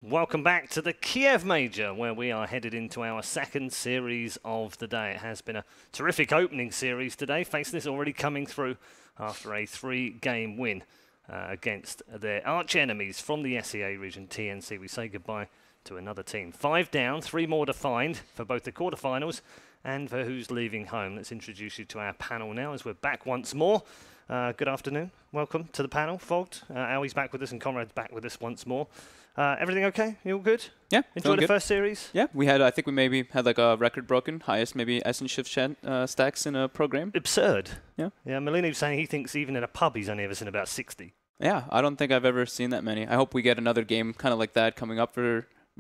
Welcome back to the Kiev Major, where we are headed into our second series of the day. It has been a terrific opening series today. Faceless already coming through after a 3-game win against their arch enemies from the SEA region, TNC. We say goodbye to another team. 5 down, 3 more to find for both the quarterfinals and for who's leaving home. Let's introduce you to our panel now as we're back once more. Good afternoon. Welcome to the panel. Fogged, Alwie's back with us and Conrad's back with us once more. Everything okay? You all good? Yeah. Enjoy the first series? Yeah, I think we maybe had like a record broken, highest maybe Essen shift stacks in a program. Absurd. Yeah. Yeah, Molina was saying he thinks even in a pub he's only ever seen about 60. Yeah, I don't think I've ever seen that many. I hope we get another game kind of like that coming up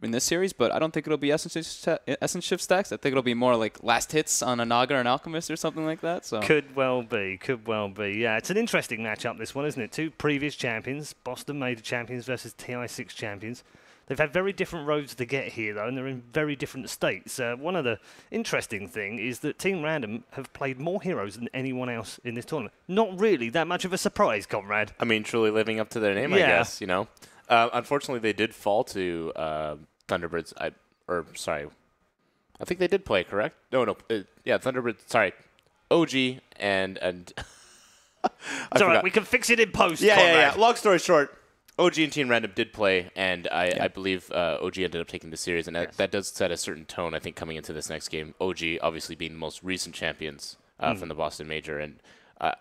in this series, but I don't think it'll be Essen shift stacks. I think it'll be more like last hits on a Naga or an Alchemist or something like that. So Could well be. Yeah, it's an interesting matchup, this one, isn't it? 2 previous champions, Boston Major champions versus TI6 champions. They've had very different roads to get here, though, and they're in very different states. One of the interesting thing is that Team Random have played more heroes than anyone else in this tournament. Not really that much of a surprise, Conrad. I mean, truly living up to their name, I guess, you know. Unfortunately, they did fall to Thunderbirds. I think they did play, correct? No. Thunderbirds. Sorry, OG and It's all right. We can fix it in post. Yeah. Long story short, OG and Team Random did play, and I believe OG ended up taking the series, and that does set a certain tone, I think, coming into this next game. OG obviously being the most recent champions from the Boston Major, and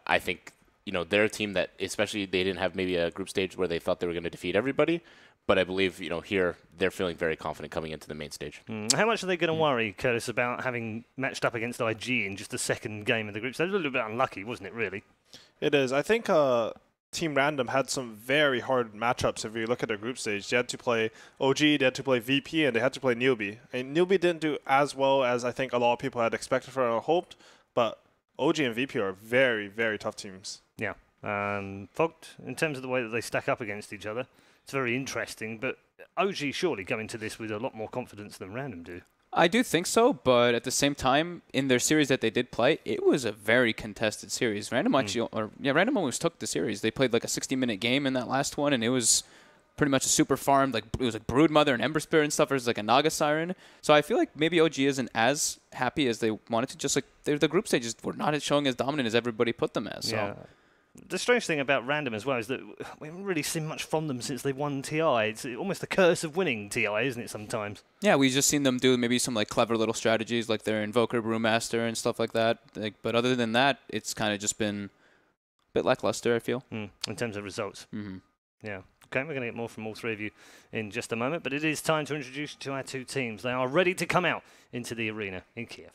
I think, you know, they're a team that, especially they didn't have maybe a group stage where they thought they were going to defeat everybody, but I believe, you know, here they're feeling very confident coming into the main stage. How much are they going to worry, Curtis, about having matched up against IG in just the second game of the group? So that was a little bit unlucky, wasn't it, really? It is. I think Team Random had some very hard matchups if you look at their group stage. They had to play OG, they had to play VP, and they had to play Newbie. And Newbie didn't do as well as I think a lot of people had expected or hoped, but OG and VP are very, very tough teams. Yeah. Fogged, in terms of the way that they stack up against each other, it's very interesting, but OG surely go into this with a lot more confidence than Random do. I do think so, but at the same time, in their series that they did play, it was a very contested series. Random Random almost took the series. They played like a 60-minute game in that last one, and it was pretty much a super farm. Like it was like Broodmother and Ember Spirit and stuff versus like a Naga Siren. So I feel like maybe OG isn't as happy as they wanted to. Just like the group stages were not showing as dominant as everybody put them as. So. Yeah. The strange thing about Random as well is that we haven't really seen much from them since they won TI. It's almost the curse of winning TI, isn't it, sometimes? Yeah, we've just seen them do maybe some like clever little strategies like their Invoker, Brewmaster, and stuff like that. But other than that, it's kind of just been a bit lackluster, I feel. In terms of results. Yeah. Okay, we're going to get more from all 3 of you in just a moment, but it is time to introduce you to our 2 teams. They are ready to come out into the arena in Kiev.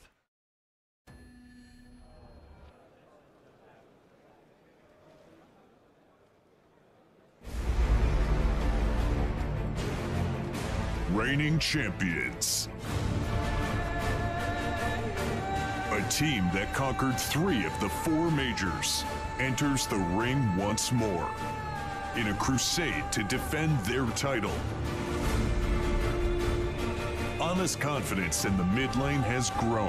Reigning champions. A team that conquered 3 of the 4 majors enters the ring once more in a crusade to defend their title. Ana's confidence in the mid lane has grown.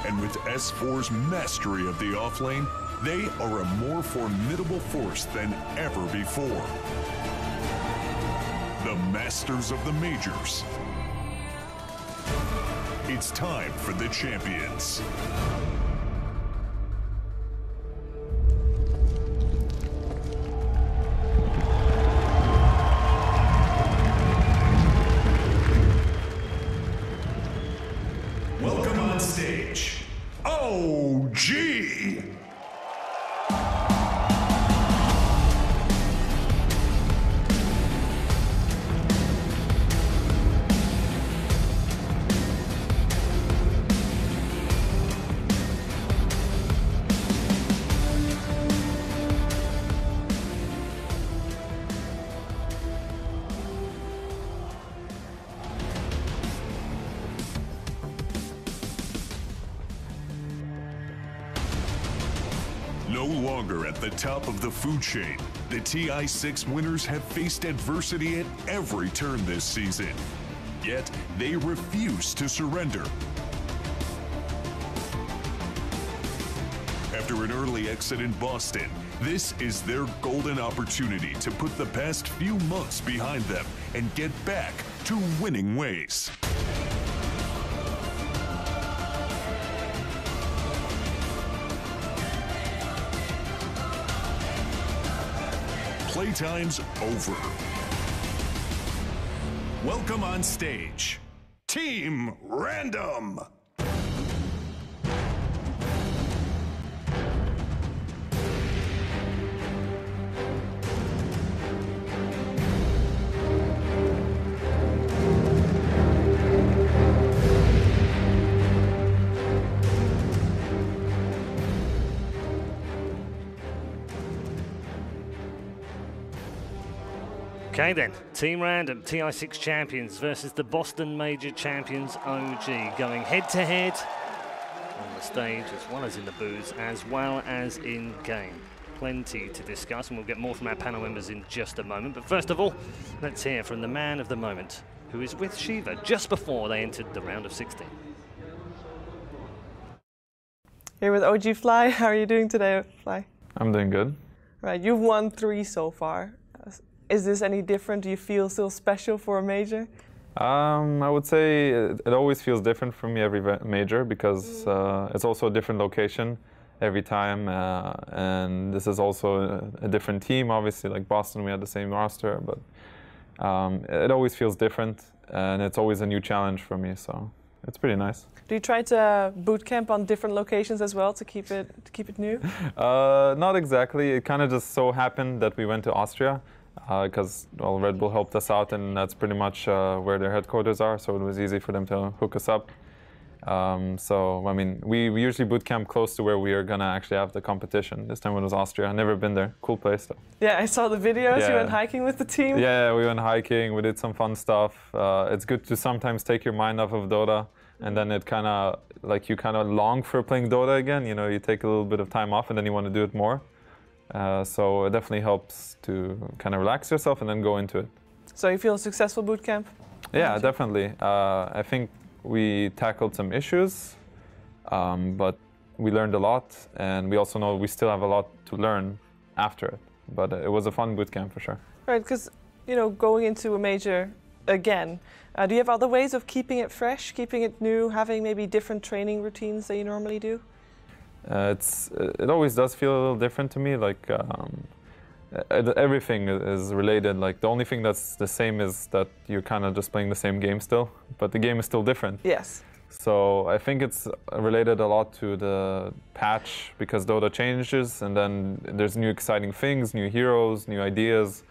And with S4's mastery of the off lane, they are a more formidable force than ever before. The masters of the majors. It's time for the champions. Welcome on stage, OG. No longer at the top of the food chain, the TI6 winners have faced adversity at every turn this season. Yet, they refuse to surrender. After an early exit in Boston, This is their golden opportunity to put the past few months behind them and get back to winning ways. Playtime's over. Welcome on stage, Team Random. Okay then, Team Random, TI6 champions versus the Boston Major champions OG, going head to head on the stage as well as in the booths, as well as in game. Plenty to discuss, and we'll get more from our panel members in just a moment. But first of all, let's hear from the man of the moment, who is with Shiva just before they entered the round of 16. Here with OG Fly. How are you doing today, Fly? I'm doing good. Right, you've won 3 so far. Is this any different? Do you feel still special for a major? I would say it always feels different for me every major because it's also a different location every time, and this is also a different team. Obviously, like Boston, we had the same roster, but it always feels different, and it's always a new challenge for me. So it's pretty nice. Do you try to boot camp on different locations as well to keep it new? Not exactly. It kind of just so happened that we went to Austria. Because well, Red Bull helped us out, and that's pretty much where their headquarters are, so it was easy for them to hook us up. So, I mean, we usually boot camp close to where we are going to actually have the competition. This time it was Austria. I've never been there. Cool place, though. Yeah, I saw the videos. Yeah. You went hiking with the team. Yeah, we went hiking. We did some fun stuff. It's good to sometimes take your mind off of Dota, and then it kind of, like, you kind of long for playing Dota again. You know, you take a little bit of time off, and then you want to do it more. So it definitely helps to kind of relax yourself and then go into it. So you feel a successful boot camp? Yeah, definitely. I think we tackled some issues, but we learned a lot, and we also know we still have a lot to learn after it. But it was a fun boot camp for sure. Right, because you know, going into a major again, do you have other ways of keeping it fresh, keeping it new, having maybe different training routines that you normally do? It always does feel a little different to me. Like everything is related. Like the only thing that's the same is that you're kind of just playing the same game still, but the game is still different. Yes. So I think it's related a lot to the patch because Dota changes, and then there's new exciting things, new heroes, new ideas,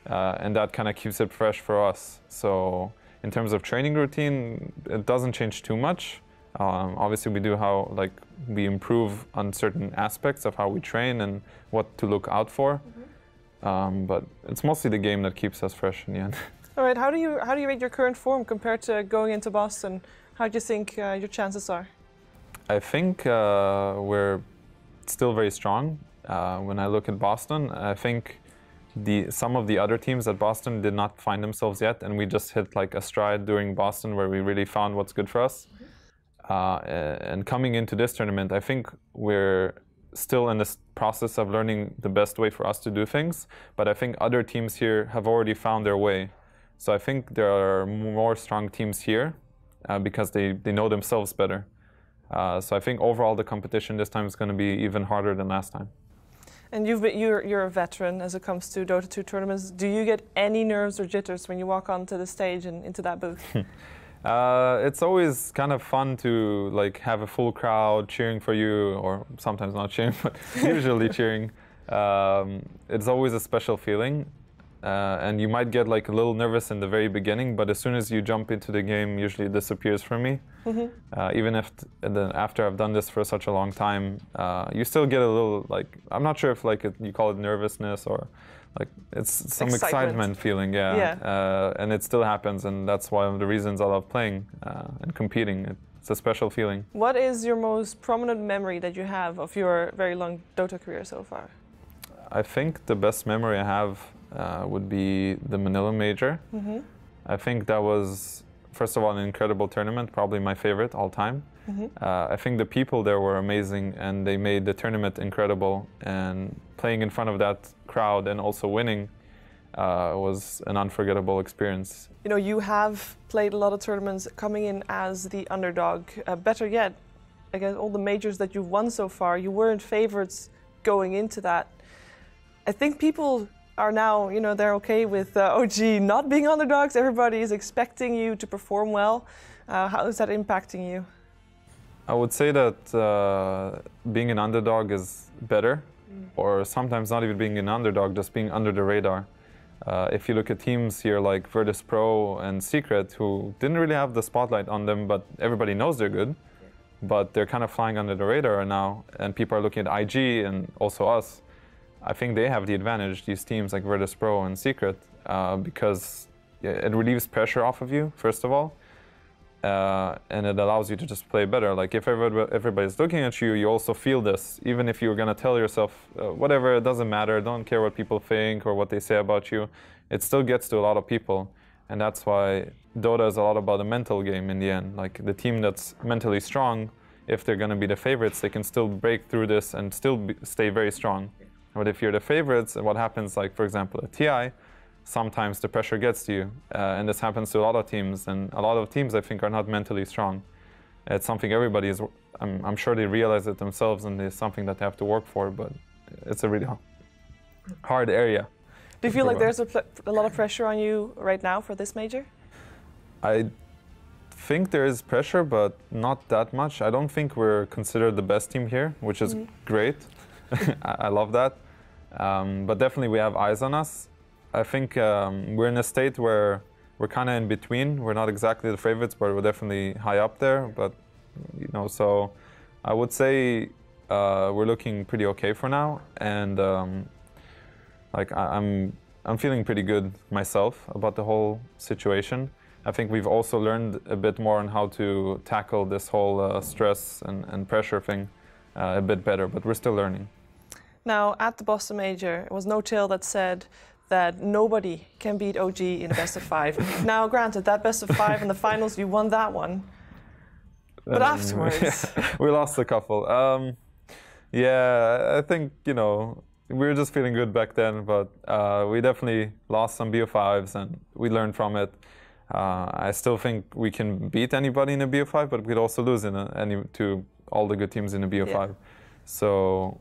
and that kind of keeps it fresh for us. So in terms of training routine, it doesn't change too much. Obviously, we do we improve on certain aspects of how we train and what to look out for. But it's mostly the game that keeps us fresh in the end. All right. How do you rate your current form compared to going into Boston? How do you think your chances are? I think we're still very strong. When I look at Boston, I think some of the other teams at Boston did not find themselves yet, and we just hit like a stride during Boston where we really found what's good for us. And coming into this tournament, I think we're still in this process of learning the best way for us to do things, but I think other teams here have already found their way. So I think there are more strong teams here because they know themselves better. So I think overall the competition this time is going to be even harder than last time. And you're a veteran as it comes to Dota 2 tournaments. Do you get any nerves or jitters when you walk onto the stage and into that booth? It's always kind of fun to like have a full crowd cheering for you, or sometimes not cheering, but usually cheering. It's always a special feeling, and you might get like a little nervous in the very beginning, but as soon as you jump into the game, usually it disappears from me. Even if after I've done this for such a long time, you still get a little like, I'm not sure if like you call it nervousness or like it's some excitement feeling, yeah. And it still happens, and that's one of the reasons I love playing and competing. It's a special feeling. What is your most prominent memory that you have of your very long Dota career so far? I think the best memory I have would be the Manila Major. I think that was first of all, an incredible tournament, probably my favorite all time. I think the people there were amazing, and they made the tournament incredible. And playing in front of that crowd and also winning was an unforgettable experience. You know, you have played a lot of tournaments coming in as the underdog. Better yet, against all the majors that you've won so far, you weren't favorites going into that. I think people are now, you know, they're okay with OG not being underdogs. Everybody is expecting you to perform well. How is that impacting you? I would say that being an underdog is better, or sometimes not even being an underdog, just being under the radar. If you look at teams here like Virtus Pro and Secret, who didn't really have the spotlight on them, but everybody knows they're good, but they're kind of flying under the radar now, and people are looking at IG and also us. I think they have the advantage, these teams like Virtus Pro and Secret, because it relieves pressure off of you, first of all, and it allows you to just play better. Like if everybody's looking at you, you also feel this. Even if you're gonna tell yourself, whatever, it doesn't matter, don't care what people think or what they say about you, it still gets to a lot of people. And that's why Dota is a lot about a mental game in the end. Like the team that's mentally strong, if they're gonna be the favorites, they can still break through this and still stay very strong. But if you're the favorites, what happens, like for example at TI, sometimes the pressure gets to you, and this happens to a lot of teams, and a lot of teams I think are not mentally strong. It's something everybody is, I'm sure they realize it themselves, and it's something that they have to work for, but it's a really hard area. Do you feel like there's a lot of pressure on you right now for this major? I think there is pressure, but not that much. I don't think we're considered the best team here, which is great. I love that. But definitely we have eyes on us. I think we're in a state where we're kind of in between. We're not exactly the favorites, but we're definitely high up there. But, you know, so I would say we're looking pretty okay for now. And like I'm feeling pretty good myself about the whole situation. I think we've also learned a bit more on how to tackle this whole stress and pressure thing a bit better, but we're still learning. Now, at the Boston Major, it was No Tail that said that nobody can beat OG in a best of 5. Now, granted, that best of 5 in the finals, you won that one. But afterwards... we lost a couple. Yeah, I think, you know, we were just feeling good back then, but we definitely lost some BO5s and we learned from it. I still think we can beat anybody in a BO5, but we'd also lose to all the good teams in a BO5. Yeah. So...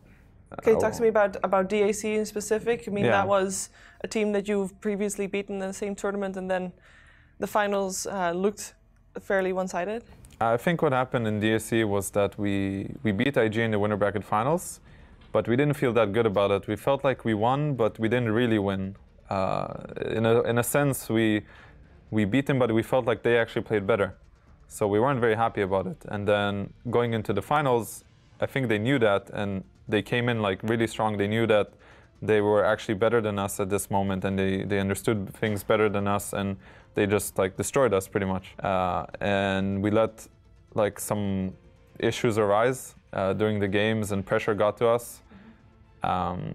Can you talk to me about DAC in specific? I mean, that was a team that you've previously beaten in the same tournament, and then the finals looked fairly one-sided. I think what happened in DAC was that we beat IG in the winner bracket finals, but we didn't feel that good about it. We felt like we won, but we didn't really win. In a sense, we beat them, but we felt like they actually played better. So we weren't very happy about it. And then going into the finals, I think they knew that, and they came in like really strong. They knew that they were actually better than us at this moment, and they understood things better than us, and they just like destroyed us pretty much. And we let like some issues arise during the games, and pressure got to us.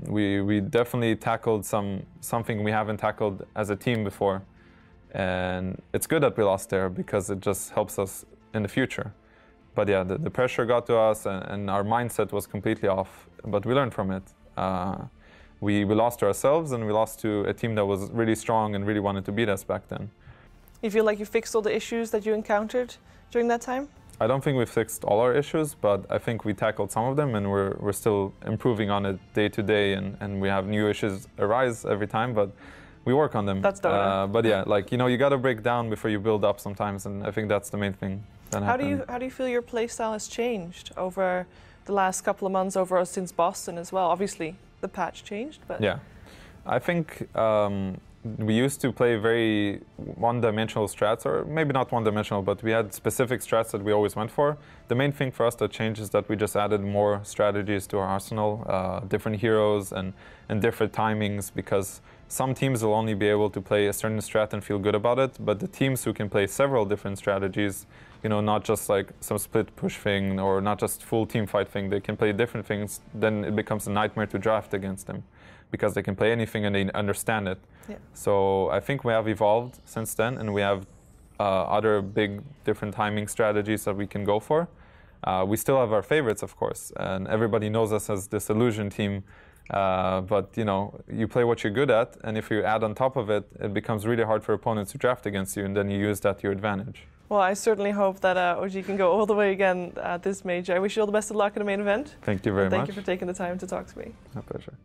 We definitely tackled something we haven't tackled as a team before, and it's good that we lost there because it just helps us in the future. But yeah, the pressure got to us, and our mindset was completely off. But we learned from it. We lost to ourselves, and we lost to a team that was really strong and really wanted to beat us back then. You feel like you fixed all the issues that you encountered during that time? I don't think we fixed all our issues, but I think we tackled some of them, and we're still improving on it day to day, and we have new issues arise every time, but we work on them. That's Dota. But yeah, like, you know, you got to break down before you build up sometimes, and I think that's the main thing. How do you feel your playstyle has changed over the last couple of months, since Boston as well? Obviously, the patch changed, but... Yeah. I think we used to play very one-dimensional strats, or maybe not one-dimensional, but we had specific strats that we always went for. The main thing for us that changed is that we just added more strategies to our arsenal, different heroes and different timings, because some teams will only be able to play a certain strat and feel good about it, but the teams who can play several different strategies, you know, not just like some split push thing or not just full team fight thing, they can play different things, then it becomes a nightmare to draft against them because they can play anything and they understand it. Yeah. So I think we have evolved since then, and we have other big different timing strategies that we can go for. We still have our favorites, of course, and everybody knows us as this illusion team. But you play what you're good at, and if you add on top of it, it becomes really hard for opponents to draft against you, and then you use that to your advantage. Well, I certainly hope that OG can go all the way again at this major. I wish you all the best of luck in the main event. Thank you very much. Thank you for taking the time to talk to me. My pleasure.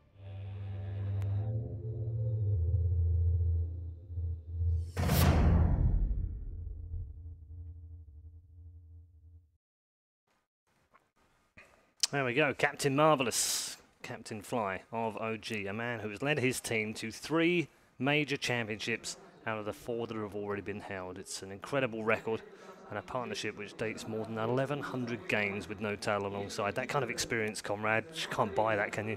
There we go, Captain Marvelous, Captain Fly of OG, a man who has led his team to 3 major championships out of the 4 that have already been held. It's an incredible record and a partnership which dates more than 1,100 games with no tail alongside. That kind of experience, comrade, you can't buy that, can you?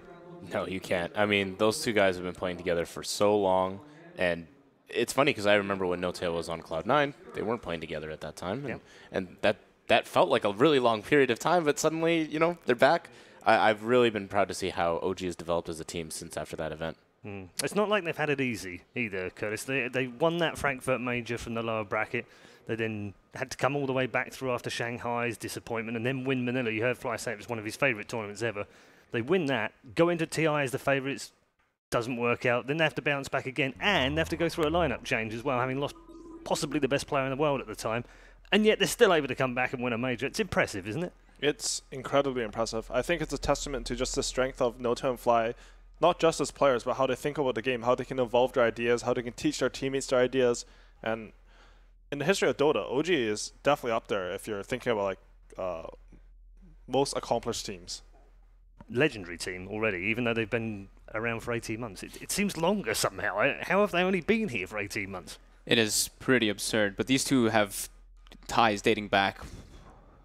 No, you can't. I mean, those 2 guys have been playing together for so long, and it's funny because I remember when No Tail was on Cloud9, they weren't playing together at that time, and that felt like a really long period of time, but suddenly, they're back. I've really been proud to see how OG has developed as a team since after that event. It's not like they've had it easy either, Curtis. They won that Frankfurt major from the lower bracket. They then had to come all the way back through after Shanghai's disappointment and then win Manila. You heard Fly say it was one of his favourite tournaments ever. They win that, go into TI as the favourites, doesn't work out. Then they have to bounce back again, and they have to go through a lineup change as well, having lost possibly the best player in the world at the time. And yet they're still able to come back and win a major. It's impressive, isn't it? It's incredibly impressive. I think it's a testament to just the strength of Nota and Fly, not just as players, but how they think about the game, how they can evolve their ideas, how they can teach their teammates their ideas. And in the history of Dota, OG is definitely up there if you're thinking about most accomplished teams. Legendary team already, even though they've been around for 18 months. It seems longer somehow. How have they only been here for 18 months? It is pretty absurd, but these 2 have ties dating back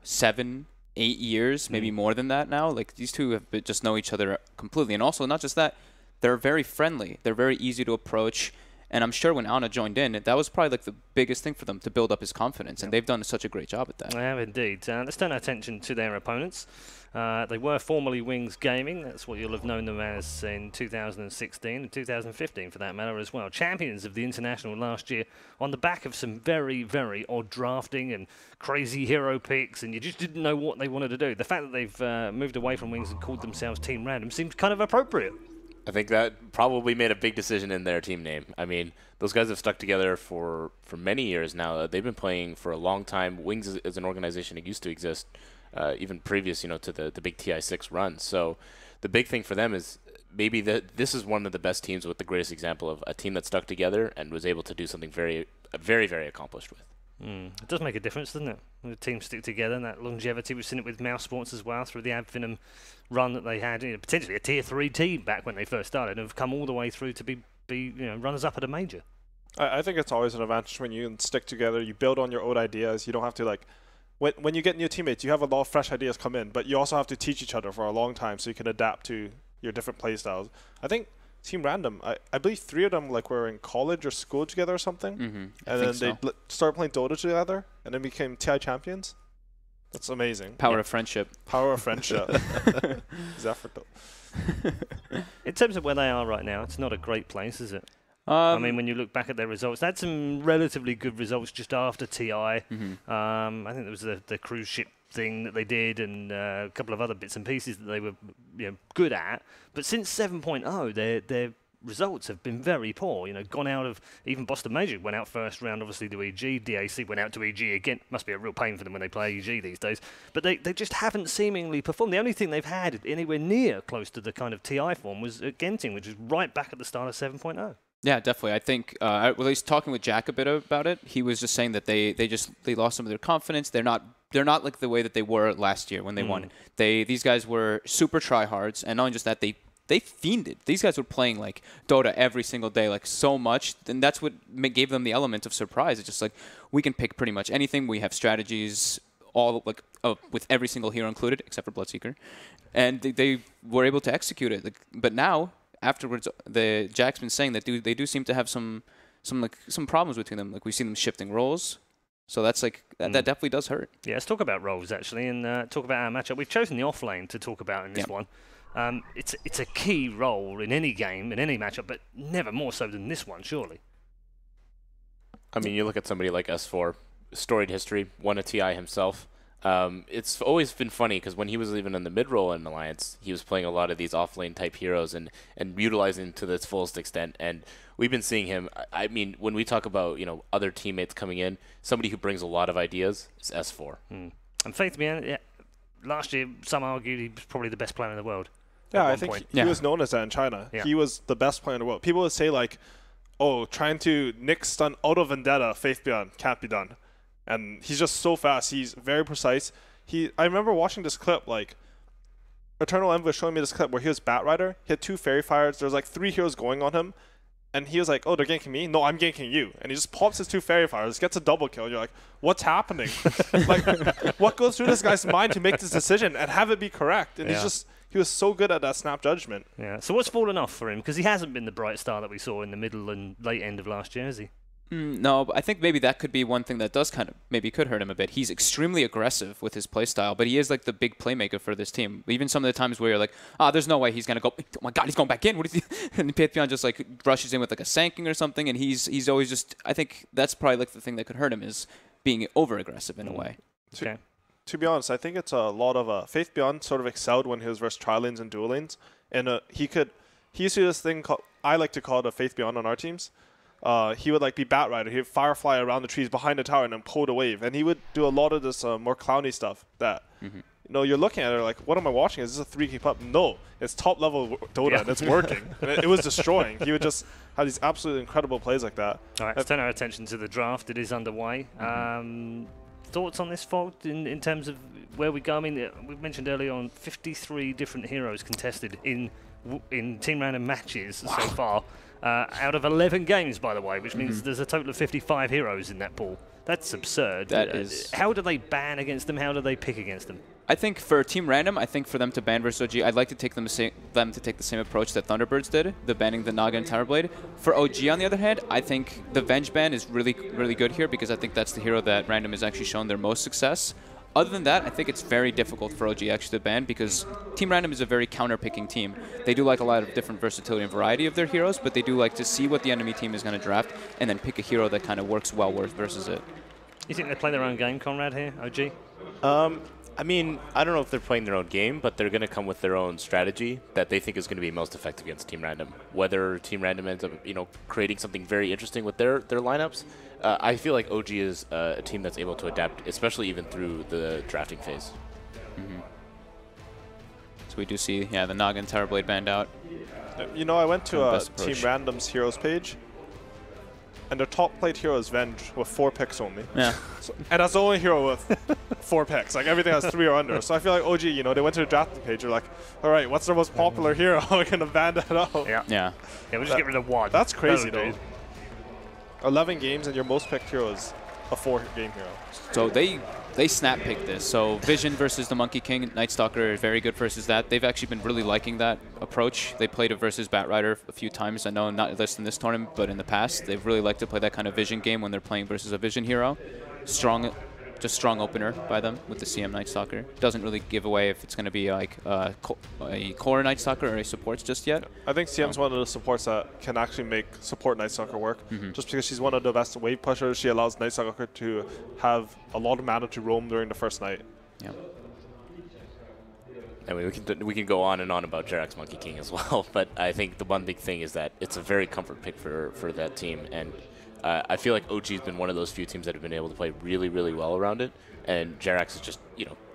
7, 8 years, maybe more than that now. Like, these 2 have just know each other completely. And also, not just that, they're very friendly. They're very easy to approach. And I'm sure when Anna joined in, that was probably like the biggest thing for them to build up his confidence. And they've done such a great job at that. They have indeed. Let's turn our attention to their opponents. They were formerly Wings Gaming. That's what you'll have known them as in 2016 and 2015 for that matter as well. Champions of the International last year on the back of some very, very odd drafting and crazy hero picks, and you just didn't know what they wanted to do. The fact that they've moved away from Wings and called themselves Team Random seems kind of appropriate. I think that probably made a big decision in their team name. I mean, those guys have stuck together for many years now. They've been playing for a long time. Wings is an organization that used to exist even previous, to the big TI6 run. So the big thing for them is maybe this is one of the best teams with the greatest example of a team that stuck together and was able to do something very, very accomplished with. It does make a difference, doesn't it? When the teams stick together and that longevity. We've seen it with Mouse Sports as well through the Adfinum run that they had. Potentially a tier 3 team back when they first started and have come all the way through to be runners-up at a major. I think it's always an advantage when you can stick together. You build on your own ideas. You don't have to when you get new teammates, you have a lot of fresh ideas come in, but you also have to teach each other for a long time so you can adapt to your different play styles. I think Team Random, I believe 3 of them were in college or school together or something, and then they started playing Dota together and then became TI champions. That's amazing. Power of friendship. Power of friendship. Zephyr. In terms of where they are right now, it's not a great place, is it? I mean, when you look back at their results, they had some relatively good results just after TI. I think there was the cruise ship thing that they did and a couple of other bits and pieces that they were good at. But since 7.0, their results have been very poor. Gone out of, even Boston Major went out first round, obviously, to EG. DAC went out to EG again. Must be a real pain for them when they play EG these days. But they just haven't seemingly performed. The only thing they've had anywhere near close to the kind of TI form was at Genting, which was right back at the start of 7.0. Yeah, definitely. I think, at least talking with Jack a bit about it, he was just saying that they lost some of their confidence. They're not like the way that they were last year when they won. These guys were super tryhards, and not only just that, they fiended. These guys were playing like Dota every single day, like so much, and that's what gave them the element of surprise. It's just like we can pick pretty much anything. We have strategies all with every single hero included, except for Bloodseeker, and they were able to execute it. But now, afterwards, Jack's been saying that they do seem to have some problems between them. Like we see them shifting roles. So that's that definitely does hurt. Yeah, let's talk about roles actually and talk about our matchup. We've chosen the off lane to talk about in this one. It's a key role in any game, in any matchup, but never more so than this one, surely. I mean, you look at somebody like S4, storied history, won a TI himself. It's always been funny because when he was even in the mid-roll in Alliance, he was playing a lot of these off-lane type heroes and utilizing to its fullest extent. And we've been seeing him. I mean, when we talk about other teammates coming in, somebody who brings a lot of ideas is S4. And Faith Bian, yeah, last year some argued he was probably the best player in the world. Yeah, I think he was known as that in China. Yeah. He was the best player in the world. People would say like, "Oh, trying to Nick stun auto vendetta Faith Bian can't be done." And he's just so fast. He's very precise. I remember watching this clip, like, Eternal Envy was showing me this clip where he was Batrider. He had 2 Fairy Fires. There's like 3 heroes going on him. And he was like, "Oh, they're ganking me? No, I'm ganking you." And he just pops his 2 Fairy Fires, gets a double kill. And you're like, what's happening? Like, what goes through this guy's mind to make this decision and have it be correct? And he was so good at that snap judgment. Yeah. So what's fallen off for him? Because he hasn't been the bright star that we saw in the middle and late end of last year, has he? No, but I think maybe that could be one thing that does kind of maybe could hurt him a bit. He's extremely aggressive with his playstyle, but he is like the big playmaker for this team. Even some of the times where you're like, there's no way he's going to go, oh my god, he's going back in. What is he? And Pythian just like rushes in with like a sanking or something, and he's always just, I think that's probably like the thing that could hurt him is being over-aggressive in a way. Okay. To be honest, I think it's a lot of Faith Beyond sort of excelled when he was versus tri-lanes and dual lanes. And he used to do this thing called, I like to call it a Faith Beyond on our teams. He would like be Batrider. He would firefly around the trees behind the tower and then pull the wave. And he would do a lot of this more clowny stuff that, you're looking at it like, what am I watching? Is this a 3 keep up? No, it's top level Dota and it's working. And it was destroying. He would just have these absolutely incredible plays like that. All right, let's turn our attention to the draft. It is underway. Thoughts on this, Fold, in terms of where we go? I mean, we mentioned earlier on 53 different heroes contested in Team Random matches so far. Out of 11 games, by the way, which means there's a total of 55 heroes in that pool. That's absurd. That is. How do they ban against them? How do they pick against them? I think for Team Random, I think for them to ban versus OG, I'd like to take them to take the same approach that Thunderbirds did, the banning the Naga and Towerblade. For OG, on the other hand, I think the Venge ban is really, really good here because I think that's the hero that Random has actually shown their most success. Other than that, I think it's very difficult for OG actually to ban because Team Random is a very counter-picking team. They do like a lot of different versatility and variety of their heroes, but they do like to see what the enemy team is going to draft and then pick a hero that kind of works well versus it. You think they play their own game, Conrad, here, OG? I mean, I don't know if they're playing their own game, but they're going to come with their own strategy that they think is going to be most effective against Team Random. Whether Team Random ends up, creating something very interesting with their lineups, I feel like OG is a team that's able to adapt, especially even through the drafting phase. So we do see, the Naga and Towerblade banned out. I went to Team Random's heroes page, and their top played hero is Venge with 4 picks only. Yeah. And that's the only hero with 4 picks. Like, everything has 3 or under. So I feel like OG, they went to the drafting page. They're like, all right, what's their most popular hero? We're going to ban that out. Yeah, we'll just get rid of 1. That's crazy, though. 11 games and your most picked hero is a 4-game hero. So they snap picked this. So Vision versus the Monkey King, Night Stalker is very good versus that. They've actually been really liking that approach. They played it versus Batrider a few times. I know not just in this tournament, but in the past. They've really liked to play that kind of Vision game when they're playing versus a Vision hero. Strong opener by them with the CM Night Stalker. Doesn't really give away if it's going to be like a core Night Stalker or a supports just yet. I think CM's one of the supports that can actually make support Night Stalker work. Just because she's one of the best wave pushers, she allows Night Stalker to have a lot of mana to roam during the first night. Yeah. I mean, we can go on and on about Jarek's Monkey King as well, but I think the one big thing is that it's a very comfort pick for that team, and I feel like OG's been one of those few teams that have been able to play really, really well around it, and Jerax is just,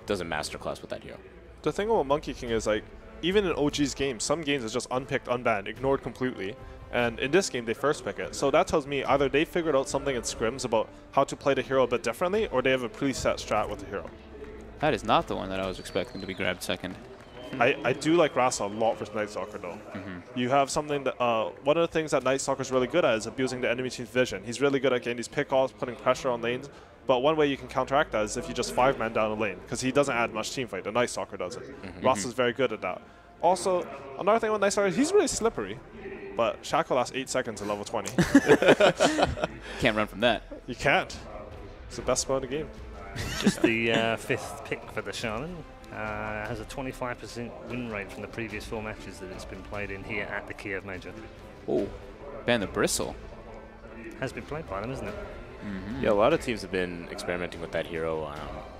does a masterclass with that hero. The thing about Monkey King is, like, even in OG's games, some games is just unpicked, unbanned, ignored completely, and in this game, they first pick it. So that tells me either they figured out something in scrims about how to play the hero a bit differently, or they have a preset strat with the hero. That is not the one that I was expecting to be grabbed second. I do like Rasa a lot for Night Stalker, though. You have something that one of the things that Night Stalker is really good at is abusing the enemy team's vision. He's really good at getting these pickoffs, putting pressure on lanes. But one way you can counteract that is if you just 5-man down a lane, because he doesn't add much team fight. The Night Stalker does it. Rasa's very good at that. Also, another thing with Night Stalker, he's really slippery. But Shackle lasts 8 seconds at level 20. Can't run from that. You can't. It's the best spell in the game. Just the 5th pick for the Shaman. Has a 25% win rate from the previous 4 matches that it's been played in here at the Kiev Major. Oh, ban the Bristle. Has been played by them, isn't it? Yeah, a lot of teams have been experimenting with that hero.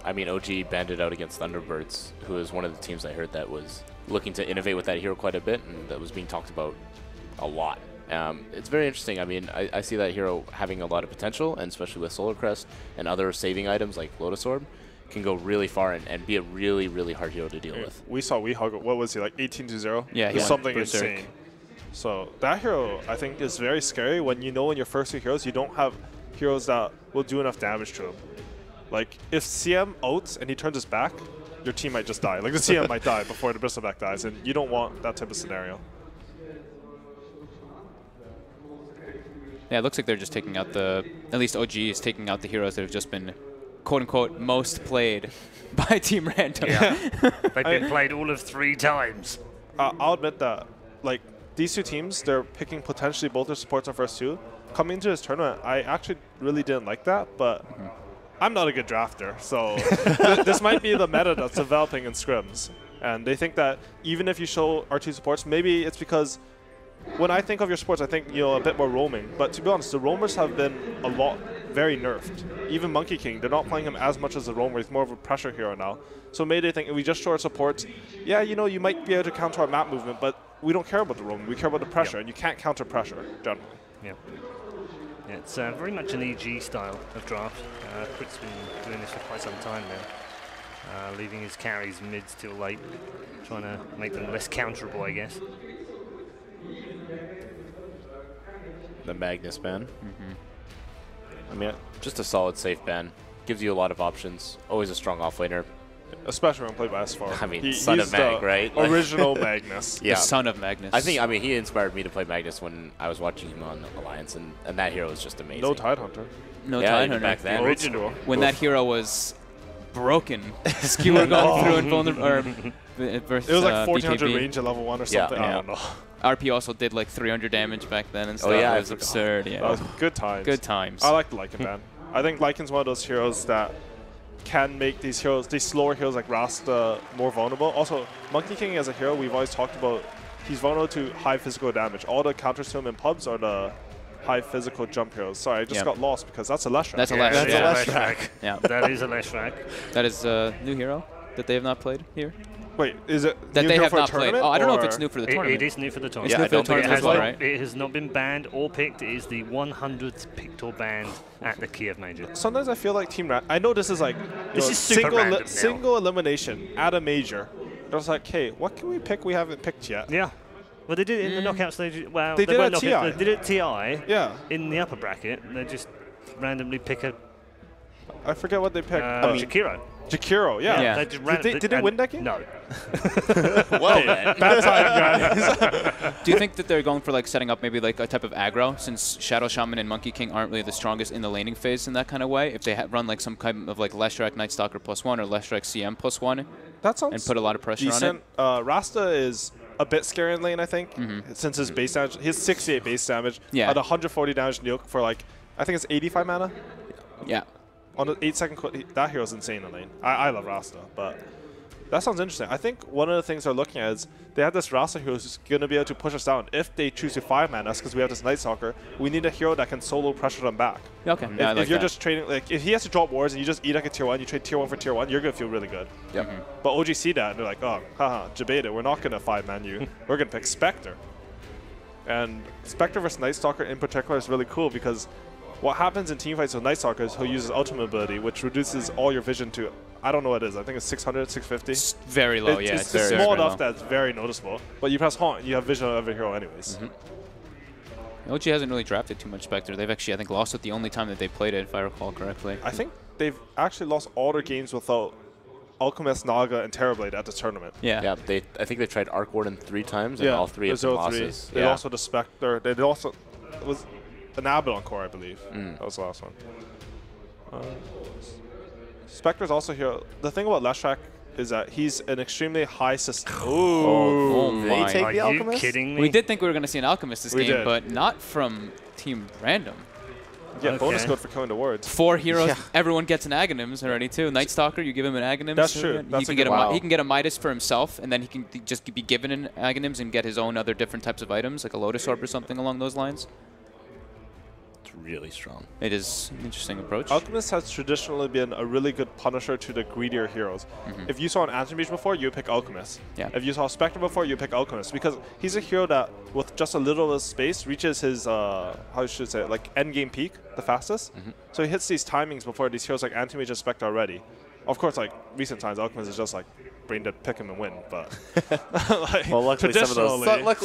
I mean, OG banded out against Thunderbirds, who is one of the teams I heard that was looking to innovate with that hero quite a bit, and that was being talked about a lot. It's very interesting. I mean, I see that hero having a lot of potential, and especially with Solar Crest and other saving items like Lotus Orb, can go really far and be a really, really hard hero to deal with. We saw Weehug, what was he, like 18-0? Yeah, It was something berserk. insane. So that hero, I think, is very scary when you know in your first 2 heroes, you don't have heroes that will do enough damage to him. Like, if CM ults and he turns his back, your team might just die. Like, the CM might die before the Bristleback dies, and you don't want that type of scenario. Yeah, it looks like they're just taking out at least OG is taking out the heroes that have just been, quote-unquote, most played by Team Random. Yeah. They've been played all of 3 times. I'll admit that, like, these 2 teams, they're picking potentially both their supports on first 2. Coming into this tournament, I actually really didn't like that, but I'm not a good drafter, so this might be the meta that's developing in scrims. And they think that even if you show our 2 supports, maybe it's because when I think of your supports, I think, you know, a bit more roaming. But to be honest, the roamers have been very nerfed. Even Monkey King, they're not playing him as much as the roamer. He's more of a pressure hero now. So maybe they think if we just show our supports, yeah, you know, you might be able to counter our map movement, but we don't care about the roaming. We care about the pressure, and you can't counter pressure, generally. Yeah. Yeah, it's very much an EG style of draft. Crit's been doing this for quite some time now. Leaving his carries mids till late, trying to make them less counterable, I guess. The Magnus ban. I mean, just a solid safe ban. Gives you a lot of options. Always a strong offlaner. Especially when played by S4. I mean, son of Mag, right? Original Magnus. Yeah. The son of Magnus. I mean, he inspired me to play Magnus when I was watching him on Alliance, and that hero is just amazing. No Tidehunter. No yeah, Tidehunter. even back then. Original. When that hero was broken, skewer going through and vulnerable. It was like 1400 BKB. range at level 1 or something. Yeah. I don't know. RP also did like 300 damage back then and stuff. yeah, It was absurd. Yeah. That was good times. Good times. I like the Lycan ban. I think Lycan's one of those heroes that can make these slower heroes like Rasta more vulnerable. Also, Monkey King as a hero, we've always talked about, he's vulnerable to high physical damage. All the counters to him in pubs are the high physical jump heroes. Sorry, I just got lost because that's a Leshrac. That's a Yeah, Leshrac. that's a Leshrac. Yeah. That is a Leshrac. That is a new hero that they have not played here. Wait, is it That new they hero have for a not played. tournament, Oh, I don't know if or- it's new for the tournament. It is new for the It's tournament. new for the I don't think tournament It as has, well, not, right? it has not been banned or picked. It is the 100th picked or banned at the Kiev Major. Sometimes I feel like Team Rat. I know this is like This is super random now. single elimination at a major. I was like, hey, what can we pick we haven't picked yet? Yeah. Well, they did it in the knockout stage. Well, They did weren't it at knockout- TI. They did it at TI Yeah, in the upper bracket. They just randomly pick a I forget what they picked. Jakiro. Jakiro, yeah. Yeah. They just Did they win that game? No. Well, then. Bad time, guys. Do you think that they're going for like setting up maybe like a type of aggro, since Shadow Shaman and Monkey King aren't really the strongest in the laning phase in that kind of way? If they run like some kind of like Leshrac Night Stalker +1 or Leshrac CM +1 That sounds and put a lot of pressure decent. on it. Rasta is a bit scary in lane, I think, since his base damage, his 68 base damage, Yeah. at 140 damage nuke for like, I think it's 85 mana. Yeah. On the 8-second that hero's insane in lane. I love Rasta, but that sounds interesting. I think one of the things they're looking at is they have this Rasta hero who's going to be able to push us down. If they choose to 5-man us because we have this Night Stalker, we need a hero that can solo pressure them back. Okay. Yeah, I If like you're that. just trading, like, if he has to drop wards and you just eat like a tier 1, you trade tier 1 for tier 1, you're going to feel really good. Yep. But OG see that and they're like, oh, haha, Jabeda, we're not going to 5-man you. We're going to pick Spectre. And Spectre versus Night Stalker in particular is really cool because what happens in teamfights with Night Stalker is he'll use his ultimate ability, which reduces all your vision to, I don't know what it is, I think it's 600, 650. It's very low, yeah. It's very, small very enough low. that it's very noticeable. But you press Haunt, you have vision of every hero anyways. OG hasn't really drafted too much Spectre. They've actually, I think, lost it the only time that they played it, if I recall correctly. I think they've actually lost all their games without Alchemist, Naga, and Terrorblade at the tournament. Yeah. Yeah, I think they tried Arc Warden 3 times, and all 3 of them losses. They lost with the Spectre. They also it was an Abaddon core, I believe. That was the last one. Spectre's also here. The thing about Leshrac is that he's an extremely high system. Oh Did my. they take Are the you Alchemist? kidding me? We did think we were going to see an Alchemist this We game, did. but not from Team Random. Yeah, bonus Okay. code for killing the wards. 4 heroes, Yeah. everyone gets an Aghanims already too. Night Stalker, you give him an Aghanims. That's true. He That's can a get good a one. he can get a Midas for himself, and then he can just be given an Aghanims and get his own other different types of items, like a Lotus Orb or something along those lines. It's really strong. It is an interesting approach. Alchemist has traditionally been a really good punisher to the greedier heroes. If you saw an Anti-Mage before, you would pick Alchemist. Yeah. If you saw Spectre before, you pick Alchemist, because he's a hero that, with just a little of space, reaches his, how should I say it, like endgame peak the fastest. So he hits these timings before these heroes like Anti-Mage and Spectre are ready. Of course, like recent times, Alchemist is just like brain dead, pick him and win. But like, Well, luckily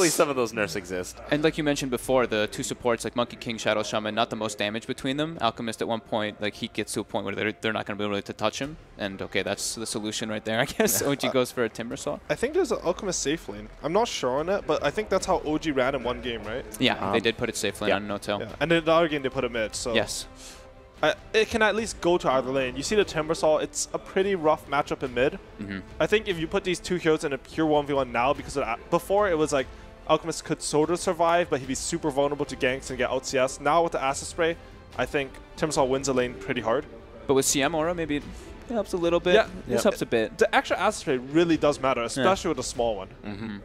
some of those nerfs exist. And like you mentioned before, the two supports like Monkey King, Shadow Shaman, not the most damage between them. Alchemist at one point, like he gets to a point where they're not going to be able to touch him. And okay, that's the solution right there, I guess. OG goes for a Timber Saw. I think there's an Alchemist safe lane. I'm not sure on it, but I think that's how OG ran in one game, right? Yeah, they did put it safe lane on No-Tail. Yeah. And in the other game, they put it mid. So Yes. it can at least go to either lane. You see the Timber Saw, it's a pretty rough matchup in mid. I think if you put these two heroes in a pure 1v1 now, because of before it was like Alchemist could sort of survive, but he'd be super vulnerable to ganks and get out CS. Now with the Acid Spray, I think Timber Saw wins the lane pretty hard. But with CM Aura, maybe it helps a little bit. Yeah. This helps a bit. The extra Acid Spray really does matter, especially with a small one.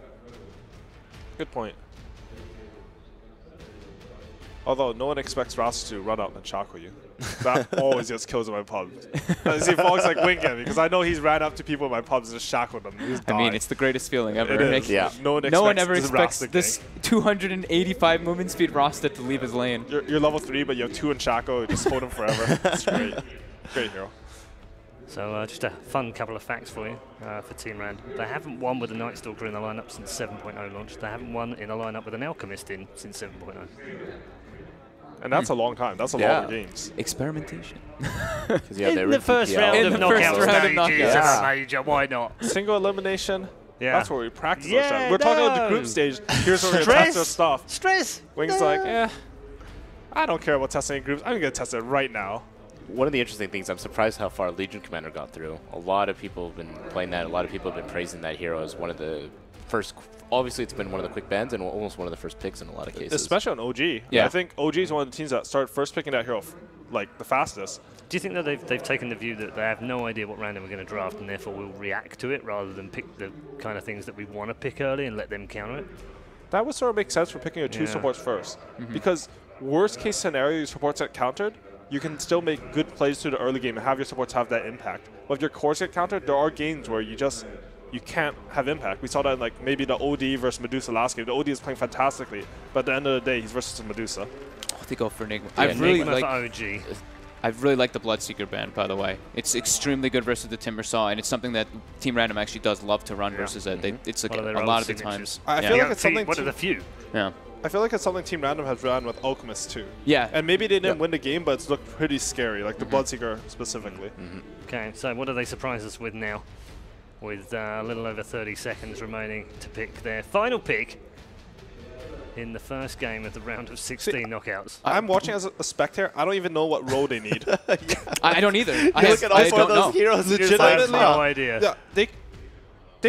Good point. Although no one expects Ras to run out and shackle you. That always just kills in my pubs. I see folks like wink at me because I know he's ran up to people in my pubs and just shackled them. I mean, it's the greatest feeling ever. It is. Yeah. No one ever expects this 285 movement speed roster to leave his lane. You're level 3, but you have 2 in shackle. You just hold him forever. It's great. Great hero. So just a fun couple of facts for you for Team Rand. They haven't won with a Night Stalker in the lineup since 7.0 launch. They haven't won in a lineup with an Alchemist in since 7.0. And that's a long time. That's a lot of games. Experimentation. In the first round of knockout stages of a major, why not? Single elimination. Yeah. That's where we practice our Yeah, stuff. We're talking about the group stage. Here's where we're going to test our stuff. Stress! Wing's like, I don't care about testing in groups. I'm going to test it right now. One of the interesting things, I'm surprised how far Legion Commander got through. A lot of people have been playing that. A lot of people have been praising that hero as one of the first. Obviously, it's been one of the quick bans and almost one of the first picks in a lot of cases. Especially on OG. Yeah. I think OG is one of the teams that start first picking that hero like the fastest. Do you think that they've taken the view that they have no idea what random we're going to draft and therefore will react to it rather than pick the kind of things that we want to pick early and let them counter it? That would sort of make sense for picking your two supports first. Because worst case scenario, your supports get countered, you can still make good plays through the early game and have your supports have that impact. But if your cores get countered, there are games where you can't have impact. We saw that in like maybe the OD versus Medusa last game. The OD is playing fantastically, but at the end of the day, he's versus a Medusa. Oh, they go for Enigma. Yeah, Enigma for OG. I really like the Bloodseeker band, by the way. It's extremely good versus the Timber Saw, and it's something that Team Random actually does love to run versus it. It's like a lot of the times. I feel like it's something. What are the few? Yeah. I feel like it's something Team Random has run with Alchemist too. Yeah. And maybe they didn't win the game, but it's looked pretty scary, like the Bloodseeker specifically. Okay, so what do they surprise us with now? With a little over 30 seconds remaining to pick their final pick in the first game of the round of 16 knockouts. I'm watching as a spectator. I don't even know what role they need. I don't either. I look at all four of those heroes. Legitimately, no idea. Yeah, they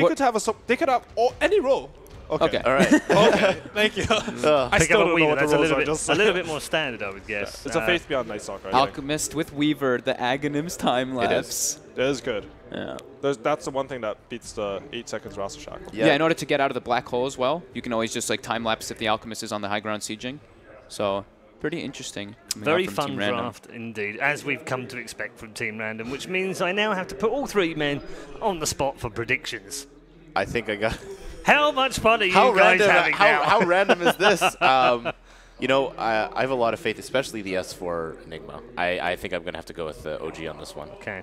could have any role. Okay. All right. Okay. Thank you. I Pick still up a don't know Weaver. what the That's a roles little are. bit, Just a little bit more standard, I would guess. It's a Faith Beyond Night Stalker. Alchemist with Weaver, the Aghanim's time lapse. It is good. Yeah. That's the one thing that beats the 8 seconds Rasa Shackle. Yeah, in order to get out of the black hole as well, you can always just like time lapse if the Alchemist is on the high ground sieging. So pretty interesting. Very fun draft indeed, as we've come to expect from Team Random, which means I now have to put all three men on the spot for predictions. I think I got. How much fun are you guys having now? How random is this? You know, I have a lot of faith, especially the S4 Enigma. I think I'm going to have to go with the OG on this one. Okay.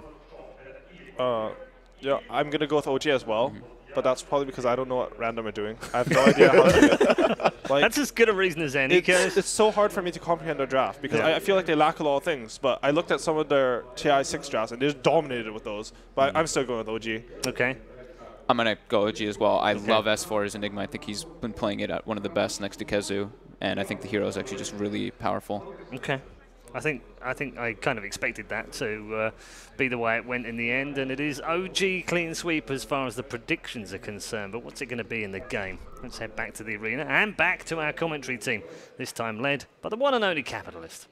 Yeah, I'm going to go with OG as well, but that's probably because I don't know what Random are doing. I have no idea how to do it. Like, that's as good a reason as any. It's so hard for me to comprehend their draft because I feel like they lack a lot of things, but I looked at some of their TI6 drafts and they just dominated with those, but I'm still going with OG. Okay. I'm going to go OG as well. I love S4 as Enigma. I think he's been playing it at one of the best next to Kezu, and I think the hero is actually just really powerful. Okay. I think I kind of expected that to be the way it went in the end, and it is OG clean sweep as far as the predictions are concerned. But what's it going to be in the game? Let's head back to the arena and back to our commentary team, this time led by the one and only Capitalist.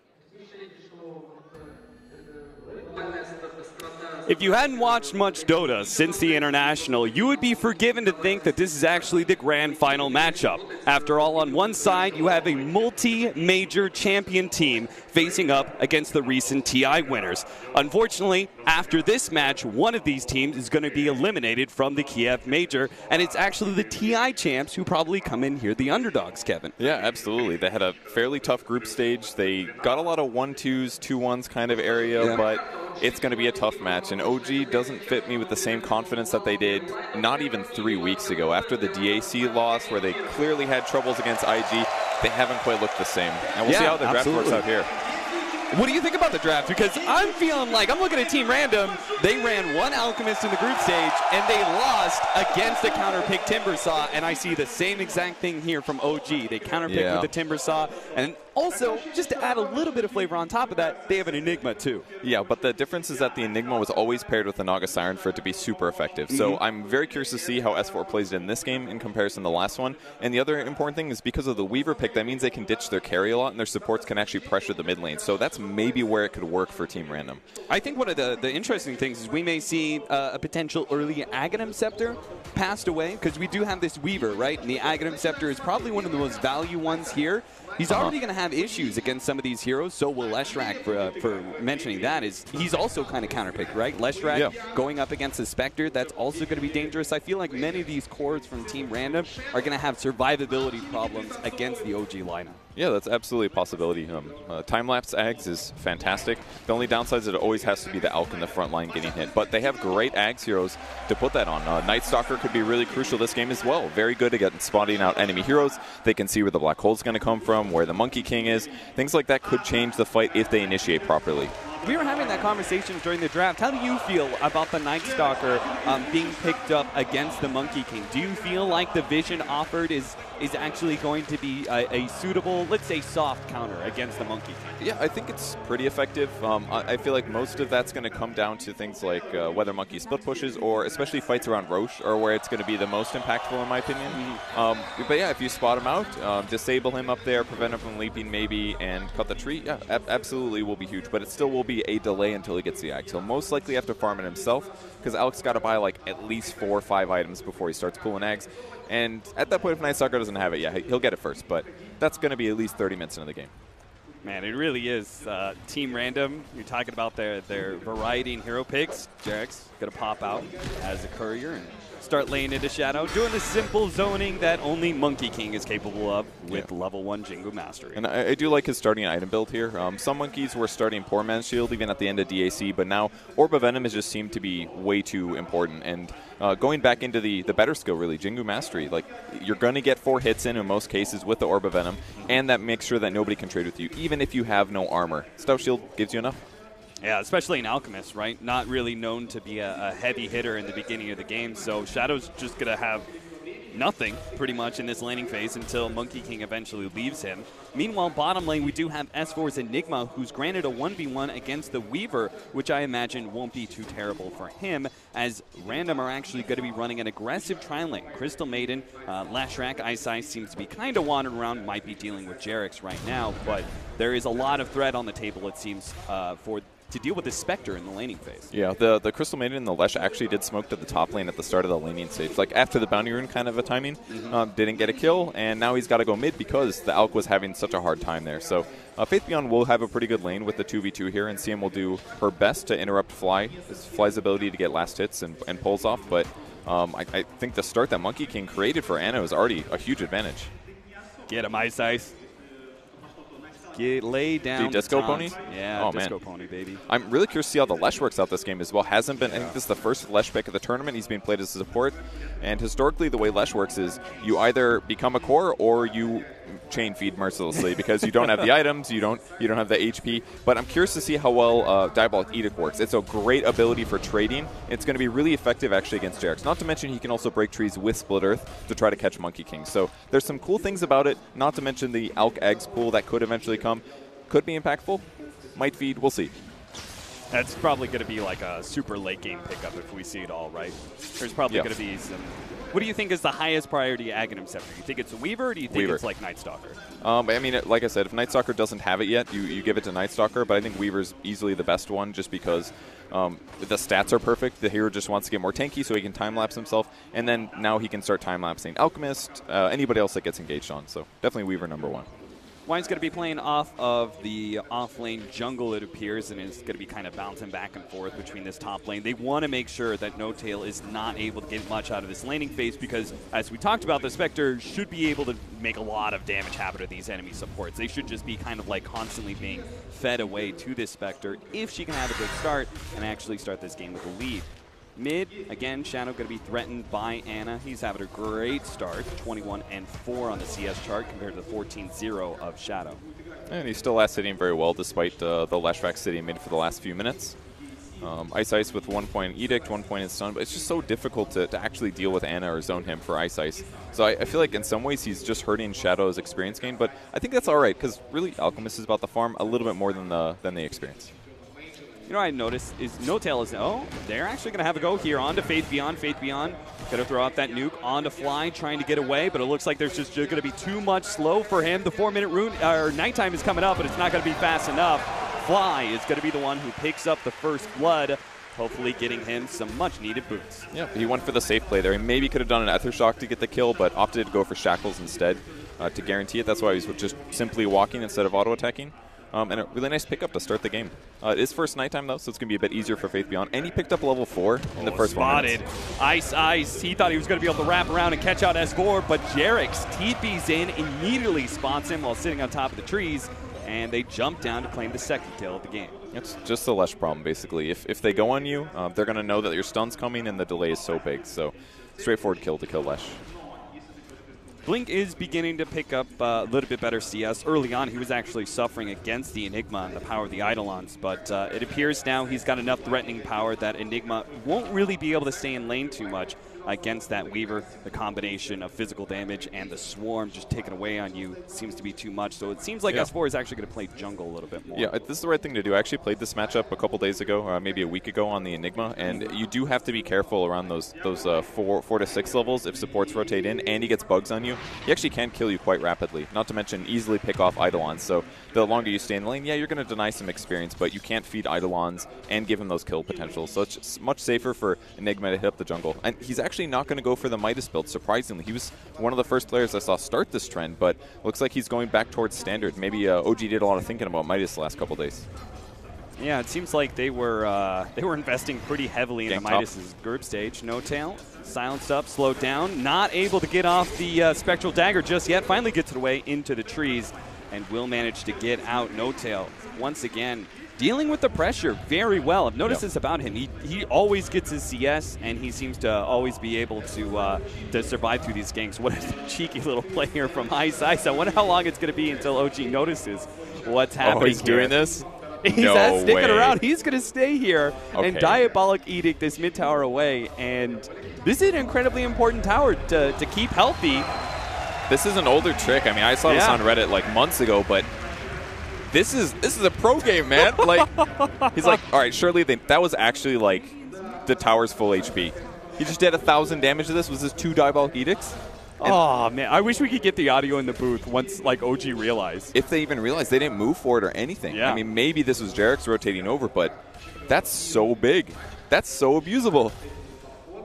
If you hadn't watched much Dota since the International, you would be forgiven to think that this is actually the grand final matchup. After all, on one side, you have a multi-major champion team facing up against the recent TI winners. Unfortunately, after this match, one of these teams is going to be eliminated from the Kiev Major, and it's actually the TI champs who probably come in here the underdogs, Kevin. Yeah, absolutely. They had a fairly tough group stage. They got a lot of 1-2s, 2-1s kind of area, but it's going to be a tough match. And OG doesn't fit me with the same confidence that they did not even 3 weeks ago. After the DAC loss, where they clearly had troubles against IG, they haven't quite looked the same. And we'll see how the draft works out here. What do you think about the draft? Because I'm feeling like, I'm looking at Team Random, they ran one Alchemist in the group stage, and they lost against a counter-pick Timbersaw, and I see the same exact thing here from OG. They counter-picked with the Timbersaw, and also, just to add a little bit of flavor on top of that, they have an Enigma too. Yeah, but the difference is that the Enigma was always paired with the Naga Siren for it to be super effective. So I'm very curious to see how S4 plays it in this game in comparison to the last one. And the other important thing is because of the Weaver pick, that means they can ditch their carry a lot, and their supports can actually pressure the mid lane. So that's maybe where it could work for Team Random. I think one of the interesting things is we may see a potential early Aghanim Scepter passed away, because we do have this Weaver, right? And the Aghanim Scepter is probably one of the most value ones here. He's already going to have issues against some of these heroes, so will Leshrac, for mentioning that. He's also kind of counterpicked, right? Leshrac going up against a Spectre, that's also going to be dangerous. I feel like many of these cores from Team Random are going to have survivability problems against the OG lineup. Yeah, that's absolutely a possibility. Time-lapse Ags is fantastic. The only downside is that it always has to be the Alk in the front line getting hit. But they have great Ags heroes to put that on. Night Stalker could be really crucial this game as well. Very good at getting spotting out enemy heroes. They can see where the Black Hole's going to come from, where the Monkey King is. Things like that could change the fight if they initiate properly. We were having that conversation during the draft. How do you feel about the Night Stalker being picked up against the Monkey King? Do you feel like the vision offered is actually going to be a suitable, let's say, soft counter against the Monkey King? Yeah, I think it's pretty effective. I feel like most of that's going to come down to things like whether Monkey split pushes, or especially fights around Roche, or where it's going to be the most impactful in my opinion. But yeah, if you spot him out, disable him up there, prevent him from leaping maybe, and cut the tree, yeah, absolutely will be huge. But it still will be a delay until he gets the Axe. He'll most likely have to farm it himself, because Alex got to buy like at least 4 or 5 items before he starts pulling eggs. And at that point, if Night Stalker doesn't have it, yeah, he'll get it first. But that's going to be at least 30 minutes into the game. Man, it really is Team Random. You're talking about their variety in hero picks. Jarek's going to pop out as a courier and start laying into Shadow, doing the simple zoning that only Monkey King is capable of with level 1 Jingu Mastery. And I do like his starting item build here. Some monkeys were starting Poor Man's Shield even at the end of DAC, but now Orb of Venom has just seemed to be way too important. And going back into the better skill, really, Jingu Mastery, like you're going to get 4 hits in most cases with the Orb of Venom, and that makes sure that nobody can trade with you, even if you have no armor. Stout Shield gives you enough. Yeah, especially an Alchemist, right? Not really known to be a heavy hitter in the beginning of the game, so Shadow's just going to have nothing, pretty much, in this laning phase until Monkey King eventually leaves him. Meanwhile, bottom lane, we do have S4's Enigma, who's granted a 1v1 against the Weaver, which I imagine won't be too terrible for him, as Random are actually going to be running an aggressive tri-lane. Crystal Maiden, Lashrak, Ice seems to be kind of wandering around, might be dealing with Jarek's right now, but there is a lot of threat on the table, it seems, to deal with the Spectre in the laning phase. Yeah, the Crystal Maiden and the Lesh actually did smoke to the top lane at the start of the laning stage. Like after the Bounty Rune kind of a timing, didn't get a kill, and now he's got to go mid because the Alk was having such a hard time there. So Faith Beyond will have a pretty good lane with the 2v2 here, and CM will do her best to interrupt Fly's ability to get last hits and pulls off, but I think the start that Monkey King created for Anna is already a huge advantage. Get him, Ice. Lay down the Disco Pony? Yeah, Disco Pony, baby. I'm really curious to see how the Lesh works out this game as well. Hasn't been, I think this is the first Lesh pick of the tournament. He's being played as a support. And historically, the way Lesh works is you either become a core or you chain feed mercilessly because you don't have the items, you don't have the HP. But I'm curious to see how well Diabolic Edict works. It's a great ability for trading. It's going to be really effective actually against Jarex. Not to mention he can also break trees with Split Earth to try to catch Monkey King. So there's some cool things about it, not to mention the Alk Eggs pool that could eventually come. Could be impactful, might feed, we'll see. That's probably going to be like a super late game pickup if we see it all, right? There's probably going to be some What do you think is the highest priority Aghanim Scepter? Do you think it's a Weaver, or do you think Weaver. it's like Night Stalker? I mean, like I said, if Night Stalker doesn't have it yet, you give it to Night Stalker, but I think Weaver's easily the best one just because the stats are perfect. The hero just wants to get more tanky so he can time-lapse himself, and then now he can start time-lapsing Alchemist, anybody else that gets engaged on. So definitely Weaver #1. Wine's going to be playing off of the off-lane jungle, it appears, and is going to be kind of bouncing back and forth between this top lane. They want to make sure that No-Tail is not able to get much out of this laning phase because, as we talked about, the Spectre should be able to make a lot of damage happen to these enemy supports. They should just be kind of like constantly being fed away to this Spectre if she can have a good start and actually start this game with a lead. Mid, again, Shadow going to be threatened by Ana. He's having a great start, 21-4 on the CS chart compared to the 14-0 of Shadow. And he's still last hitting very well despite the Leshrac sitting mid for the last few minutes. Ice with 1 point in Edict, 1 point in Stun, but it's just so difficult to actually deal with Ana or zone him for Ice. So I feel like in some ways he's just hurting Shadow's experience gain, but I think that's all right because really Alchemist is about the farm a little bit more than the experience. You know what I noticed is No-Tail is, they're actually going to have a go here onto Faith Beyond. Faith Beyond going to throw out that nuke onto Fly, trying to get away, but it looks like there's just going to be too much slow for him. The 4-minute nighttime is coming up, but it's not going to be fast enough. Fly is going to be the one who picks up the first blood, hopefully getting him some much-needed boots. Yeah, he went for the safe play there. He maybe could have done an Ether Shock to get the kill, but opted to go for Shackles instead to guarantee it. That's why he was just simply walking instead of auto-attacking. And a really nice pickup to start the game. It is first nighttime, though, so it's going to be a bit easier for Faith Beyond. And he picked up level 4 in the first 1 minute. Ice. He thought he was going to be able to wrap around and catch out S4, but Jerix TP's in, immediately spots him while sitting on top of the trees, and they jump down to claim the second kill of the game. It's just the Lesh problem, basically. If they go on you, they're going to know that your stun's coming, and the delay is so big. So straightforward kill to kill Lesh. Blink is beginning to pick up a little bit better CS. Early on, he was actually suffering against the Enigma and the power of the Eidolons, but it appears now he's got enough threatening power that Enigma won't really be able to stay in lane too much against that Weaver. The combination of physical damage and the swarm just taken away on you seems to be too much, so it seems like S4 is actually going to play jungle a little bit more. Yeah, this is the right thing to do. I actually played this matchup a couple days ago, maybe a week ago on the Enigma, and you do have to be careful around those 4 to 6 levels if supports rotate in and he gets bugs on you. He actually can kill you quite rapidly, not to mention easily pick off Eidolons. So the longer you stay in the lane, yeah, you're going to deny some experience, but you can't feed Eidolons and give him those kill potentials. So it's just much safer for Enigma to hit up the jungle. And he's actually not going to go for the Midas build, surprisingly. He was one of the first players I saw start this trend, but looks like he's going back towards standard. Maybe OG did a lot of thinking about Midas the last couple days. Yeah, it seems like they were investing pretty heavily in the Midas' group stage. No-Tail silenced up, slowed down, not able to get off the Spectral Dagger just yet. Finally gets it away into the trees and will manage to get out. No-Tail, once again, dealing with the pressure very well. I've noticed this about him. He always gets his CS, and he seems to always be able to survive through these games. What a cheeky little play here from Ice. I wonder how long it's going to be until OG notices what's happening. Oh, he's doing this? He's not sticking around. He's going to stay here and Diabolic Edict this mid tower away. And this is an incredibly important tower to keep healthy. This is an older trick. I mean, I saw this on Reddit like months ago, but this is a pro game, man. Like, he's like, all right, surely that was actually like the tower's full HP. He just did 1,000 damage to this. Was this 2 Diabolic Edicts? Oh, man. I wish we could get the audio in the booth once, like, OG realized. If they even realized, they didn't move for it or anything. Yeah. I mean, maybe this was Jerix rotating over, but that's so big. That's so abusable.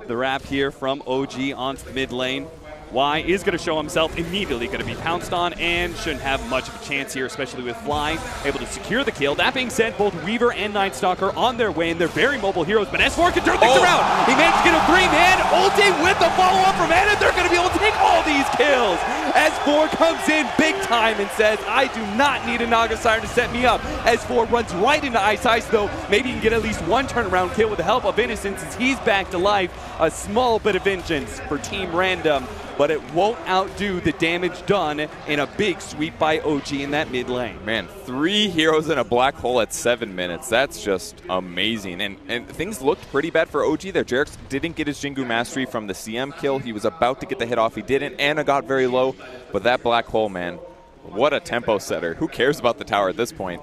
The wrap here from OG onto the mid lane. Y is going to show himself, immediately going to be pounced on, and shouldn't have much of a chance here, especially with Fly able to secure the kill. That being said, both Weaver and Night Stalker on their way, and they're very mobile heroes, but S4 can turn things around. He managed to get a 3-man ulti with the follow-up from Ana. They're going to be able to take all these kills. S4 comes in big time and says, I do not need a Naga Siren to set me up. S4 runs right into Ice, though. Maybe he can get at least one turnaround kill with the help of Innocence as he's back to life. A small bit of vengeance for Team Random, but it won't outdo the damage done in a big sweep by OG in that mid lane. Man, 3 heroes in a black hole at 7 minutes. That's just amazing. And things looked pretty bad for OG there. Jerix didn't get his Jingu Mastery from the CM kill. He was about to get the hit off. He didn't. Ana got very low. But that black hole, man, what a tempo setter. Who cares about the tower at this point?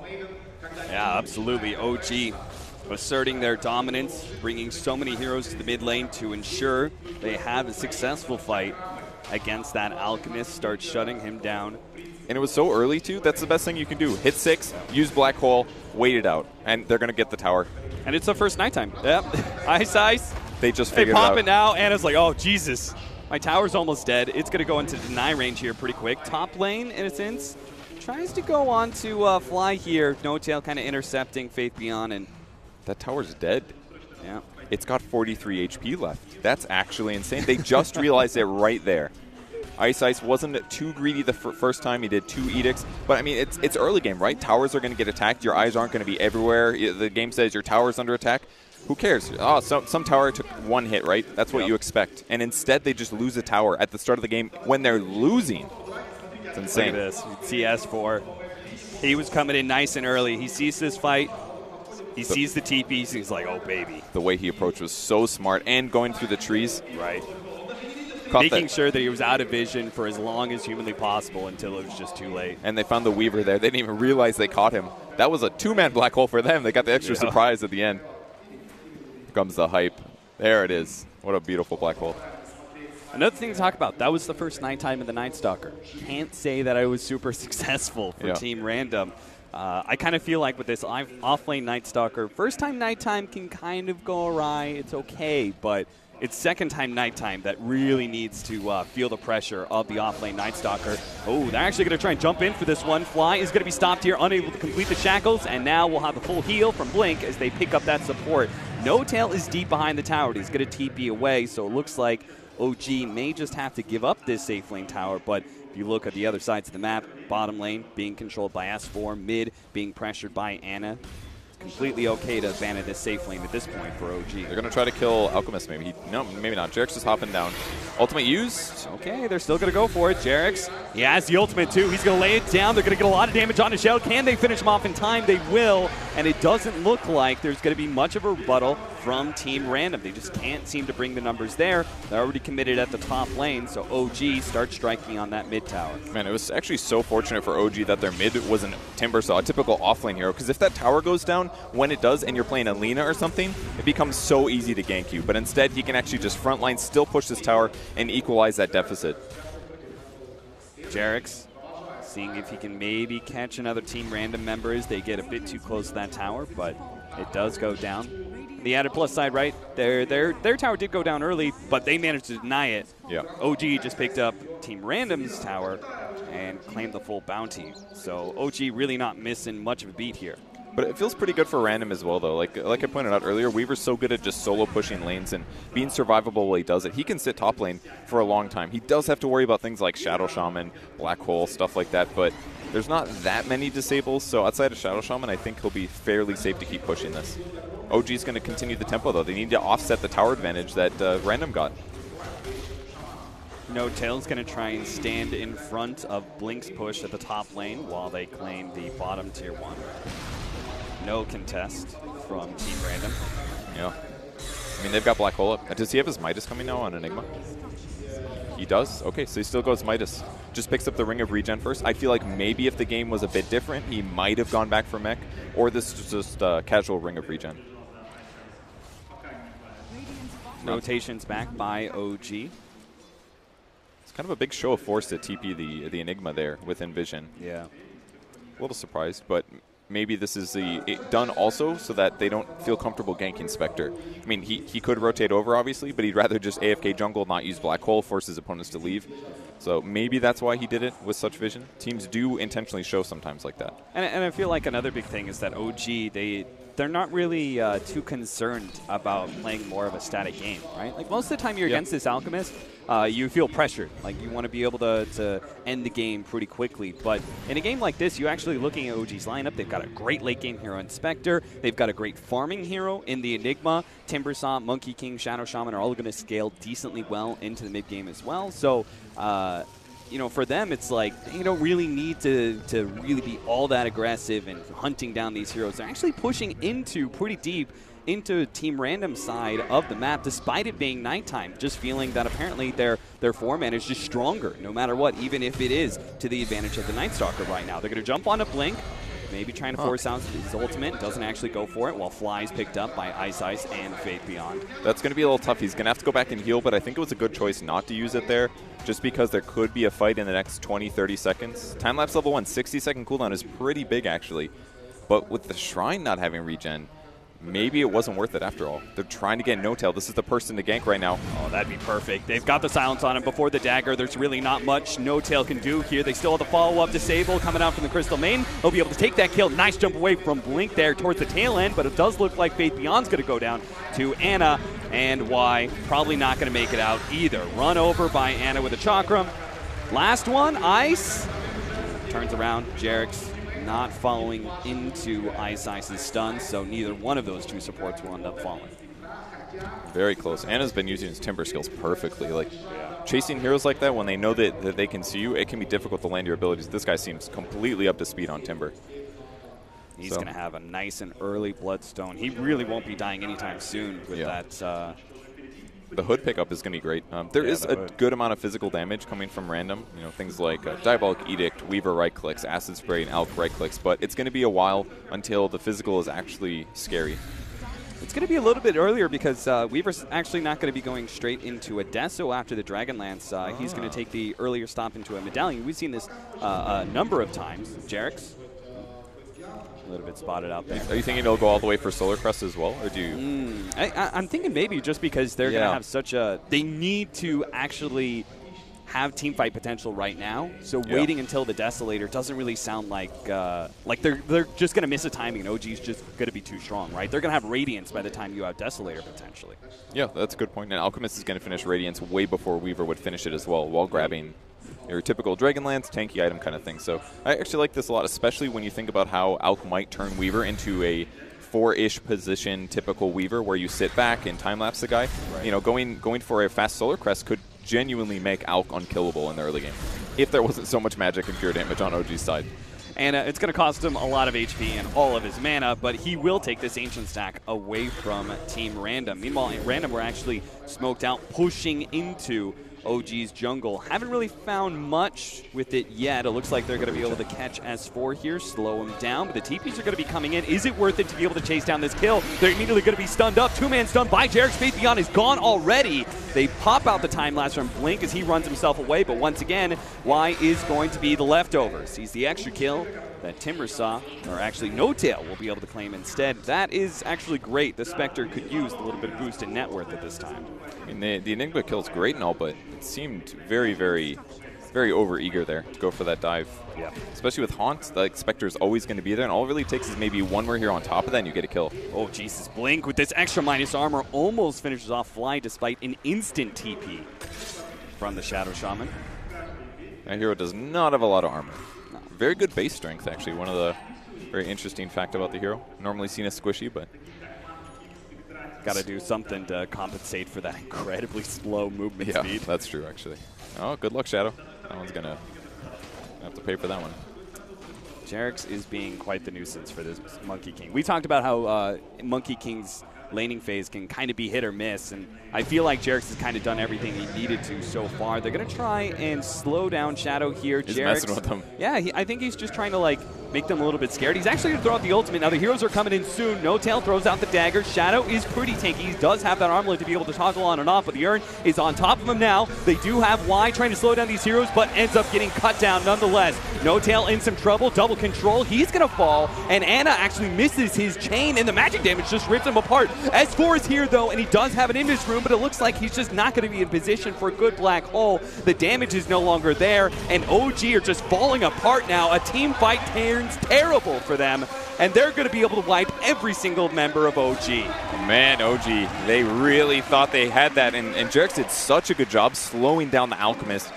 Yeah, absolutely. OG asserting their dominance, bringing so many heroes to the mid lane to ensure they have a successful fight against that Alchemist, start shutting him down. And it was so early, too. That's the best thing you can do. Hit 6, use Black Hole, wait it out, and they're going to get the tower. And it's the first nighttime. Yep. Ice. They just They figured it pop out. it now. Anna's like, oh, Jesus. My tower's almost dead. It's going to go into deny range here pretty quick. Top lane, in a sense, tries to go on to fly here. No Tail kind of intercepting Faith Beyond. And that tower's dead. Yeah. It's got 43 HP left. That's actually insane. They just realized it right there. Ice wasn't too greedy the first time. He did 2 edicts. But, I mean, it's early game, right? Towers are going to get attacked. Your eyes aren't going to be everywhere. The game says your tower's under attack. Who cares? Oh, some tower took 1 hit, right? That's what you expect. And instead, they just lose a tower at the start of the game when they're losing. It's insane. Look at this. CS4. He was coming in nice and early. He sees this fight. He sees the TPs. He's like, oh, baby. The way he approached was so smart. And going through the trees. Right. Making sure that he was out of vision for as long as humanly possible until it was just too late. And they found the Weaver there. They didn't even realize they caught him. That was a 2-man black hole for them. They got the extra surprise at the end. Here comes the hype. There it is. What a beautiful black hole. Another thing to talk about, that was the first nighttime of the Night Stalker. Can't say that I was super successful for Team Random. I kind of feel like with this off-lane Night Stalker, first time nighttime can kind of go awry. It's okay, but it's second time nighttime that really needs to feel the pressure of the off-lane Night Stalker. Oh, they're actually going to try and jump in for this one. Fly is going to be stopped here, unable to complete the shackles, and now we'll have the full heal from Blink as they pick up that support. No Tail is deep behind the tower. He's going to TP away, so it looks like OG may just have to give up this safe lane tower, but if you look at the other sides of the map, bottom lane being controlled by S4, mid being pressured by Anna. Completely okay to abandon this safe lane at this point for OG. They're going to try to kill Alchemist, maybe. No, maybe not. Jarek's just hopping down. Ultimate used. Okay, they're still going to go for it. Jarek's, he has the ultimate too. He's going to lay it down. They're going to get a lot of damage on his shell. Can they finish him off in time? They will, and it doesn't look like there's going to be much of a rebuttal from Team Random. They just can't seem to bring the numbers there. They're already committed at the top lane, so OG starts striking on that mid tower. Man, it was actually so fortunate for OG that their mid wasn't Timbersaw, a typical offlane hero, because if that tower goes down, when it does, and you're playing Alina or something, it becomes so easy to gank you. But instead, he can actually just frontline, still push this tower, and equalize that deficit. Jarek's seeing if he can maybe catch another Team Random member as they get a bit too close to that tower, but it does go down. The added plus side, right? Their tower did go down early, but they managed to deny it. Yeah. OG just picked up Team Random's tower and claimed the full bounty. So OG really not missing much of a beat here. But it feels pretty good for Random as well, though. Like I pointed out earlier, Weaver's so good at just solo pushing lanes and being survivable while he does it. He can sit top lane for a long time. He does have to worry about things like Shadow Shaman, Black Hole, stuff like that, but there's not that many disables, so outside of Shadow Shaman, I think he'll be fairly safe to keep pushing this. OG's going to continue the tempo, though. They need to offset the tower advantage that Random got. No Tail's going to try and stand in front of Blink's push at the top lane while they claim the bottom tier 1. No contest from Team Random. Yeah. I mean, they've got Black Hole up. Does he have his Midas coming now on Enigma? He does? Okay, so he still goes Midas. Just picks up the Ring of Regen first. I feel like maybe if the game was a bit different, he might have gone back for Mech, or this is just casual Ring of Regen. Rotations back by OG. It's kind of a big show of force to TP the Enigma there with Envision. Yeah. A little surprised, but maybe this is done also so that they don't feel comfortable ganking Spectre. I mean, he could rotate over, obviously, but he'd rather just AFK jungle, not use Black Hole, force his opponents to leave. So maybe that's why he did it with such vision. Teams do intentionally show sometimes like that. And I feel like another big thing is that OG, they're not really too concerned about playing more of a static game, right? Like most of the time you're against this Alchemist, you feel pressured. Like you want to be able to end the game pretty quickly. But in a game like this, you're actually looking at OG's lineup. They've got a great late game hero in Spectre. They've got a great farming hero in the Enigma. Timbersaw, Monkey King, Shadow Shaman are all going to scale decently well into the mid game as well. So, you know, for them, it's like they don't really need to really be all that aggressive and hunting down these heroes. They're actually pushing into pretty deep into Team Random side of the map, despite it being nighttime, just feeling that apparently their 4-man is just stronger, no matter what, even if it is to the advantage of the Night Stalker right now. They're going to jump onto Blink. maybe trying to force out his ultimate, doesn't actually go for it, while Fly's picked up by Ice and Faith Beyond. That's going to be a little tough. He's going to have to go back and heal, but I think it was a good choice not to use it there, just because there could be a fight in the next 20, 30 seconds. Time-lapse level 1, 60-second cooldown is pretty big, actually. But with the Shrine not having regen, maybe it wasn't worth it after all. They're trying to get No-Tail. This is the person to gank right now. Oh, that'd be perfect. They've got the silence on him before the dagger. There's really not much No-Tail can do here. They still have the follow-up disable coming out from the Crystal Main. He'll be able to take that kill. Nice jump away from Blink there towards the tail end, but it does look like Faith Beyond's going to go down to Ana, and Y probably not going to make it out either. Run over by Ana with a Chakram. Last one, Ice. Turns around, Jerix not following into Ice's stun, so neither one of those two supports will end up falling. Very close. Ana's been using his Timber skills perfectly. Like, chasing heroes like that, when they know that they can see you, it can be difficult to land your abilities. This guy seems completely up to speed on Timber. He's going to have a nice and early Bloodstone. He really won't be dying anytime soon with that. The hood pickup is going to be great. There is a good amount of physical damage coming from random. You know, things like Diabolic Edict, Weaver right clicks, Acid Spray, and Alk right clicks. But it's going to be a while until the physical is actually scary. It's going to be a little bit earlier because Weaver's actually not going to be going straight into a Deso after the Dragonlance. He's going to take the earlier stop into a Medallion. We've seen this a number of times. Jerix, a little bit spotted out there. Are you thinking he'll go all the way for Solar Crest as well, or do you? I'm thinking maybe just because they're going to have such a. They need to actually have team fight potential right now. So waiting until the Desolator doesn't really sound like they're just going to miss a timing, and OG's just going to be too strong, right? They're going to have Radiance by the time you have Desolator potentially. Yeah, that's a good point. And Alchemist is going to finish Radiance way before Weaver would finish it as well, while grabbing your typical Dragonlance, tanky item kind of thing. So I actually like this a lot, especially when you think about how Alk might turn Weaver into a 4-ish position typical Weaver where you sit back and time-lapse the guy. Right. You know, going for a fast Solar Crest could genuinely make Alk unkillable in the early game if there wasn't so much magic and pure damage on OG's side. And it's going to cost him a lot of HP and all of his mana, but he will take this Ancient Stack away from Team Random. Meanwhile, Random were actually smoked out, pushing into OG's jungle. Haven't really found much with it yet. It looks like they're going to be able to catch S4 here, slow him down, but the TPs are going to be coming in. Is it worth it to be able to chase down this kill? They're immediately going to be stunned up. Two-man stun by Jerix. Faith Beyond is gone already. They pop out the time lapse from Blink as he runs himself away, but once again, Y is going to be the leftover. Sees the extra kill that Timber saw, or actually No-Tail will be able to claim instead. That is actually great. The Spectre could use a little bit of boost in net worth at this time. I mean, the Enigma kill is great and all, but it seemed very, very, very over-eager there to go for that dive. Yeah. Especially with Haunt, the Spectre is always going to be there, and all it really takes is maybe one more hero on top of that and you get a kill. Oh, Jesus. Blink with this extra minus armor almost finishes off Fly despite an instant TP from the Shadow Shaman. That hero does not have a lot of armor. No. Very good base strength, actually. One of the very interesting fact about the hero. Normally seen as squishy, but got to do something to compensate for that incredibly slow movement speed. Yeah, that's true, actually. Oh, good luck, Shadow. That one's going to have to pay for that one. Jerix is being quite the nuisance for this Monkey King. We talked about how Monkey King's laning phase can kind of be hit or miss, and I feel like Jerix has kind of done everything he needed to so far. They're going to try and slow down Shadow here. He's messing with them. Yeah, I think he's just trying to like make them a little bit scared. He's actually going to throw out the ultimate. Now the heroes are coming in soon. No-Tail throws out the dagger. Shadow is pretty tanky. He does have that armlet to be able to toggle on and off, but the Urn is on top of him now. They do have Y trying to slow down these heroes, but ends up getting cut down nonetheless. No-Tail in some trouble. Double control. He's going to fall, and Ana actually misses his chain, and the magic damage just rips him apart. S4 is here, though, and he does have an Invis Room, but it looks like he's just not going to be in position for a good black hole. The damage is no longer there, and OG are just falling apart now. A team fight turns terrible for them, and they're going to be able to wipe every single member of OG. Man, OG, they really thought they had that, and Jerix did such a good job slowing down the Alchemist,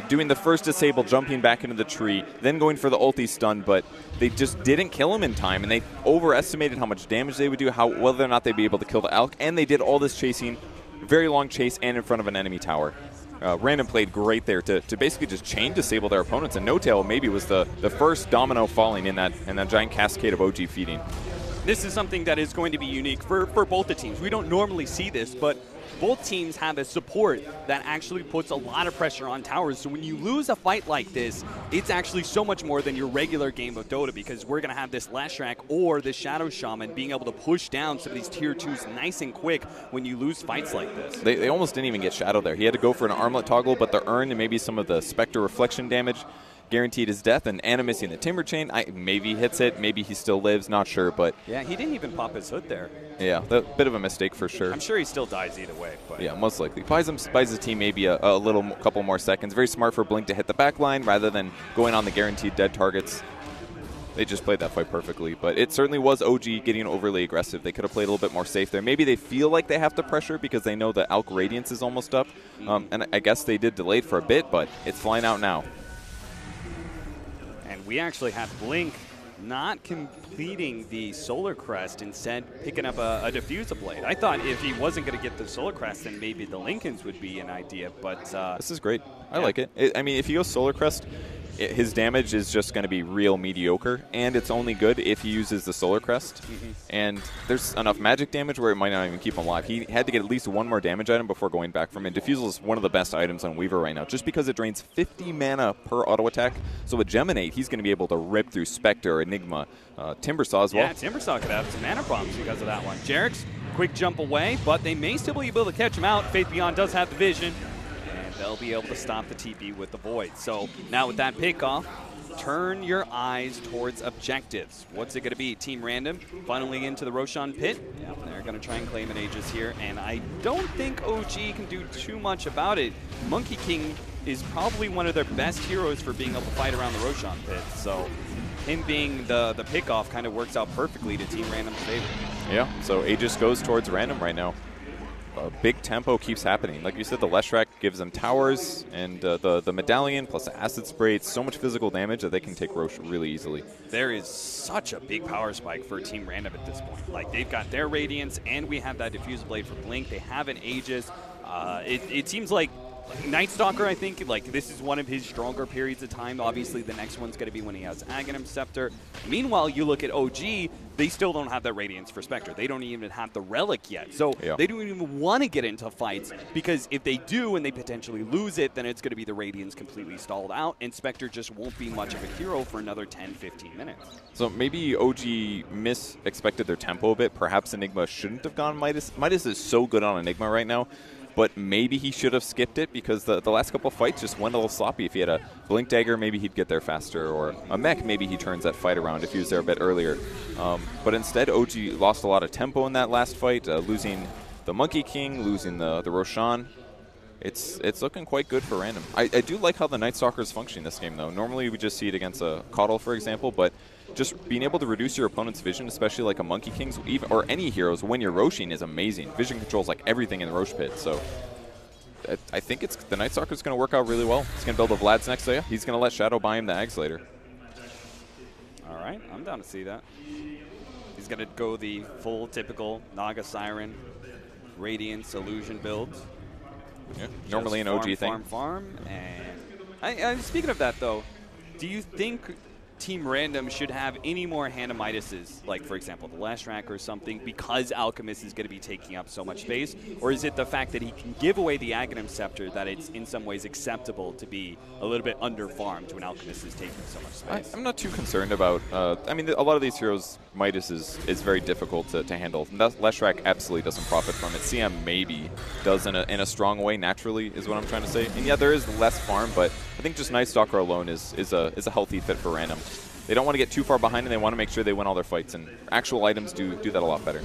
doing the first disable, jumping back into the tree, then going for the ulti stun, but they just didn't kill him in time, and they overestimated how much damage they would do, whether or not they'd be able to kill the Alk, and they did all this chasing, very long chase, and in front of an enemy tower. Random played great there to basically just chain disable their opponents, and No-Tail maybe was the first domino falling in that giant cascade of OG feeding. This is something that is going to be unique for both the teams. We don't normally see this, but both teams have a support that actually puts a lot of pressure on towers. So when you lose a fight like this, it's actually so much more than your regular game of Dota, because we're going to have this Leshrac or this Shadow Shaman being able to push down some of these tier 2s nice and quick when you lose fights like this. They almost didn't even get Shadow there. He had to go for an armlet toggle, but the Urn and maybe some of the Spectre reflection damage guaranteed his death, and Anna missing the Timber Chain. Maybe he hits it, maybe he still lives, not sure, but... Yeah, he didn't even pop his hood there. Yeah, a bit of a mistake for sure. I'm sure he still dies either way. But yeah, most likely. Buys his team maybe a couple more seconds. Very smart for Blink to hit the back line rather than going on the guaranteed dead targets. They just played that fight perfectly, but it certainly was OG getting overly aggressive. They could have played a little bit more safe there. Maybe they feel like they have to pressure because they know that Alk Radiance is almost up, and I guess they did delay it for a bit, but it's flying out now. And we actually have Blink not completing the Solar Crest, instead picking up a Diffuser Blade. I thought if he wasn't going to get the Solar Crest, then maybe the Lincolns would be an idea, but... this is great. I like it. I mean, if he goes Solar Crest, his damage is just going to be real mediocre, and it's only good if he uses the Solar Crest. And there's enough magic damage where it might not even keep him alive. He had to get at least one more damage item before going back from it. Diffusal is one of the best items on Weaver right now, just because it drains 50 mana per auto attack. So with Geminate, he's going to be able to rip through Spectre, Enigma, Timbersaw as well. Yeah, Timbersaw could have some mana problems because of that one. Jarek's quick jump away, but they may still be able to catch him out. Faith Beyond does have the vision. They'll be able to stop the TP with the Void. So now with that pickoff, turn your eyes towards objectives. What's it going to be? Team Random funneling into the Roshan pit. Yeah, they're going to try and claim an Aegis here, and I don't think OG can do too much about it. Monkey King is probably one of their best heroes for being able to fight around the Roshan pit. So him being the pickoff kind of works out perfectly to Team Random's favor. Yeah, so Aegis goes towards Random right now. Big tempo keeps happening. Like you said, the Leshrac gives them towers, and the Medallion plus the Acid Spray, it's so much physical damage that they can take Roche really easily. There is such a big power spike for Team Random at this point. Like, they've got their Radiance, and we have that Diffuser Blade for Blink. They have an Aegis. It seems like Night Stalker, I think, like, this is one of his stronger periods of time. Obviously, the next one's going to be when he has Aghanim Scepter. Meanwhile, you look at OG, they still don't have that Radiance for Spectre. They don't even have the Relic yet. So they don't even want to get into fights, because if they do and they potentially lose it, then it's going to be the Radiance completely stalled out, and Spectre just won't be much of a hero for another 10-15 minutes. So maybe OG mis-expected their tempo a bit. Perhaps Enigma shouldn't have gone Midas. Midas is so good on Enigma right now, but maybe he should have skipped it, because the last couple of fights just went a little sloppy. If he had a Blink Dagger, maybe he'd get there faster, or a mech, maybe he turns that fight around if he was there a bit earlier. But instead, OG lost a lot of tempo in that last fight, losing the Monkey King, losing the Roshan. It's looking quite good for Random. I do like how the Night Stalker is functioning this game, though. Normally we just see it against a Caudal, for example, but just being able to reduce your opponent's vision, especially like a Monkey King's, or any heroes, when you're Roshing is amazing. Vision controls like everything in the Rosh pit, so I think the Night Stalker is going to work out really well. He's going to build a Vlad's next, so yeah, he's going to let Shadow buy him the Ags later. All right, I'm down to see that. He's going to go the full typical Naga Siren, Radiance, Illusion build. Yeah, normally an OG thing. Farm. And speaking of that, though, do you think Team Random should have any more Hanamiduses, like, for example, the Leshrac or something, because Alchemist is going to be taking up so much space? Or is it the fact that he can give away the Aghanim Scepter that it's in some ways acceptable to be a little bit under-farmed when Alchemist is taking so much space? I'm not too concerned about... I mean, a lot of these heroes, Midas is very difficult to handle. Leshrac absolutely doesn't profit from it. CM maybe does in a strong way, naturally, is what I'm trying to say. And yeah, there is less farm, but I think just Night Stalker alone is a healthy fit for Random. They don't want to get too far behind, and they want to make sure they win all their fights, and actual items do that a lot better.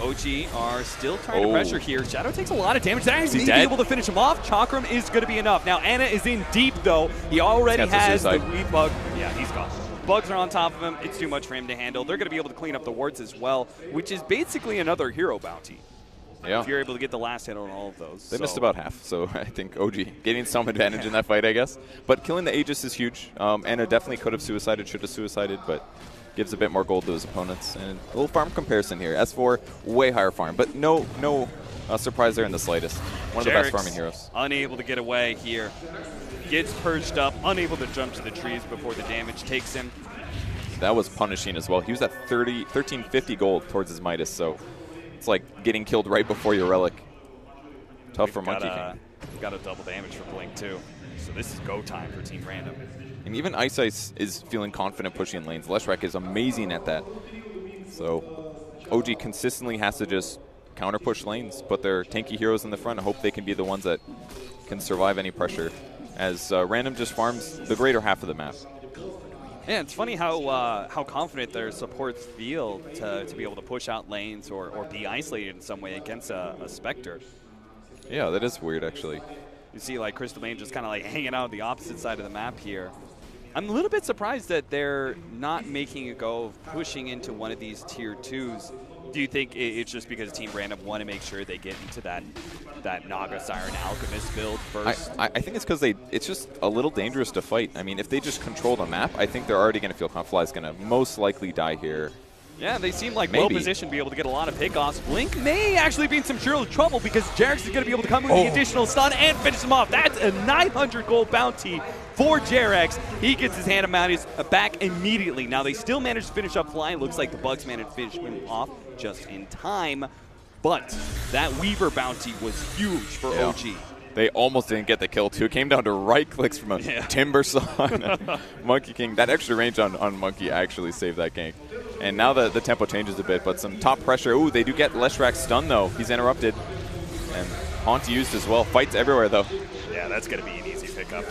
OG are still trying to pressure here. Shadow takes a lot of damage. He's dead? able to finish him off. Chakram is going to be enough. Now, Anna is in deep, though. He already has the weed bug. Yeah, he's gone. Bugs are on top of him. It's too much for him to handle. They're going to be able to clean up the wards as well, which is basically another hero bounty. Yeah. If you're able to get the last hit on all of those. They missed about half, so I think OG getting some advantage in that fight, I guess. But killing the Aegis is huge. Anna definitely could have suicided, should have suicided, but gives a bit more gold to his opponents. And a little farm comparison here. S4, way higher farm, but no surprise there in the slightest. One of the best farming heroes. Unable to get away here. Gets perched up, unable to jump to the trees before the damage takes him. that was punishing as well. He was at 1350 gold towards his Midas, so it's like getting killed right before your relic. Tough for Monkey King. Got a double damage for Blink too. So this is go time for Team Random. And even Ice is feeling confident pushing lanes. Leshrac is amazing at that. So OG consistently has to just counter push lanes, put their tanky heroes in the front, and hope they can be the ones that can survive any pressure, as Random just farms the greater half of the map. Yeah, it's funny how confident their supports feel to be able to push out lanes or be isolated in some way against a Spectre. Yeah, that is weird, actually. You see, like, Crystal Main just kind of like hanging out on the opposite side of the map here. I'm a little bit surprised that they're not making a go of pushing into one of these tier 2s. Do you think it's just because Team Random want to make sure they get into that Naga Siren Alchemist build first? I think it's because it's just a little dangerous to fight. I mean, if they just control the map, I think they're already going to feel Confly is going to most likely die here. Yeah, they seem like well-positioned to be able to get a lot of pickoffs. Blink may actually be in some trouble because Jarex is going to be able to come in with the additional stun and finish him off. That's a 900 gold bounty for Jarex. He gets his hand back immediately. Now, they still managed to finish up Fly. Looks like the Bugs managed to finish him off just in time. But that Weaver bounty was huge for OG. They almost didn't get the kill, too. It came down to right clicks from a Timbersaw. Monkey King. That extra range on Monkey actually saved that gank. And now the tempo changes a bit, but some top pressure. Ooh, they do get Leshrac's stun, though. He's interrupted. And Haunt used as well. Fights everywhere, though. Yeah, that's going to be an easy pickup.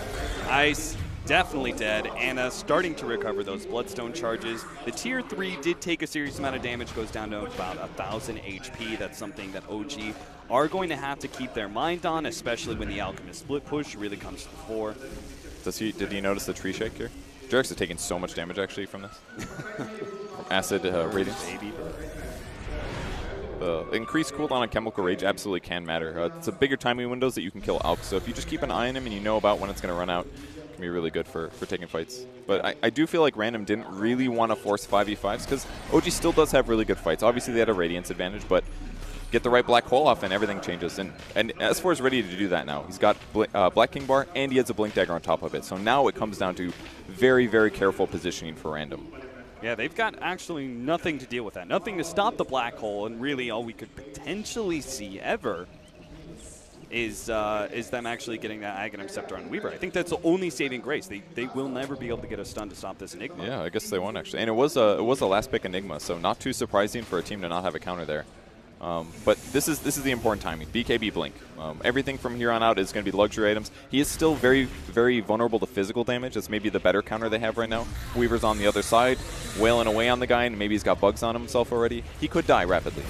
Ice definitely dead. Anna starting to recover those Bloodstone charges. The tier 3 did take a serious amount of damage, goes down to about 1,000 HP. That's something that OG are going to have to keep their mind on, especially when the Alchemist split push really comes to the fore. Did he notice the tree shake here? Jarex is taking so much damage, actually, from this. Acid radiance. The increased cooldown on Chemical Rage absolutely can matter. It's a bigger timing windows that you can kill Alk, so if you just keep an eye on him and you know about when it's going to run out, it can be really good for taking fights. But I do feel like Random didn't really want to force 5v5s because OG still does have really good fights. Obviously, they had a Radiance advantage, but get the right Black Hole off and everything changes. And S4 is ready to do that now. He's got Black King Bar and he has a Blink Dagger on top of it. So now it comes down to very, very careful positioning for Random. Yeah, they've got actually nothing to deal with that. Nothing to stop the Black Hole, and really all we could potentially see ever is them actually getting that Aghanim Scepter on Weaver. I think that's the only saving grace. They will never be able to get a stun to stop this Enigma. Yeah, I guess they won't, actually. And it was a last pick Enigma, so not too surprising for a team to not have a counter there. But this is the important timing. BKB Blink. Everything from here on out is going to be luxury items. He is still very, very vulnerable to physical damage. That's maybe the better counter they have right now. Weaver's on the other side, wailing away on the guy, and maybe he's got bugs on himself already. He could die rapidly.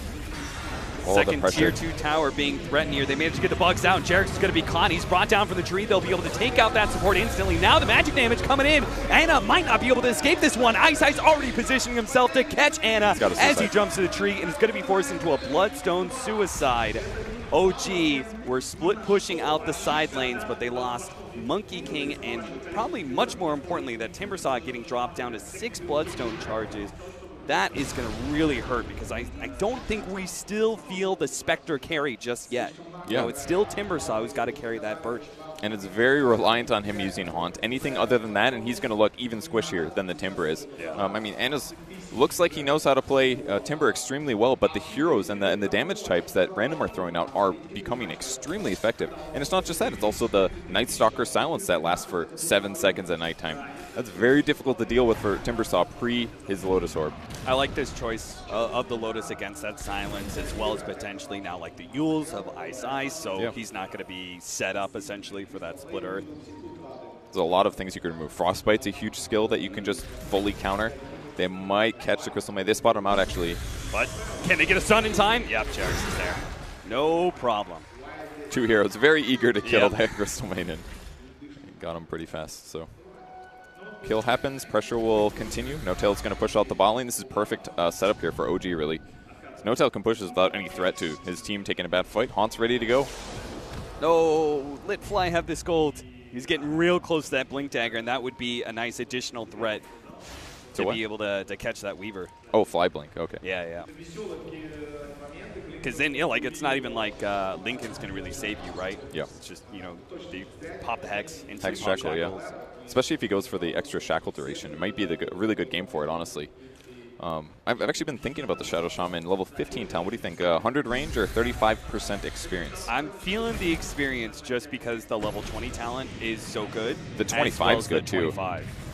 Second tier 2 tower being threatened here. They managed to get the bugs out. Jarex is going to be caught. He's brought down from the tree. They'll be able to take out that support instantly. Now the magic damage coming in. Anna might not be able to escape this one. Ice already positioning himself to catch Anna as he jumps to the tree and is going to be forced into a Bloodstone suicide. OG were split pushing out the side lanes, but they lost Monkey King and probably much more importantly that Timbersaw getting dropped down to 6 Bloodstone charges. That is going to really hurt because I don't think we still feel the Spectre carry just yet. Yeah. You know, it's still Timbersaw who's got to carry that burden. And it's very reliant on him using Haunt. Anything other than that, and he's going to look even squishier than the Timber is. Yeah. I mean, Anna's looks like he knows how to play Timber extremely well, but the heroes and the damage types that Random are throwing out are becoming extremely effective. And it's not just that, it's also the Night Stalker silence that lasts for 7 seconds at nighttime. That's very difficult to deal with for Timbersaw pre his Lotus Orb. I like this choice of the Lotus against that silence, as well as potentially now like the Yules of Ice, so he's not going to be set up essentially for that split earth. There's a lot of things you can remove. Frostbite's a huge skill that you can just fully counter. They might catch the Crystal Maiden. They spot him out, actually. But can they get a stun in time? Yep, Jarex is there. No problem. 2 heroes very eager to kill that Crystal Maiden. Got him pretty fast, so. Kill happens, pressure will continue. No-Tail's going to push out the bot lane. This is perfect setup here for OG, really. So No-Tail can push this without any threat to his team taking a bad fight. Haunt's ready to go. No, let Fly have this gold. He's getting real close to that Blink Dagger, and that would be a nice additional threat to be able to catch that Weaver. Oh, Fly Blink, okay. Yeah. Because then, like, it's not even like Lincoln's going to really save you, right? Yeah. It's just, they pop the Hex, Hex Shackle, yeah. Especially if he goes for the extra Shackle duration. It might be a really good game for it, honestly. I've actually been thinking about the Shadow Shaman level 15 talent. What do you think? 100 range or 35% experience? I'm feeling the experience just because the level 20 talent is so good. The 25 is good, too.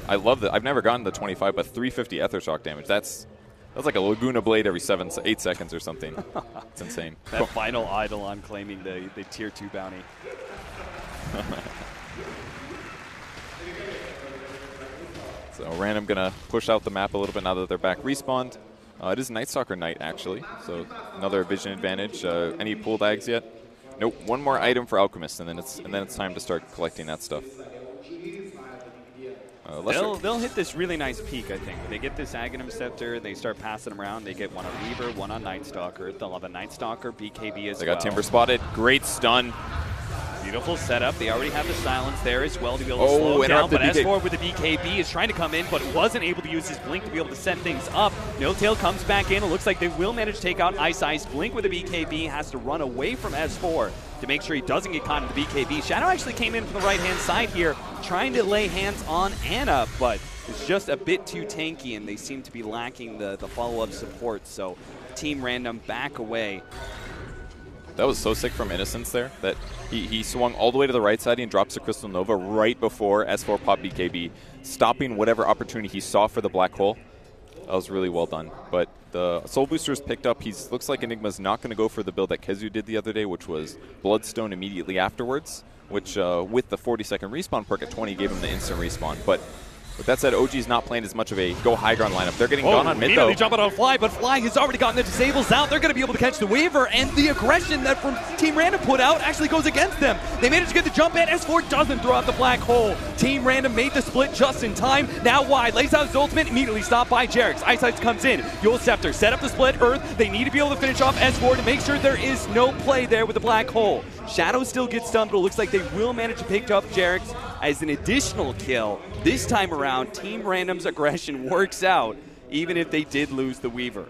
I love that. I've never gotten the 25, but 350 Ether Shock damage. That's like a Laguna Blade every 8 seconds or something. It's insane. That final idol on claiming the tier 2 bounty. So Random going to push out the map a little bit now that they're back respawned. It is Night Stalker night, actually, so another vision advantage. Any pool bags yet? Nope. One more item for Alchemist, and then it's time to start collecting that stuff. They'll hit this really nice peak, I think. They get this Aghanim Scepter, they start passing around. They get one on Weaver, one on Night Stalker. They'll have a Night Stalker, BKB as well. They got Timber spotted. Great stun. Beautiful setup. They already have the silence there as well to be able to slow down. But S4 with the BKB is trying to come in, but wasn't able to use his Blink to be able to set things up. No Tail comes back in. It looks like they will manage to take out Ice Ice. Blink with the BKB has to run away from S4 to make sure he doesn't get caught in the BKB. Shadow actually came in from the right-hand side here, trying to lay hands on Anna, but it's just a bit too tanky, and they seem to be lacking the follow-up support. So Team Random back away. That was so sick from Innocence there that he swung all the way to the right side and drops a Crystal Nova right before S4 popped BKB, stopping whatever opportunity he saw for the black hole. That was really well done. But the Soul Booster's picked up. Looks like Enigma's not going to go for the build that Kezu did the other day, which was Bloodstone immediately afterwards, which with the 40-second respawn perk at 20 gave him the instant respawn. But with that said, OG's not playing as much of a go high ground lineup. They're getting gone on mid, though. Immediately jumping on Fly, but Fly has already gotten the disables out. They're going to be able to catch the Weaver, and the aggression that from Team Random put out actually goes against them. They managed to get the jump in. S4 doesn't throw out the black hole. Team Random made the split just in time. Now wide, lays out his ultimate, immediately stopped by Jerix. Ice Ice comes in. Yule Scepter set up the split Earth. They need to be able to finish off S4 to make sure there is no play there with the black hole. Shadow still gets stunned, but it looks like they will manage to pick up Jerix as an additional kill. This time around, Team Random's aggression works out, even if they did lose the Weaver.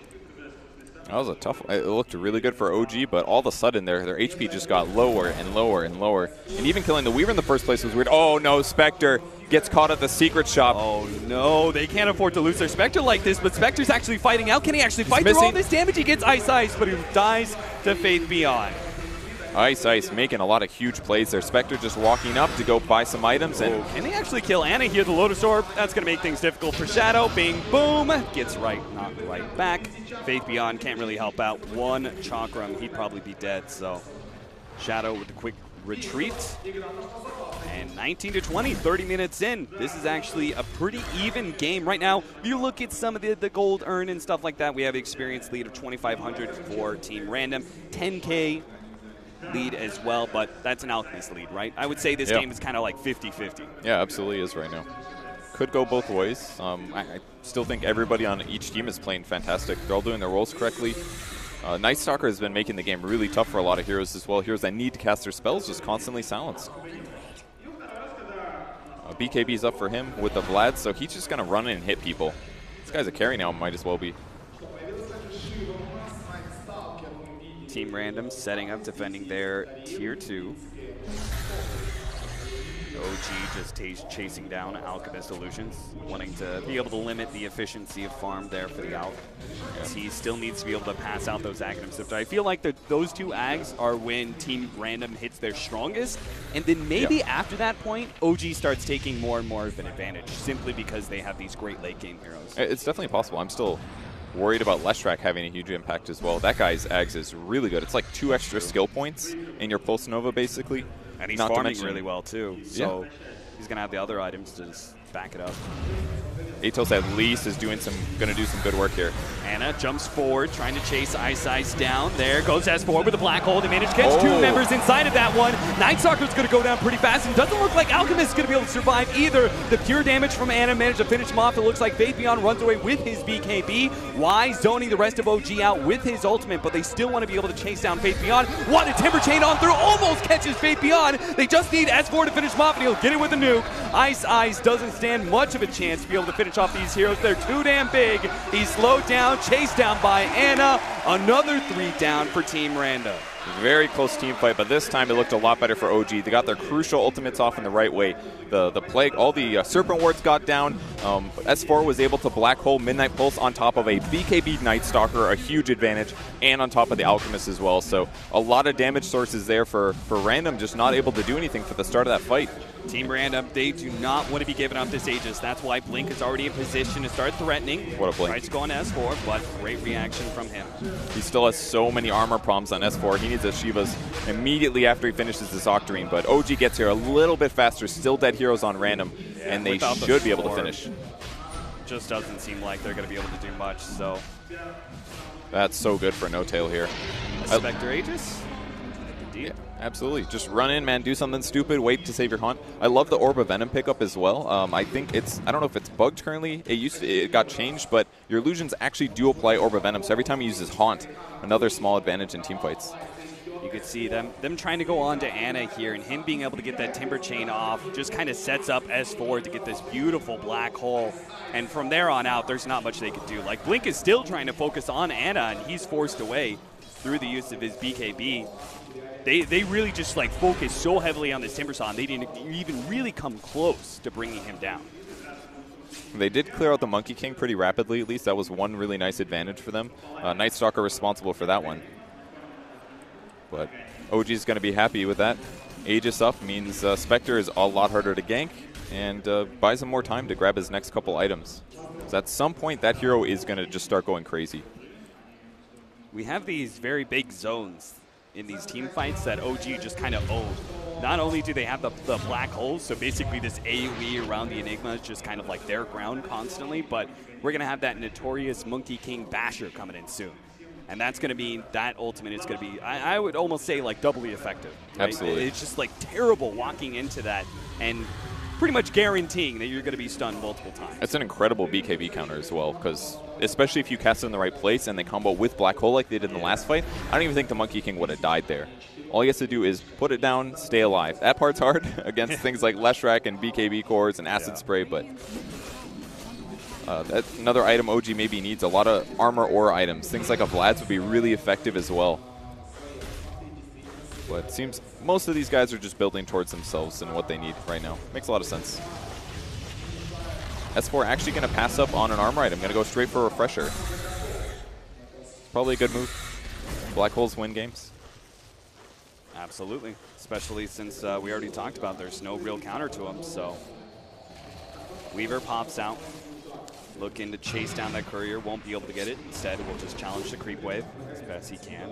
That was a tough one. It looked really good for OG, but all of a sudden their HP just got lower and lower and lower. And even killing the Weaver in the first place was weird. Oh no, Spectre gets caught at the secret shop. Oh no, they can't afford to lose their Spectre like this, but Spectre's actually fighting out. Can he actually fight through all this damage? He gets Ice Ice, but he dies to Faith Beyond. Ice Ice making a lot of huge plays there. Spectre just walking up to go buy some items. And can they actually kill Anna here? The Lotus Orb, that's going to make things difficult for Shadow. Bing, boom. Gets knocked right back. Faith Beyond can't really help out. One Chakram, he'd probably be dead. So Shadow with the quick retreat. And 19 to 20, 30 minutes in. This is actually a pretty even game. Right now, if you look at some of the gold earned and stuff like that, we have an experience lead of 2,500 for Team Random. 10K lead as well, but that's an Alchemist lead, right? I would say this game is kind of like 50-50. Yeah, absolutely is right now. Could go both ways. I still think everybody on each team is playing fantastic. They're all doing their roles correctly. Night Stalker has been making the game really tough for a lot of heroes as well. Heroes that need to cast their spells just constantly silenced. BKB's up for him with the Vlad, so he's just going to run in and hit people. This guy's a carry now, might as well be. Team Random setting up, defending their tier 2. OG just chasing down Alchemist Illusions, wanting to be able to limit the efficiency of farm there for the Alch. He still needs to be able to pass out those Aghanim Scepter. I feel like those two Ags are when Team Random hits their strongest, and then maybe after that point, OG starts taking more and more of an advantage, simply because they have these great late game heroes. It's definitely possible. I'm still worried about Leshrac having a huge impact as well. That guy's Ags is really good. It's like 2 extra skill points in your Pulse Nova, basically. And he's farming really well, too. So he's going to have the other items to just back it up. Atos at least is going to do some good work here. Anna jumps forward, trying to chase Ice Ice down. There goes S4 with the black hole. They managed to catch 2 members inside of that one. Night Stalker's going to go down pretty fast, and doesn't look like Alchemist is going to be able to survive either. The pure damage from Anna managed to finish him off. It looks like Faith Beyond runs away with his BKB. Y zoning the rest of OG out with his ultimate, but they still want to be able to chase down Faith Beyond. What a Timber Chain on through, almost catches Faith Beyond. They just need S4 to finish him off, and he'll get it with a nuke. Ice Ice doesn't stand much of a chance to be able to finish finish off these heroes. They're too damn big. He's slowed down, chased down by Anna. Another 3 down for Team Random. Very close team fight, but this time it looked a lot better for OG. They got their crucial ultimates off in the right way. The plague, all the Serpent Wards got down. S4 was able to Black Hole Midnight Pulse on top of a BKB Night Stalker, a huge advantage, and on top of the Alchemist as well. So a lot of damage sources there for Random, just not able to do anything for the start of that fight. Team Random, they do not want to be giving up this Aegis. That's why Blink is already in position to start threatening. What a Blink. Tries to go on S4, but great reaction from him. He still has so many armor problems on S4. He needs a Shivas immediately after he finishes this Octarine, but OG gets here a little bit faster. Still dead heroes on Random, and they should be able to finish. Just doesn't seem like they're going to be able to do much, so. That's so good for No Tail here. Spectre Aegis? Indeed. Yeah, absolutely. Just run in, man. Do something stupid. Wait to save your haunt. I love the Orb of Venom pickup as well. I think I don't know if it's bugged currently. It got changed, but your illusions actually do apply Orb of Venom. So every time he uses haunt, another small advantage in team fights. You could see them trying to go on to Anna here, and him being able to get that Timber Chain off just kind of sets up S4 to get this beautiful black hole. And from there on out, there's not much they could do. Like, Blink is still trying to focus on Anna, and he's forced away through the use of his BKB. They really just like focus so heavily on this Timber Saw, and they didn't even really come close to bringing him down. They did clear out the Monkey King pretty rapidly, at least. That was one really nice advantage for them. Night Stalker responsible for that one. But OG is going to be happy with that. Aegis up means Spectre is a lot harder to gank and buys him more time to grab his next couple items. So at some point, that hero is going to just start going crazy. We have these very big zones in these team fights that OG just kind of own. Not only do they have the black holes, so basically this AoE around the Enigma is just kind of like their ground constantly, but we're going to have that notorious Monkey King Basher coming in soon. And that's going to be, that ultimate is going to be, I would almost say, like, doubly effective. Right? Absolutely. It's just, like, terrible walking into that and pretty much guaranteeing that you're going to be stunned multiple times. It's an incredible BKB counter as well, because especially if you cast it in the right place and they combo with Black Hole like they did in the last fight, I don't even think the Monkey King would have died there. All he has to do is put it down, stay alive. That part's hard against things like Leshrac and BKB cores and Acid Spray, but that's another item OG maybe needs. A lot of armor or items. Things like a Vlad's would be really effective as well. But it seems most of these guys are just building towards themselves and what they need right now. Makes a lot of sense. S4 actually going to pass up on an armor item. Going to go straight for a Refresher. Probably a good move. Black Holes win games. Absolutely. Especially since we already talked about there's no real counter to him. So Weaver pops out. Looking to chase down that courier, won't be able to get it. Instead, will just challenge the creep wave as best he can.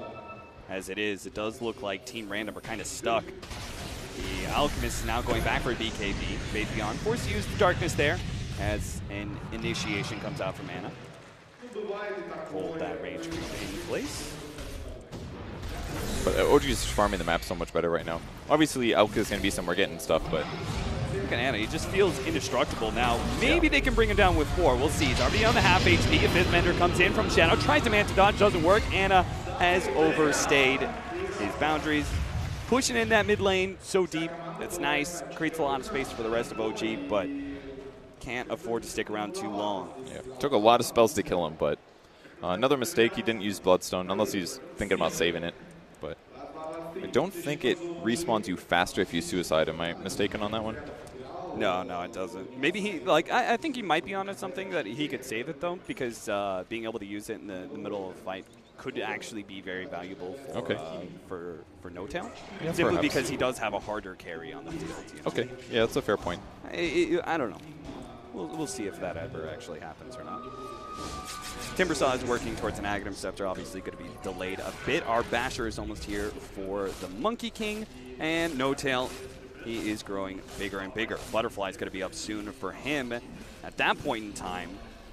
As it is, it does look like Team Random are kind of stuck. The Alchemist is now going back for a BKB. Beyond forced to use the darkness there as an initiation comes out from Anna. Hold that range creep in place. But OG is farming the map so much better right now. Obviously, Elka is going to be somewhere getting stuff, but Look at Anna, he just feels indestructible now. Maybe they can bring him down with 4. We'll see. He's already on the half HP. A Fifth Mender comes in from Shadow, tries to Manta Dodge, doesn't work. Anna has overstayed his boundaries. Pushing in that mid lane so deep. That's nice. Creates a lot of space for the rest of OG, but can't afford to stick around too long. yeah, took a lot of spells to kill him, but another mistake, he didn't use Bloodstone, unless he's thinking about saving it. But I don't think it respawns you faster if you suicide. Am I mistaken on that one? No, it doesn't. Maybe he, like, I think he might be onto something that he could save it, though, because being able to use it in the middle of a fight could actually be very valuable for No Tail. Yeah, simply perhaps. because he does have a harder carry on the field. Okay, yeah, that's a fair point. I don't know. We'll see if that ever actually happens or not. Timbersaw is working towards an Aghanim Scepter, obviously going to be delayed a bit. Our Basher is almost here for the Monkey King, and No Tail, he is growing bigger and bigger. Butterfly is going to be up soon for him. At that point in time,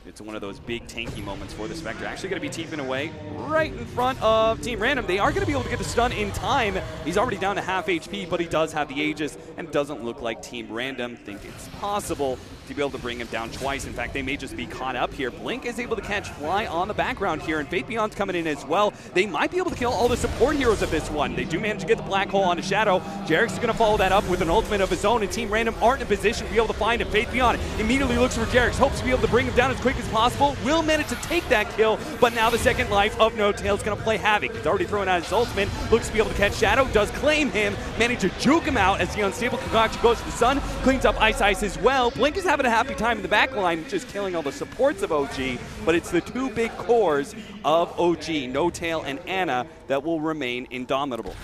It's one of those big tanky moments for the Spectre. Actually going to be teeping away right in front of Team Random. They are going to be able to get the stun in time. He's already down to half HP, but he does have the Aegis, and it doesn't look like Team Random think it's possible to be able to bring him down twice. In fact, they may just be caught up here. Blink is able to catch Fly on the background here, and Fate Beyond's coming in as well. They might be able to kill all the support heroes of this one. They do manage to get the Black Hole onto Shadow. Jarex is going to follow that up with an ultimate of his own, and Team Random aren't in a position to be able to find him. Fate Beyond immediately looks for Jarex, hopes to be able to bring him down as quick as possible. Will manage to take that kill, but now the second life of No Tail is going to play havoc. He's already thrown out his ultimate, looks to be able to catch Shadow, does claim him, manage to juke him out as the unstable concoction goes to the sun, cleans up Ice as well. Blink is having a happy time in the back line, just killing all the supports of OG, but it's the two big cores of OG, No Tail and Ana, that will remain indomitable.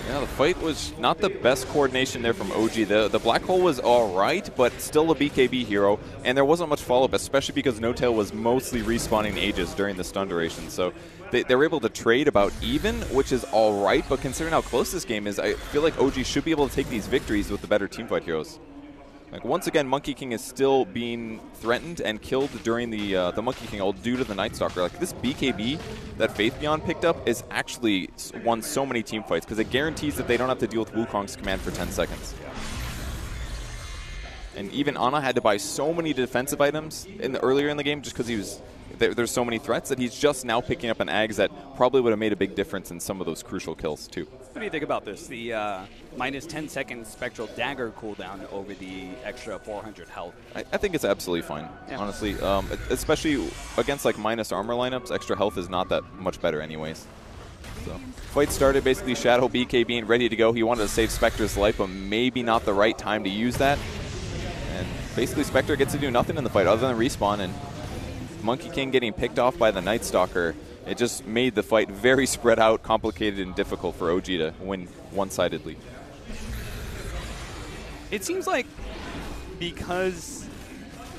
Yeah, the fight was not the best coordination there from OG. The Black Hole was all right, but still a BKB hero, and there wasn't much follow-up, especially because No Tail was mostly respawning Aegis during the stun duration. So they were able to trade about even, which is all right, but considering how close this game is, I feel like OG should be able to take these victories with the better teamfight heroes. Like, once again, Monkey King is still being threatened and killed during the Monkey King ult due to the Night Stalker. Like, this BKB that Faith Beyond picked up is actually won so many team fights because it guarantees that they don't have to deal with Wukong's command for 10 seconds. And even Ana had to buy so many defensive items earlier in the game just because he was there's so many threats that he's just now picking up an Ags that probably would have made a big difference in some of those crucial kills too. What do you think about this? The minus 10 second Spectral Dagger cooldown over the extra 400 health. I think it's absolutely fine, honestly. Especially against like minus armor lineups, extra health is not that much better anyways. So, fight started, basically Shadow BK being ready to go. He wanted to save Spectre's life, but maybe not the right time to use that. And basically Spectre gets to do nothing in the fight other than respawn, and Monkey King getting picked off by the Night Stalker, it just made the fight very spread out, complicated, and difficult for OG to win one-sidedly. It seems like because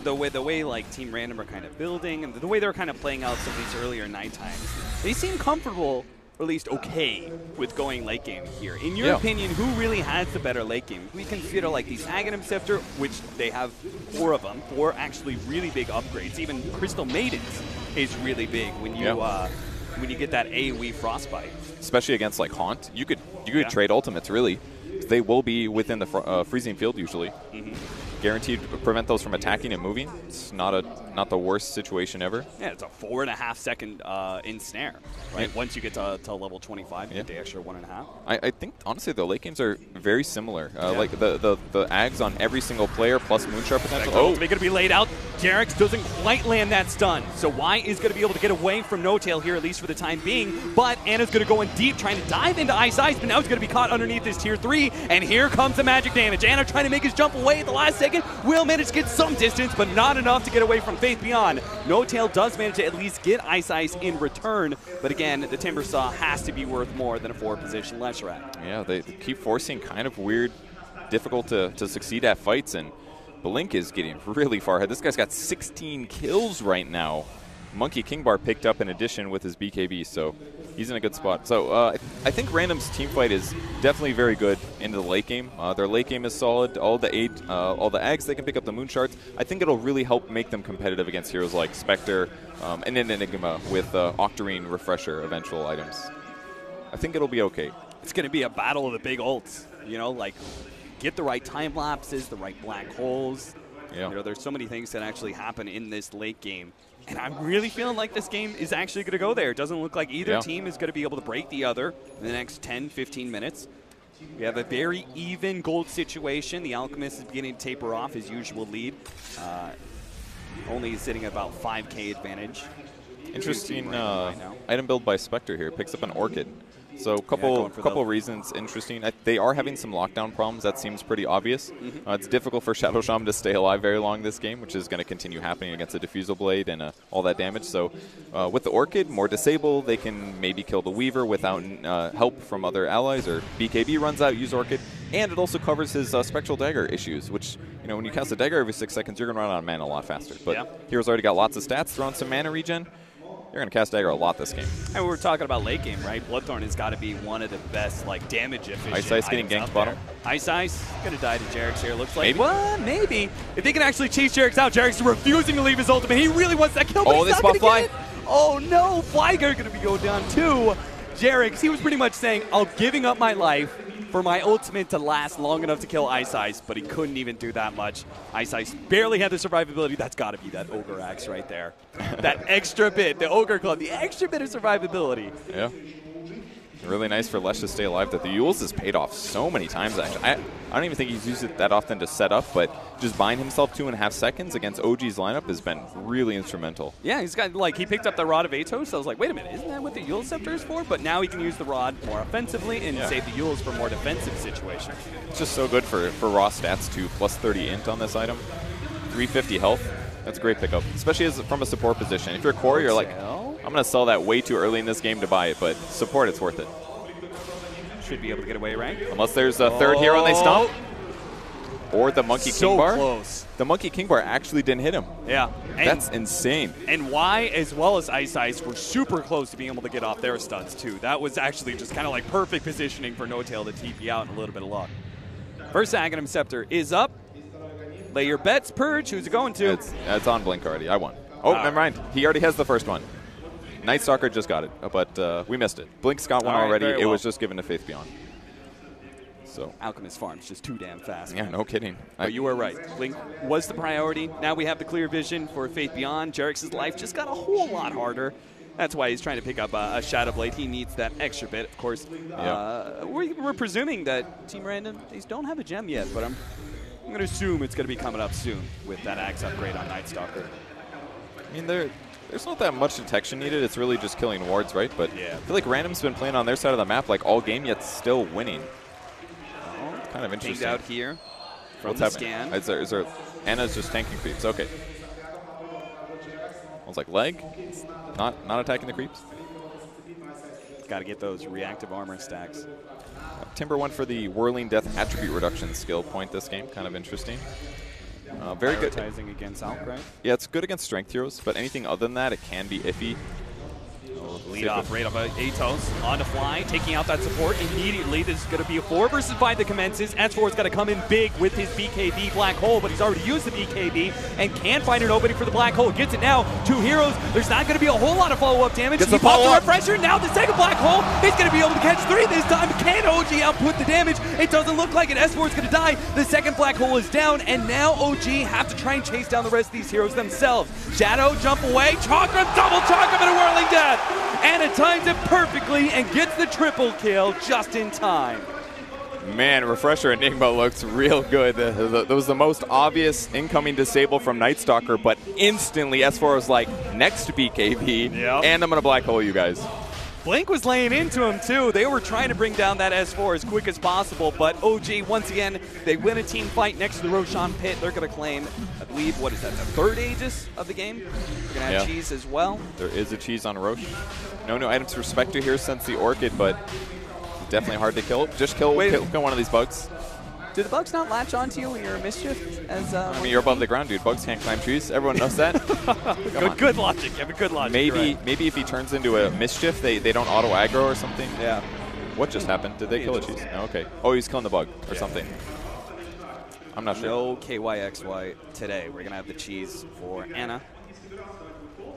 the way like Team Random are kind of building and the way they're kind of playing out some of these earlier night times, they seem comfortable, or at least okay, with going late game here. In your opinion, who really has the better late game? We consider like these Aghanim Scepter, which they have 4 of them, 4 actually really big upgrades. Even Crystal Maidens is really big when you get that AoE Frostbite. Especially against like Haunt, you could trade ultimates really. They will be within the freezing field usually. Guaranteed to prevent those from attacking and moving. It's not the worst situation ever. Yeah, it's a 4.5 second ensnare, right? Once you get to level 25, you get the extra 1.5. I think honestly the late games are very similar. Like the Ags on every single player plus Moonshard potential. Oh, they're going to be laid out. Jarex doesn't quite land that stun, so Y is going to be able to get away from No Tail here, at least for the time being. But Ana's going to go in deep, trying to dive into Ice, but now he's going to be caught underneath his tier 3, and here comes the magic damage. Ana trying to make his jump away at the last second. Will manage to get some distance, but not enough to get away from Faith Beyond. No Tail does manage to at least get Ice in return, but again, the Timber Saw has to be worth more than a 4-position Leshrac. Yeah, they keep forcing kind of weird, difficult to succeed at fights, and Blink is getting really far ahead. This guy's got 16 kills right now. Monkey King Bar picked up in addition with his BKB, so he's in a good spot. So I think Random's team fight is definitely very good into the late game. Their late game is solid. All the Ags, they can pick up the Moonshards. I think it'll really help make them competitive against heroes like Spectre and then Enigma with Octarine Refresher eventual items. I think it'll be okay. It's going to be a battle of the big ults. You know, like get the right time lapses, the right black holes. Yeah. You know, there's so many things that actually happen in this late game. And I'm really feeling like this game is actually going to go there. It doesn't look like either team is going to be able to break the other in the next 10, 15 minutes. We have a very even gold situation. The Alchemist is beginning to taper off his usual lead. Only sitting at about 5K advantage. Interesting item build by Spectre here. Picks up an Orchid. So couple reasons interesting. They are having some lockdown problems. That seems pretty obvious. It's difficult for Shadow Shaman to stay alive very long this game, which is going to continue happening against the Diffusal Blade and all that damage. So with the Orchid, more disable, they can maybe kill the Weaver without help from other allies, or BKB runs out, use Orchid. And it also covers his Spectral Dagger issues, which, you know, when you cast a Dagger every 6 seconds, you're going to run out of mana a lot faster. But Hero's already got lots of stats, throwing some mana regen. they're going to cast dagger a lot this game. And we were talking about late game, right? Bloodthorn has got to be one of the best damage efficient. Ice getting ganked bottom. Ice going to die to Jarex here. Looks like. Maybe. Well, maybe. If they can actually chase Jarex out, Jarex is refusing to leave his ultimate. He really wants that kill, but he's not going to get it. Oh no, Flyger going to be going down too. Jarex, he was pretty much saying, I'm giving up my life for my ultimate to last long enough to kill Ice, but he couldn't even do that much. Ice barely had the survivability. That's got to be that Ogre Axe right there. That extra bit, the Ogre Club, the extra bit of survivability. Yeah. Really nice for Lesh to stay alive. That the Yules has paid off so many times, actually. I don't even think he's used it that often to set up, but just buying himself 2.5 seconds against OG's lineup has been really instrumental. Yeah, he's got, he picked up the Rod of Atos. I was like, wait a minute, isn't that what the Yule Scepter is for? But now he can use the Rod more offensively and save the Yules for more defensive situations. It's just so good for raw stats, too. Plus 30 int on this item. 350 health. That's a great pickup, especially from a support position. If you're core, you're like, I'm going to sell that way too early in this game to buy it, but support, it's worth it. Should be able to get away, right? Unless there's a third hero and they stomp. Or the Monkey King Bar. Close. The Monkey King Bar actually didn't hit him. Yeah. That's insane. And Y as well as Ice were super close to being able to get off their stuns too. That was actually just kind of like perfect positioning for No-Tail to TP out and a little bit of luck. First Aghanim Scepter is up. Lay your bets, Purge. Who's it going to? It's on Blink already. I won. Oh, never mind. He already has the first one. Night Stalker just got it, but we missed it. Blink's got one already. It was just given to Faith Beyond. So Alchemist Farm's just too damn fast. Yeah, no kidding. But you were right. Blink was the priority. Now we have the clear vision for Faith Beyond. Jarex's life just got a whole lot harder. That's why he's trying to pick up a Shadow Blade. He needs that extra bit. Of course, we're presuming that Team Random, they don't have a gem yet, but I'm going to assume it's going to be coming up soon with that axe upgrade on Night Stalker. I mean, there's not that much detection needed. It's really just killing wards, right? But I feel like Random's been playing on their side of the map like all game, yet still winning. Kind of interesting. Out here from What's the happening? scan. Is there Anna's just tanking creeps. Okay. I was like, leg? Not attacking the creeps? Got to get those reactive armor stacks. Timber went for the Whirling Death attribute reduction skill point this game. Kind of interesting. Very good. Prioritizing against Alk, right? Yeah, it's good against strength heroes, but anything other than that, it can be iffy. Lead off right of Atos on the fly, taking out that support immediately. This is going to be a 4 versus 5 that commences. S4's got to come in big with his BKB Black Hole, but he's already used the BKB and can't find an opening for the Black Hole. Gets it now. 2 heroes. There's not going to be a whole lot of follow-up damage. He pops the refresher. Now the second Black Hole. He's going to be able to catch 3 this time. Can OG output the damage? It doesn't look like it. S4's going to die. The second Black Hole is down, and now OG have to try and chase down the rest of these heroes themselves. Shadow, jump away. Chakram, double Chakram, and a Whirling Death. And it times it perfectly and gets the triple kill just in time. Man, Refresher Enigma looks real good. That was the most obvious incoming disable from Night Stalker, but instantly S4 was like, next BKB, and I'm going to Black Hole you guys. Blink was laying into him too. They were trying to bring down that S4 as quick as possible, but OG, once again, they win a team fight next to the Roshan Pit. They're going to claim, I believe, what is that, the 3rd Aegis of the game? We're going to have cheese as well. There is a cheese on Roche. No new items to respect to here since the Orchid, but definitely hard to kill. Just kill one of these bugs. Do the bugs not latch onto you when you're a Mischief? I mean, you're above the ground, dude. Bugs can't climb trees. Everyone knows that. Good logic. You have a good logic. Maybe if he turns into a Mischief, they don't auto aggro or something. Yeah. What just happened? Did they kill a cheese? No, okay. Oh, he's killing the bug or something. I'm not sure. No KYXY today. We're going to have the cheese for Anna.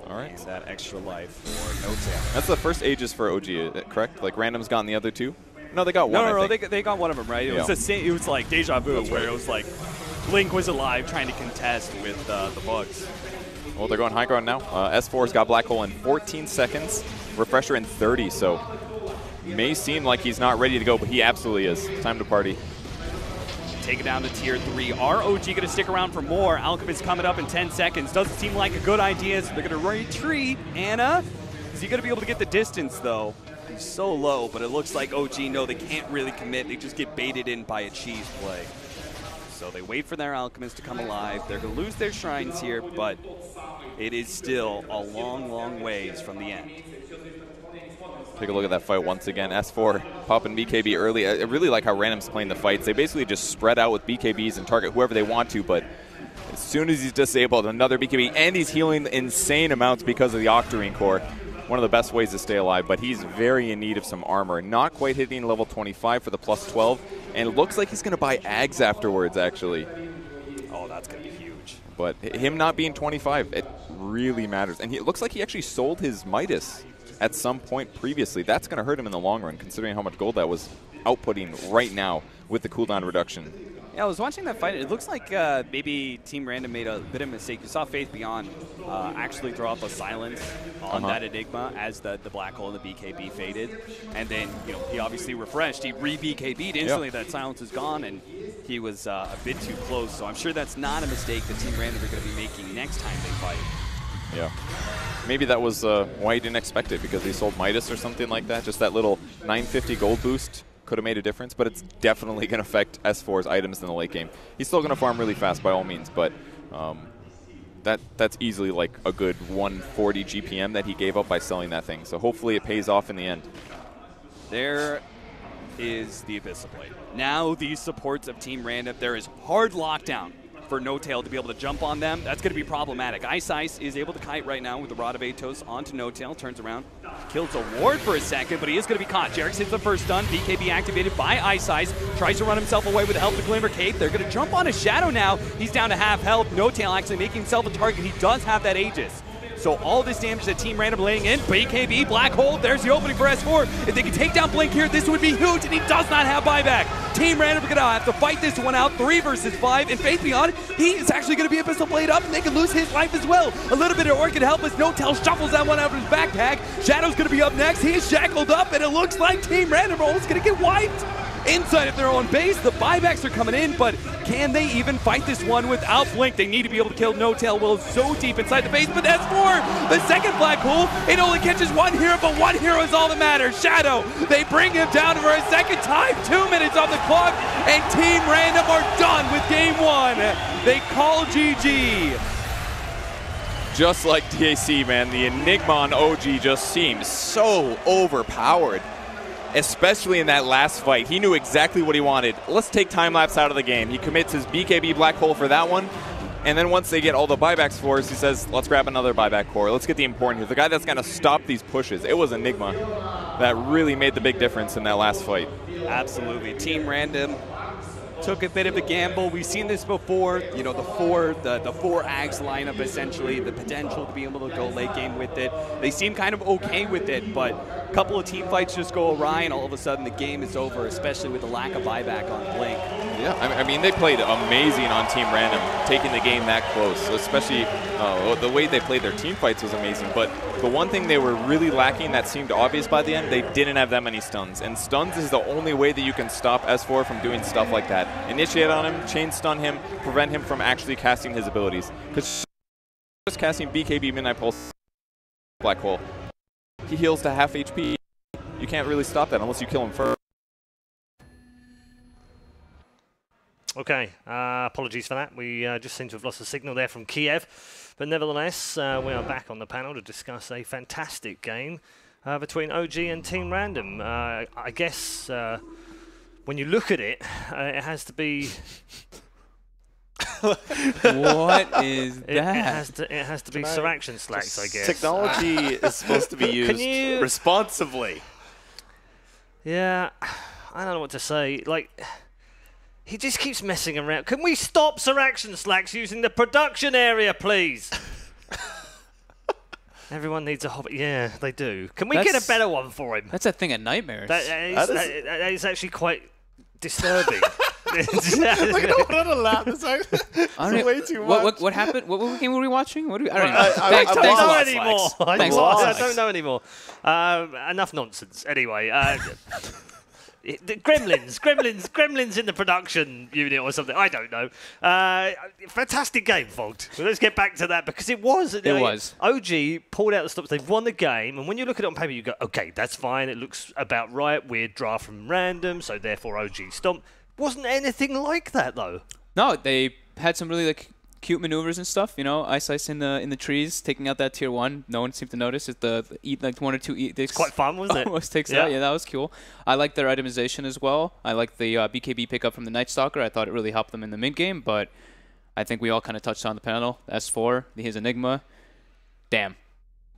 All right. And that extra life for No-Tail. That's the first Aegis for OG, correct? Like, Random's gotten the other 2? No, they got one. No, they got one of them, right? It was the same. It was like Deja Vu, where it was like Blink was alive trying to contest with the bugs. Well, they're going high ground now. S4's got Black Hole in 14 seconds, Refresher in 30, so may seem like he's not ready to go, but he absolutely is. Time to party. Take it down to tier 3. Are OG going to stick around for more? Alchemist coming up in 10 seconds. Doesn't seem like a good idea, so they're going to retreat. Anna, is he going to be able to get the distance, though? He's so low, but it looks like OG know they can't really commit. They just get baited in by a cheese play. So they wait for their Alchemist to come alive. They're going to lose their shrines here, but it is still a long, long ways from the end. Take a look at that fight once again. S4 popping BKB early. I really like how Random's playing the fights. They basically just spread out with BKBs and target whoever they want to, but as soon as he's disabled, another BKB, and he's healing insane amounts because of the Octarine Core. one of the best ways to stay alive, but he's very in need of some armor. Not quite hitting level 25 for the plus 12, and it looks like he's going to buy Ags afterwards, actually. Oh, that's going to be huge. But him not being 25, it really matters. And it looks like he actually sold his Midas at some point previously. That's going to hurt him in the long run, considering how much gold that was outputting right now with the cooldown reduction. Yeah, I was watching that fight. It looks like maybe Team Random made a bit of a mistake. You saw Faith Beyond actually throw out the silence on that Enigma as the black hole and the BKB faded. And then, you know, he obviously refreshed. He re-BKB'd instantly. That silence is gone, and he was a bit too close. So I'm sure that's not a mistake that Team Random are going to be making next time they fight. Yeah. Maybe that was why he didn't expect it, because he sold Midas or something like that. Just that little 950 gold boost could have made a difference, but it's definitely going to affect S4's items in the late game. He's still going to farm really fast by all means, but that's easily like a good 140 GPM that he gave up by selling that thing. So hopefully it pays off in the end. There is the Abyssal Blade. Now these supports of Team Random, there is hard lockdown for No-Tail to be able to jump on them. That's going to be problematic. Ice is able to kite right now with the Rod of Atos onto No-Tail. Turns around, kills a ward for a second, but he is going to be caught. Jerix hits the first stun. BKB activated by Ice. Tries to run himself away with the help of Glimmer Cape. They're going to jump on a Shadow now. He's down to half health. No-Tail actually making himself a target. He does have that Aegis. So all this damage that Team Random laying in, BKB, Black Hole, there's the opening for S4. If they can take down Blink here, this would be huge, and he does not have buyback. Team Random are going to have to fight this one out, 3 versus 5, and Faith Beyond, he is actually going to be Abyssal Blade up, and they can lose his life as well. A little bit of Orchid help as No-Tail shuffles that one out of his backpack. Shadow's going to be up next. He is shackled up, and it looks like Team Random is going to get wiped. Inside of their own base, the buybacks are coming in, but can they even fight this one without Blink? They need to be able to kill No-Tail. Will so deep inside the base, but that's for the second Black Hole. It only catches one hero, but one hero is all that matters. Shadow, they bring him down for a second time. 2 minutes on the clock, and Team Random are done with game 1. They call GG. Just like DAC, man, the Enigma on OG just seems so overpowered. Especially in that last fight. He knew exactly what he wanted. Let's take time-lapse out of the game. He commits his BKB Black Hole for that one, and then once they get all the buybacks for us, he says, let's grab another buyback core. Let's get the important here. The guy that's going to stop these pushes. It was Enigma that really made the big difference in that last fight. Absolutely. Team Random took a bit of a gamble. We've seen this before, you know, the four Ags lineup, essentially, the potential to be able to go late game with it. They seem kind of okay with it, but a couple of team fights just go awry, and all of a sudden the game is over, especially with the lack of buyback on Blink. Yeah, I mean, they played amazing on Team Random, taking the game that close, especially the way they played their team fights was amazing, but the one thing they were really lacking that seemed obvious by the end, they didn't have that many stuns, and stuns is the only way that you can stop S4 from doing stuff like that. Initiate on him, chain stun him, prevent him from actually casting his abilities. Because just casting BKB Midnight Pulse Black Hole, he heals to half HP. You can't really stop that unless you kill him first. Okay, apologies for that. We just seem to have lost the signal there from Kiev. But nevertheless, we are back on the panel to discuss a fantastic game between OG and Team Random. I guess when you look at it, it has to be... What is that? It has to be Sir Action Slacks, I guess. Technology is supposed to be used responsibly. Yeah, I don't know what to say. Like, he just keeps messing around. Can we stop Sir Action Slacks using the production area, please? Everyone needs a hobbit. Yeah, they do. Can we get a better one for him? That's a thing of nightmares. That is actually quite disturbing. Look at the laugh. It's way too much. What happened? What game were we watching? I don't know. I don't know anymore. Enough nonsense. Anyway. Gremlins in the production unit or something. I don't know. Fantastic game, Fogged. Well, let's get back to that because it was. OG pulled out the stops. They've won the game, and when you look at it on paper, you go, okay, that's fine. It looks about right. Weird draft from random, so therefore OG stomp. Wasn't anything like that though. No, they had some really cute maneuvers and stuff. You know, Ice in the trees, taking out that tier 1. No one seemed to notice. It's the eat 1 or 2 eat. It's quite fun, wasn't it? Almost takes out. Yeah, that was cool. I like their itemization as well. I like the BKB pickup from the Night Stalker. I thought it really helped them in the mid game, but I think we all kind of touched on the panel. S4, his Enigma. Damn.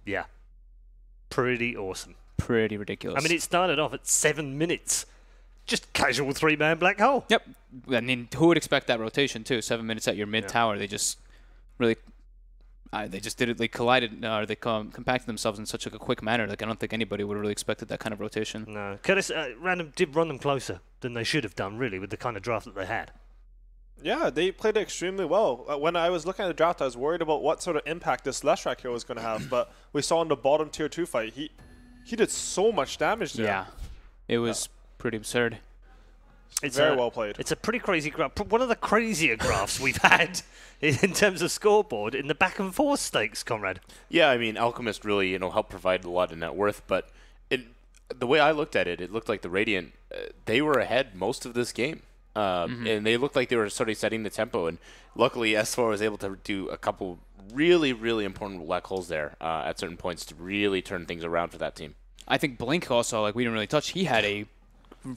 Yeah. pretty awesome. Pretty ridiculous. I mean, it started off at 7 minutes. Just casual 3-man black hole. Yep. I mean, who would expect that rotation, too? 7 minutes at your mid-tower. They just really... they just did it. They collided, or they compacted themselves in such a quick manner. Like I don't think anybody would have really expected that kind of rotation. No, Curtis, Random did run them closer than they should have done, really, with the kind of draft that they had. Yeah, they played extremely well. When I was looking at the draft, I was worried about what sort of impact this Leshrac hero was going to have. But we saw in the bottom tier 2 fight, he did so much damage there. Yeah, it was pretty absurd. It's very well played. It's a pretty crazy graph. One of the crazier graphs we've had in terms of scoreboard in the back and forth stakes, Conrad. Yeah, I mean, Alchemist really, helped provide a lot of net worth, but the way I looked at it, it looked like the Radiant, they were ahead most of this game. And they looked like they were sort of setting the tempo, and luckily S4 was able to do a couple really, really important black holes there at certain points to really turn things around for that team. I think Blink also, like we didn't really touch, he had a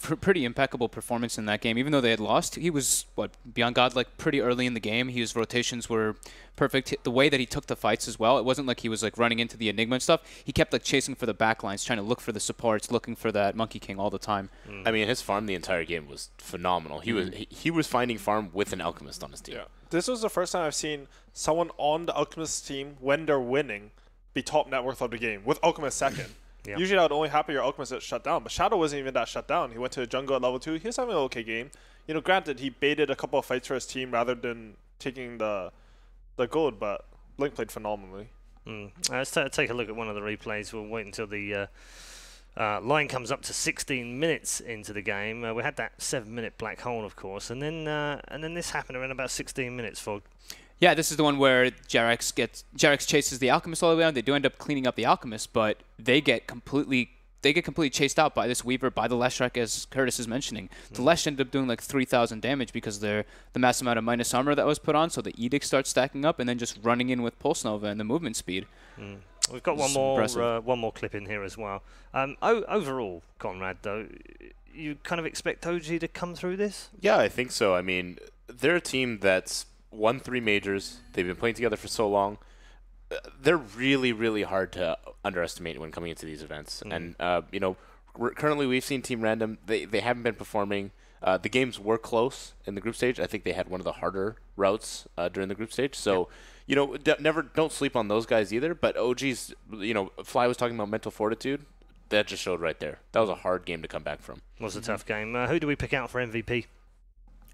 pretty impeccable performance in that game. Even though they had lost, he was, beyond godlike pretty early in the game. His rotations were perfect. The way that he took the fights as well, it wasn't like he was like running into the Enigma and stuff. He kept like chasing for the backlines, trying to look for the supports, looking for that Monkey King all the time. I mean, his farm the entire game was phenomenal. He was finding farm with an Alchemist on his team. Yeah. This was the first time I've seen someone on the Alchemist team, when they're winning, be top net worth of the game, with Alchemist second. Yep. Usually I would only happen your Alchemist at shut down, but Shadow wasn't even that shut down. He went to a jungle at level 2. He was having an okay game. Granted, he baited a couple of fights for his team rather than taking the gold, but Blink played phenomenally. Let's take a look at one of the replays. We'll wait until the line comes up to 16 minutes into the game. We had that 7-minute black hole, of course, and then this happened around about 16 minutes, Fog. Yeah, this is the one where Jarex chases the Alchemist all the way on. They do end up cleaning up the Alchemist, but they get completely chased out by this Weaver, by the Leshrac, as Curtis is mentioning. The Lesh ended up doing like 3,000 damage because of the mass amount of minus armor that was put on, so the Edict starts stacking up and then just running in with Pulse Nova and the movement speed. We've got one more clip in here as well. Overall, Conrad, though, you kind of expect OG to come through this? Yeah, I think so. I mean, they're a team that's won 3 majors. They've been playing together for so long. They're really, really hard to underestimate when coming into these events. And, currently we've seen Team Random. They haven't been performing. The games were close in the group stage. I think they had one of the harder routes during the group stage. So, don't sleep on those guys either. But OG's, Fly was talking about mental fortitude. That just showed right there. That was a hard game to come back from. It was a tough game. Who do we pick out for MVP?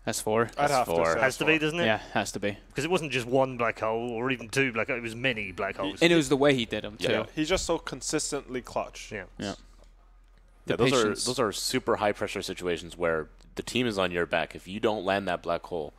S4. I'd have to say has to be, doesn't it? Yeah, has to be. Because it wasn't just one black hole or even 2 black holes. It was many black holes. And it was the way he did them, too. Yeah. He's just so consistently clutch. Yeah. Those are super high-pressure situations where the team is on your back. If you don't land that black hole,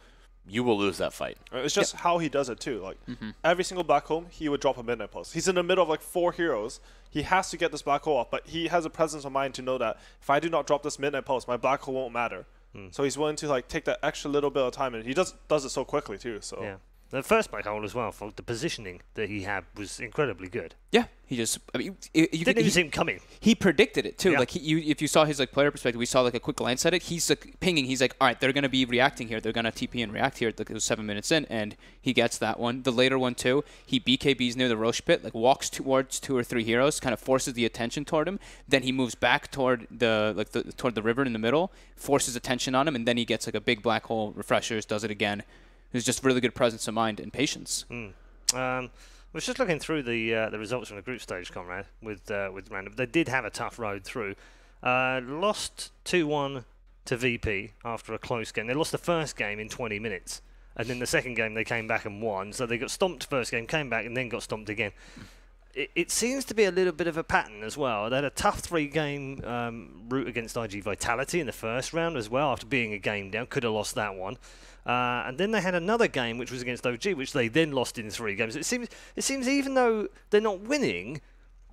you will lose that fight. It's just how he does it, too. Like, every single black hole, he would drop a midnight pulse. He's in the middle of, 4 heroes. He has to get this black hole off, but he has a presence of mind to know that if I do not drop this midnight pulse, my black hole won't matter. So he's willing to take that extra little bit of time, and he does it so quickly too. So yeah, the first black hole as well. For the positioning that he had was incredibly good. Yeah, he just you didn't even see him coming. He predicted it too. Yeah. If you saw his player perspective, we saw a quick glance at it. He's pinging. He's like, all right, they're gonna be reacting here. They're gonna TP and react here. It was 7 minutes in, and he gets that one. The later one too. He BKBs near the Roche pit, walks towards 2 or 3 heroes, kind of forces the attention toward him. Then he moves back toward toward the river in the middle, forces attention on him, and then he gets a big black hole, refreshers, does it again. It was just really good presence of mind and patience. I was just looking through the results from the group stage, Conrad, with Random. They did have a tough road through. Lost 2-1 to VP after a close game. They lost the first game in 20 minutes. And then the second game they came back and won. So they got stomped first game, came back, and then got stomped again. It seems to be a little bit of a pattern as well. They had a tough 3-game route against IG Vitality in the first round as well, after being a game down. Could have lost that one. And then they had another game which was against OG, which they then lost in 3 games. It seems even though they're not winning,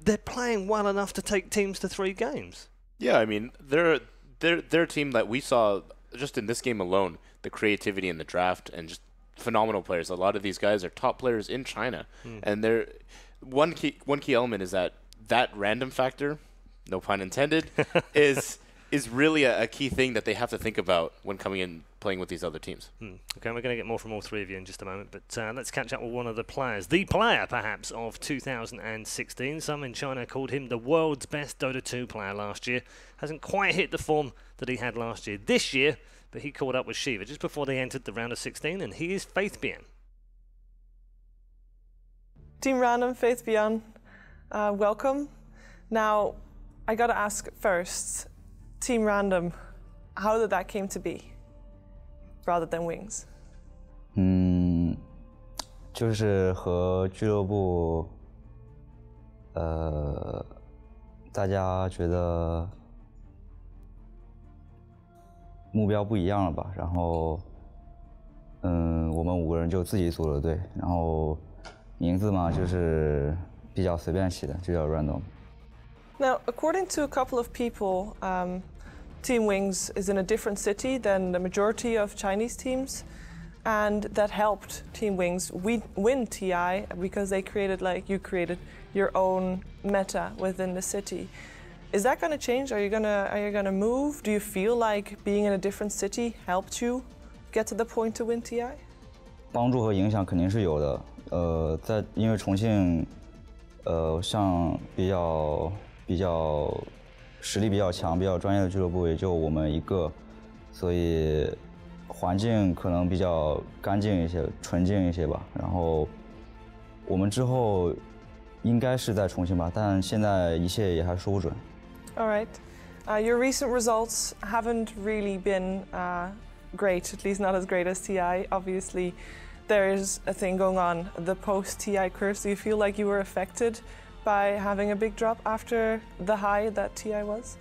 they're playing well enough to take teams to 3 games. Yeah, I mean, they're a team that we saw just in this game alone, the creativity in the draft and just phenomenal players. A lot of these guys are top players in China, and they're one key element is that random factor, no pun intended, is really a key thing that they have to think about when coming in playing with these other teams. Okay, we're going to get more from all three of you in just a moment, but let's catch up with one of the players. The player, perhaps, of 2016. Some in China called him the world's best Dota 2 player last year. Hasn't quite hit the form that he had last year this year, but he caught up with Shiva just before they entered the round of 16, and he is Faithbian. Team Random, Faithbian, welcome. Now, I got to ask first, Team Random, how did that came to be, rather than Wings? 就是和俱乐部，大家觉得目标不一样了吧？然后，我们5个人就自己组了队，然后名字嘛就是比较随便起的，就叫 Random。Now, according to a couple of people, Team Wings is in a different city than the majority of Chinese teams, and that helped Team Wings win TI because they created, like you created, your own meta within the city. Is that going to change? Are you gonna move? Do you feel like being in a different city helped you get to the point to win TI? 帮助和影响肯定是有的。因为重庆，像比较实力比较强、比较专业的俱乐部也就我们一个，所以环境可能比较干净一些、纯净一些吧。然后我们之后应该是在重庆吧，但现在一切也还说不准。All right. Your recent results haven't really been great, at least not as great as TI. Obviously, there is a thing going on, the post-TI curse. Do you feel like you were affected by having a big drop after the high that TI was?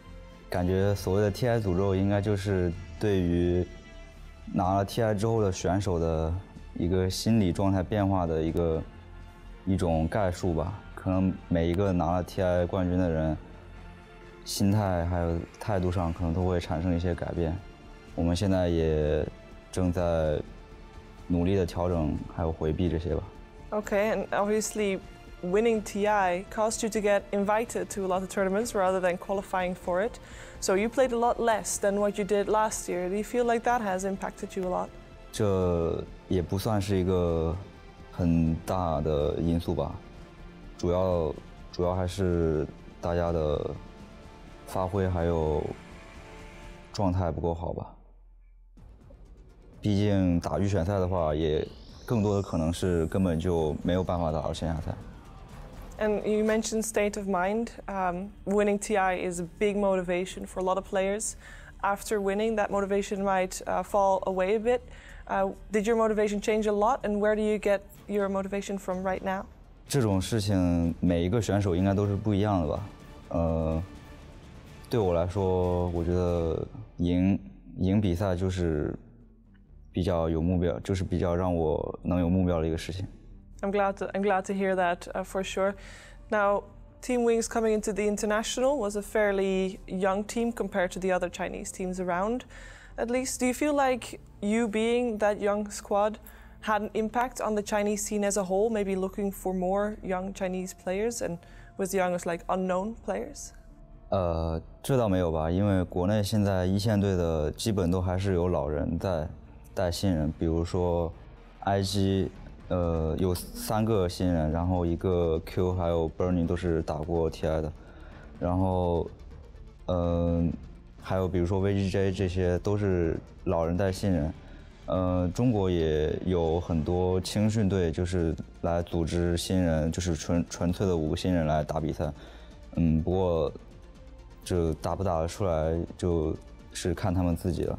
感觉所谓的 TI 诅咒应该就是对于拿了 TI 之后的选手的一个心理状态变化的一种概述吧。可能每一个拿了 TI 冠军的人，心态还有态度上可能都会产生一些改变。我们现在也正在努力的调整还有回避这些吧。Okay, and obviously winning TI caused you to get invited to a lot of tournaments rather than qualifying for it. So you played a lot less than what you did last year. Do you feel like that has impacted you a lot? 这也不算是一个很大的因素吧，主要还是大家的发挥还有状态不够好吧。毕竟打预选赛的话，也更多的可能是根本就没有办法打到线下赛。And you mentioned state of mind. Winning TI is a big motivation for a lot of players. After winning, that motivation might fall away a bit. Did your motivation change a lot, and where do you get your motivation from right now? 这种事情每一个选手应该都是不一样的吧。对我来说，我觉得赢比赛就是比较有目标，就是比较让我能有目标的一个事情。I'm glad to hear that for sure. Now, Team Wings coming into the international was a fairly young team compared to the other Chinese teams around. At least, do you feel like you being that young squad had an impact on the Chinese scene as a whole? Maybe looking for more young Chinese players and with young as like unknown players? 这倒没有吧，因为国内现在一线队的基本都还是有老人在带新人，比如说 IG。有3个新人，然后一个 Q 还有 Burning 都是打过 TI 的，然后还有比如说 VGJ 这些都是老人带新人。中国也有很多青训队，就是来组织新人，就是纯粹的5个新人来打比赛。不过这打不打得出来就是看他们自己了。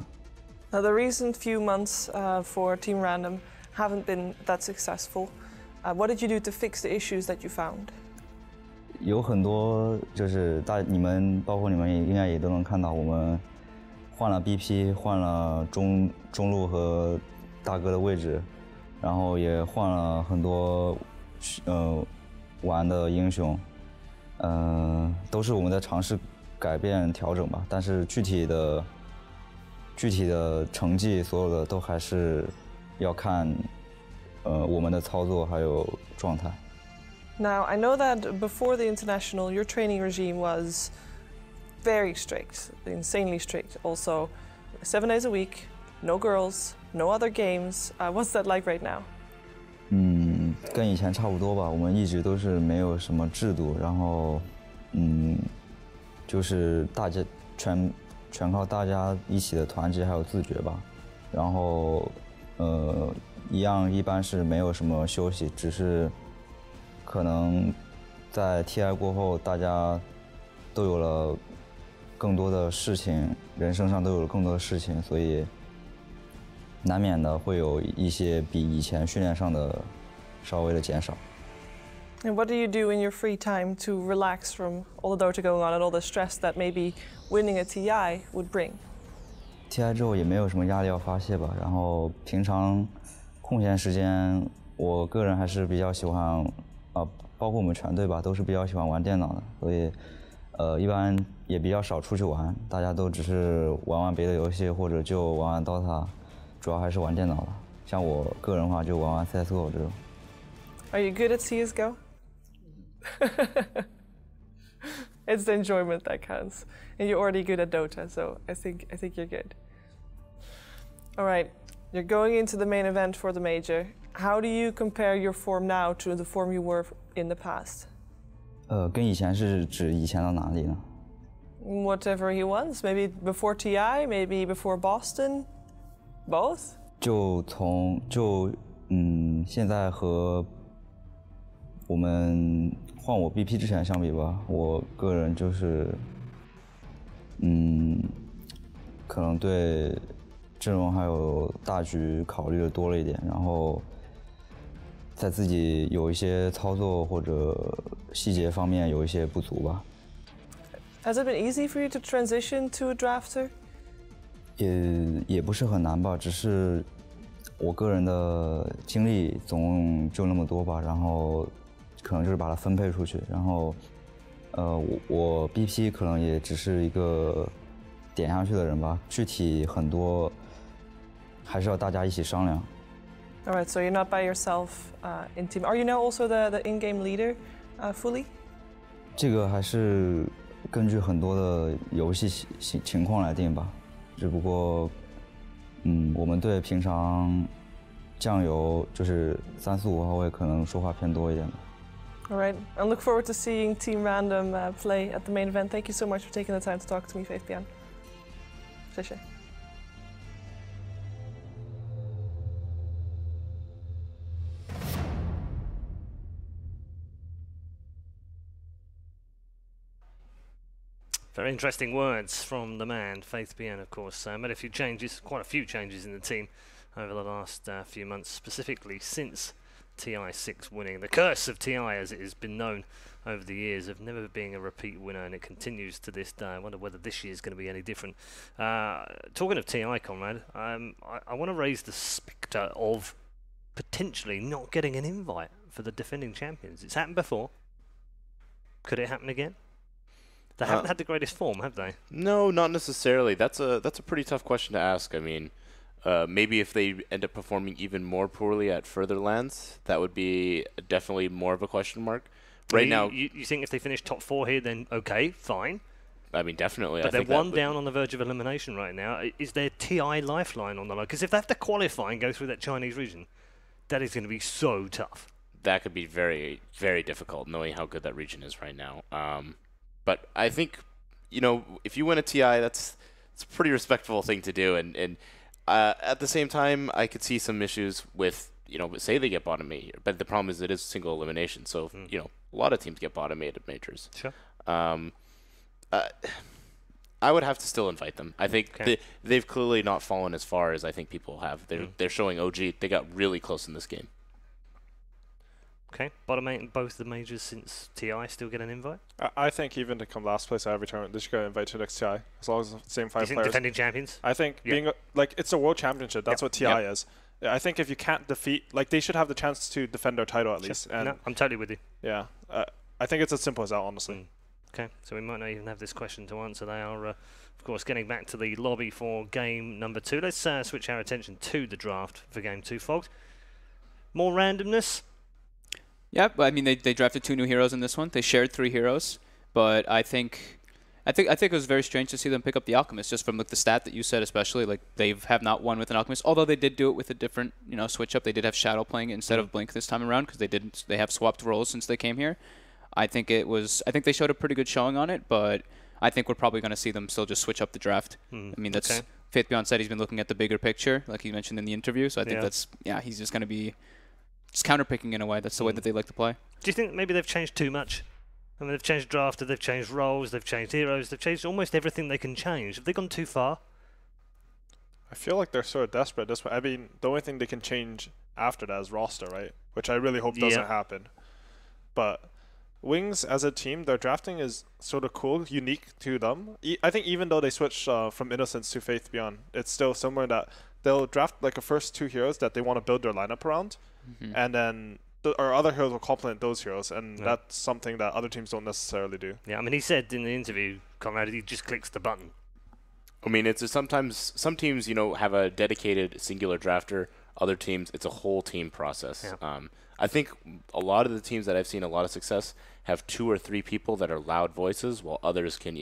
Now the recent few months for Team Random haven't been that successful. What did you do to fix the issues that you found? 有很多就是包括你们应该也都能看到，我们换了 BP， 换了中路和大哥的位置，然后也换了很多玩的英雄，都是我们在尝试改变调整吧。但是具体的成绩，所有的都还是要看我们的操作还有状态。Now, I know that before the international, your training regime was very strict, insanely strict. Also, 7 days a week, no girls, no other games. What's that like right now? 跟以前差不多吧。我们一直都是没有什么制度，然后，就是大家全靠大家一起的团结还有自觉吧。然后，一般是没有什么休息，只是可能在 TI 过后，大家都有了更多的事情，人生上都有了更多的事情，所以难免的会有一些比以前训练上的稍微的减少。And what do you do in your free time to relax from all the Dota going on and all the stress that maybe winning a TI would bring? TI 之后也没有什么压力要发泄吧，然后平常空闲时间，我个人还是比较喜欢，包括我们全队吧，都是比较喜欢玩电脑的，所以，一般也比较少出去玩，大家都只是玩玩别的游戏或者就玩玩 Dota， 主要还是玩电脑了。像我个人的话，就玩玩 CS:GO 这种。Are you good at CS:GO? It's the enjoyment that counts, and you're already good at Dota, so I think you're good. All right, you're going into the main event for the major. How do you compare your form now to the form you were in the past? 跟以前是指以前到哪里呢？ Whatever he wants. Maybe before TI, maybe before Boston, both. 现在和我们换我 BP 之前相比吧，我个人就是，可能对阵容还有大局考虑的多了一点，然后在自己有一些操作或者细节方面有一些不足吧。Has it been easy for you to transition to a drafter? 也不是很难吧，只是我个人的精力总共就那么多吧，然后可能就是把它分配出去，然后我 BP 可能也只是一个点上去的人吧，具体很多还是要大家一起商量。All right, so you're not by yourself in team. Are you now also the in-game leader fully? 这个还是根据很多的游戏情况来定吧，只不过我们队平常酱油就是3、4、5号位可能说话偏多一点吧。All right, I look forward to seeing Team Random play at the main event. Thank you so much for taking the time to talk to me, Faith-Bian. 谢谢。Very interesting words from the man, Faith-Bian, of course. Made a few changes, quite a few changes in the team over the last few months, specifically since TI6 winning. The curse of TI, as it has been known over the years, of never being a repeat winner, and it continues to this day. I wonder whether this year is going to be any different. Talking of TI, Conrad, I want to raise the spectre of potentially not getting an invite for the defending champions. It's happened before. Could it happen again? They haven't had the greatest form, have they? No, not necessarily. That's a pretty tough question to ask. I mean, maybe if they end up performing even more poorly at further lands, that would be definitely more of a question mark. Right now, you think if they finish top 4 here, then okay, fine. I mean, definitely. But they're one down on the verge of elimination right now. Is their TI lifeline on the line? Because if they have to qualify and go through that Chinese region, that is going to be so tough. That could be very, very difficult, knowing how good that region is right now. But I think, if you win a TI, it's a pretty respectable thing to do. And at the same time, I could see some issues with, say they get bottom 8. But the problem is it is single elimination. So, a lot of teams get bottom 8 at majors. Sure. I would have to still invite them. I think they've clearly not fallen as far as I think people have. They're showing OG. They got really close in this game. Okay, bottom 8 in both the majors since TI still get an invite? I think even to come last place at every tournament, they should get invited to the next TI, as long as the same 5 Do you think players. defending champions? I think being it's a world championship. That's what TI is. I think if you can't defeat, they should have the chance to defend their title at least. And no, I'm totally with you. Yeah, I think it's as simple as that, honestly. Okay, so we might not even have this question to answer. They are, of course, getting back to the lobby for game number 2. Let's switch our attention to the draft for game 2, folks. More randomness. Yeah, I mean, they drafted 2 new heroes in this one. They shared 3 heroes, but I think I think it was very strange to see them pick up the Alchemist, just from like the stat that you said, especially like they have not won with an Alchemist. Although they did do it with a different switch up. They did have Shadow playing it instead of Blink this time around because they have swapped roles since they came here. I think they showed a pretty good showing on it, but I think we're probably going to see them still just switch up the draft. I mean, that's Faith Beyond said he's been looking at the bigger picture, like he mentioned in the interview. So I think he's just going to be just counterpicking in a way. That's the way that they like to play. Do you think maybe they've changed too much? I mean, they've changed drafter, they've changed roles, they've changed heroes, they've changed almost everything they can change. Have they gone too far? I feel like they're sort of desperate at this point. I mean, the only thing they can change after that is roster, right? Which I really hope doesn't happen. But Wings, as a team, their drafting is sort of cool, unique to them. I think even though they switched from Innocence to Faith Beyond, it's still somewhere that they'll draft like a first 2 heroes that they want to build their lineup around. And then our other heroes will complement those heroes, and that's something that other teams don't necessarily do. Yeah, I mean, he said in the interview, Conrad, he just clicks the button. I mean, it's sometimes some teams, have a dedicated singular drafter. Other teams, it's a whole team process. Yeah. I think a lot of the teams that I've seen a lot of success have 2 or 3 people that are loud voices, while others can,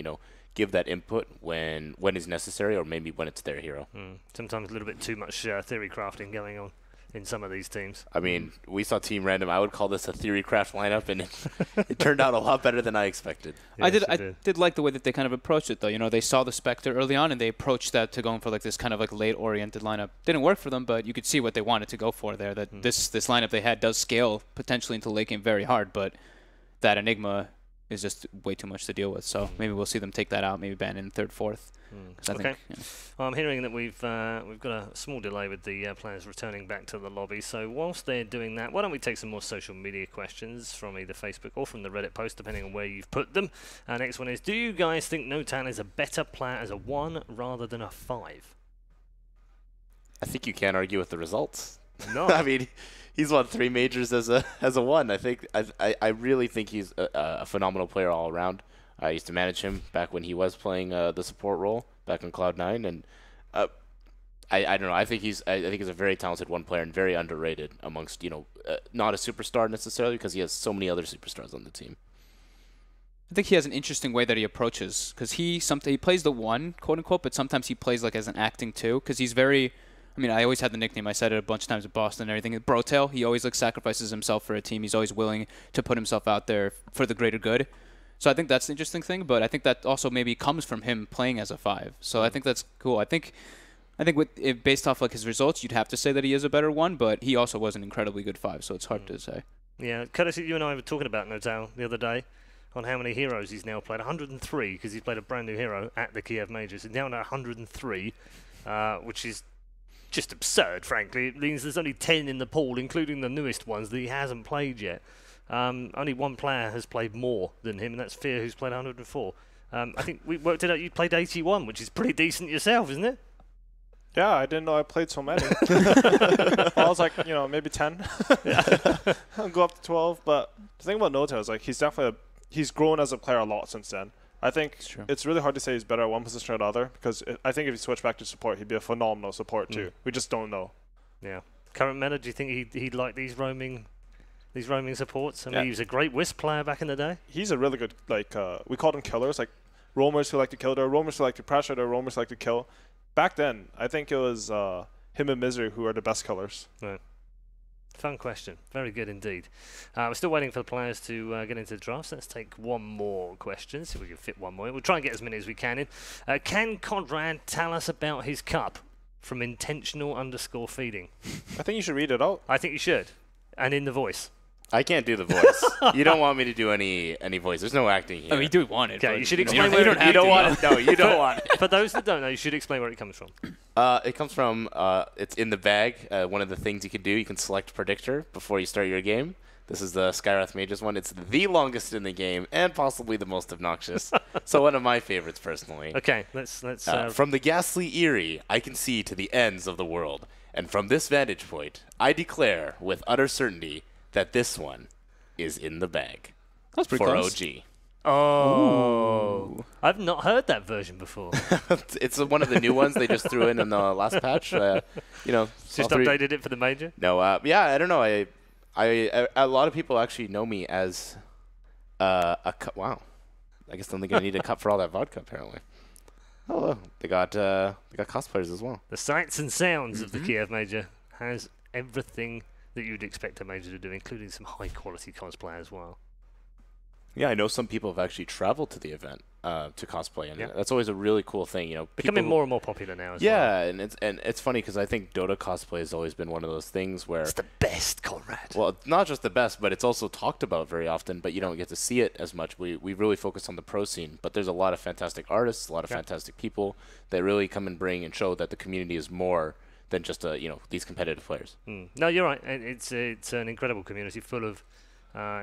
give that input when is necessary, or maybe when it's their hero. Sometimes a little bit too much theory crafting going on in some of these teams. I mean, we saw Team Random. I would call this a theory craft lineup, and it turned out a lot better than I expected. Yes, I did like the way that they kind of approached it, though. They saw the Spectre early on, and they approached that to going for like this kind of like late-oriented lineup. Didn't work for them, but you could see what they wanted to go for there. That this lineup they had does scale potentially into late game very hard, but that Enigma is just way too much to deal with. So maybe we'll see them take that out, maybe ban in 3rd, 4th. Okay. Well, I'm hearing that we've got a small delay with the players returning back to the lobby. So whilst they're doing that, why don't we take some more social media questions from either Facebook or from the Reddit post, depending on where you've put them. Our next one is: do you guys think Notan is a better player as a 1 rather than a 5? I think you can't argue with the results. No, I mean, he's won 3 majors as a 1. I really think he's a phenomenal player all around. I used to manage him back when he was playing the support role back on Cloud9, and I don't know. I think he's a very talented 1 player and very underrated amongst not a superstar necessarily, because he has so many other superstars on the team. I think he has an interesting way that he approaches, because he plays the 1, quote unquote, but sometimes he plays like as an acting 2, because he's very. I mean, I always had the nickname. I said it a bunch of times at Boston and everything. Brotail. He always sacrifices himself for a team. He's always willing to put himself out there for the greater good. So I think that's the interesting thing, but I think that also maybe comes from him playing as a 5. So I think that's cool. I think based off like his results, you'd have to say that he is a better 1, but he also was an incredibly good 5, so it's hard to say. Yeah, Curtis, you and I were talking about Notal the other day on how many heroes he's now played. 103, because he's played a brand new hero at the Kiev Majors. He's now at 103, which is just absurd, frankly. It means there's only 10 in the pool, including the newest ones, that he hasn't played yet. Only 1 player has played more than him, and that's Fear, who's played 104. I think we worked it out. You played 81, which is pretty decent yourself, isn't it? Yeah, I didn't know I played so many. I was like, maybe 10. I'll go up to 12. But the thing about Noto is like he's grown as a player a lot since then. I think it's really hard to say he's better at 1 position or the other, because I think if he switched back to support, he'd be a phenomenal support too. We just don't know. Yeah. Current meta, do you think he'd like these roaming supports? I mean, he was a great Wisp player back in the day. He's a really good, we called them killers, like roamers who like to kill. There are roamers who like to pressure, there are roamers who like to kill. Back then, I think it was him and Misery who are the best killers. Right. Fun question. Very good indeed. We're still waiting for the players to get into the drafts. Let's take one more question, see if we can fit one more in. We'll try and get as many as we can in. Can Conrad tell us about his cup from intentional_feeding? I think you should read it out. I think you should. And in the voice. I can't do the voice. You don't want me to do any voice. There's no acting here. I mean, you do want it. Okay, you should explain where you don't want it. No, you don't want it. For those that don't know, you should explain where it comes from. It comes from, it's in the bag. One of the things you can do, you can select Predictor before you start your game. This is the Skywrath Mages one. It's the longest in the game and possibly the most obnoxious. So one of my favorites, personally. Okay, let's. From the ghastly Eyrie, I can see to the ends of the world. And from this vantage point, I declare with utter certainty that this one is in the bag. That's pretty close. OG. Oh, I've not heard that version before. It's one of the new ones they just threw in the last patch. Just updated it for the major. No, yeah, I don't know. A lot of people actually know me as wow. I guess then they're going to need a cup for all that vodka, apparently. Oh, well, they got cosplayers as well. The sights and sounds of the Kiev Major has everything that you'd expect a major to do, including some high-quality cosplay as well. Yeah, I know some people have actually traveled to the event to cosplay, and that's always a really cool thing. You know, becoming more and more popular now as well. Yeah, and it's funny because I think Dota cosplay has always been one of those things where it's the best, Conrad. Well, it's not just the best, but it's also talked about very often, but you don't get to see it as much. We really focus on the pro scene, but there's a lot of fantastic artists, a lot of fantastic people that really come and bring and show that the community is more than just these competitive players. No, you're right. It's an incredible community full of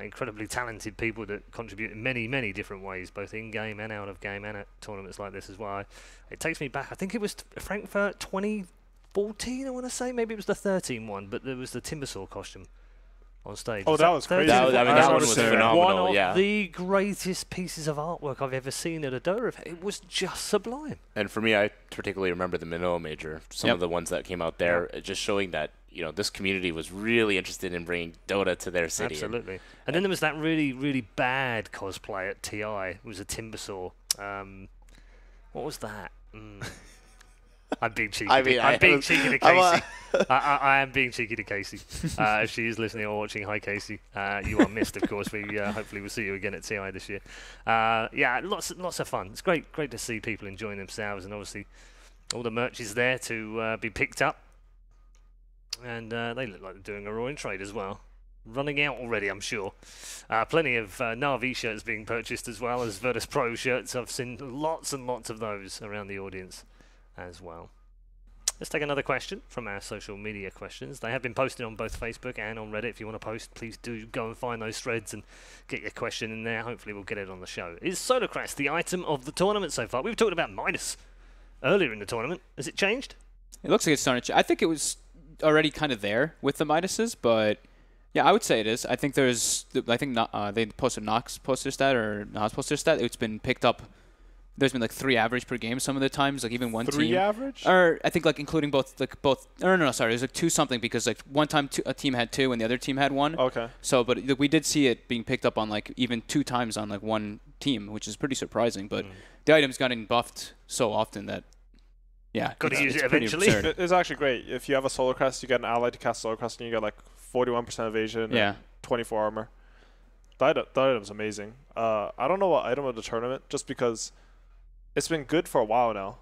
incredibly talented people that contribute in many, many different ways, both in-game and out-of-game and at tournaments like this as well. It takes me back, I think it was Frankfurt 2014, I want to say. Maybe it was the 13 one, but there was the Timbersaw costume on stage. Oh, that was crazy. That one was phenomenal, one of the greatest pieces of artwork I've ever seen at a Dota event. It was just sublime. And for me, I particularly remember the Manila Major, some of the ones that came out there, just showing that this community was really interested in bringing Dota to their city. Absolutely. And then there was that really, really bad cosplay at TI. It was a Timbersaw. What was that? I'm being cheeky. I'm being cheeky to Casey. I am being cheeky to Casey. If she is listening or watching, hi Casey. You are missed, of course. We hopefully will see you again at TI this year. Yeah, lots of fun. It's great to see people enjoying themselves, and obviously all the merch is there to be picked up. And they look like they're doing a roaring trade as well. Running out already, I'm sure. Plenty of Na'Vi shirts being purchased as well as Virtus Pro shirts. I've seen lots and lots of those around the audience as well. Let's take another question from our social media questions. They have been posted on both Facebook and on Reddit. If you want to post, please do go and find those threads and get your question in there. Hopefully we'll get it on the show. Is Solarcrest the item of the tournament so far? We've talked about Midas earlier in the tournament. Has it changed? It looks like it's starting to. I think it was already kind of there with the Midases, but yeah, I would say it is. I think they posted Nox poster stat or Nas poster stat. It's been picked up. There's been like 3 average per game some of the times, like even one 3 team. 3 average? Or I think like including both. No, sorry. There's like 2 something because like one time a team had 2 and the other team had 1. Okay. So, but we did see it being picked up on like even 2 times on like one team, which is pretty surprising. But the item's gotten buffed so often that. Yeah, got to use it eventually. It's actually great. If you have a Solar Crest, you get an ally to cast Solar Crest, and you get like 41% evasion and 24 armor. That item's amazing. I don't know what item of the tournament, just because it's been good for a while now.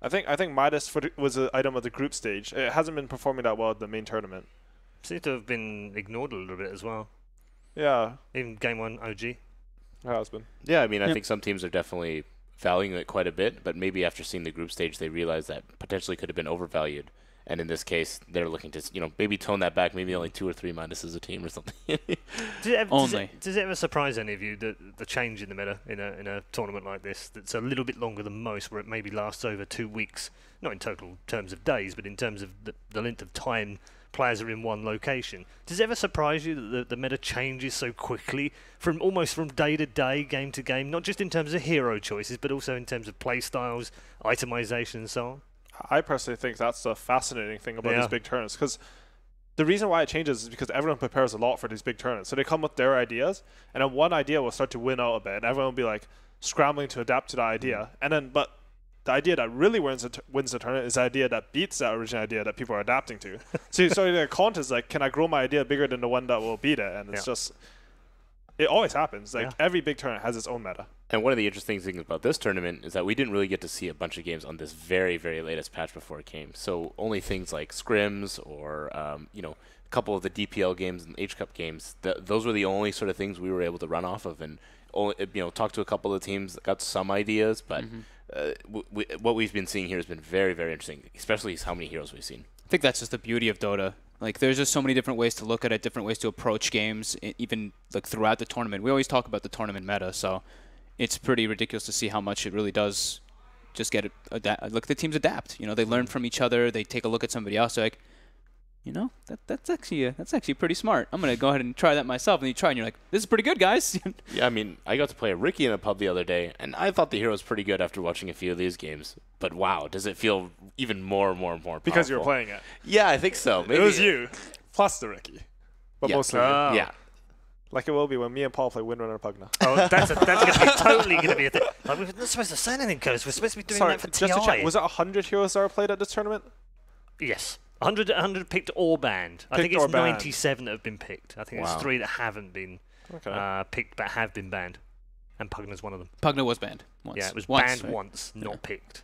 I think Midas was an item of the group stage. It hasn't been performing that well at the main tournament. Seems to have been ignored a little bit as well. Yeah. In Game 1 OG. It has been. Yeah, I mean, I think some teams are definitely valuing it quite a bit, but maybe after seeing the group stage, they realize that potentially could have been overvalued. And in this case, they're looking to, maybe tone that back, maybe only 2 or 3 minuses a team or something. Does it ever surprise any of you that the change in the meta in a tournament like this, that's a little bit longer than most, where it maybe lasts over 2 weeks, not in total terms of days, but in terms of the length of time players are in one location? Does it ever surprise you that the meta changes so quickly from almost from day to day, game to game, not just in terms of hero choices, but also in terms of play styles, itemization, and so on? I personally think that's the fascinating thing about these big tournaments, because the reason why it changes is because everyone prepares a lot for these big tournaments. So they come with their ideas, and then one idea will start to win out a bit, and everyone will be like scrambling to adapt to that idea. And then, but the idea that really wins the tournament is the idea that beats that original idea that people are adapting to. So the contest is like, can I grow my idea bigger than the one that will beat it? And it's just, it always happens. Like every big tournament has its own meta. And one of the interesting things about this tournament is that we didn't really get to see a bunch of games on this very, very latest patch before it came. So only things like scrims or, a couple of the DPL games and H-Cup games, those were the only sort of things we were able to run off of, and only, talk to a couple of teams that got some ideas, but what we've been seeing here has been very, very interesting, especially how many heroes we've seen. I think that's just the beauty of Dota. Like, there's just so many different ways to look at it, different ways to approach games, even like throughout the tournament. We always talk about the tournament meta, so it's pretty ridiculous to see how much it really does just get it. Look, the teams adapt. They learn from each other. They take a look at somebody else. They're like, that's actually pretty smart. I'm gonna go ahead and try that myself. And you try, and you're like, this is pretty good, guys. Yeah, I mean, I got to play a Ricky in a pub the other day, and I thought the hero was pretty good after watching a few of these games. But wow, does it feel even more and more and more powerful? Because you were playing it. Yeah, I think so. Maybe it was you, plus the Ricky, but mostly yeah. Like it will be when me and Paul play Windrunner Pugna. Oh, that's totally going to be a thing. Like, we're not supposed to say anything, Curtis. We're supposed to be doing that for TI. Just to check, was it 100 heroes that were played at this tournament? Yes. 100 picked or banned. I think it's 97 that have been picked. I think it's 3 that haven't been picked but have been banned. And Pugna's one of them. Pugna was banned once. Yeah, it was banned once, not picked.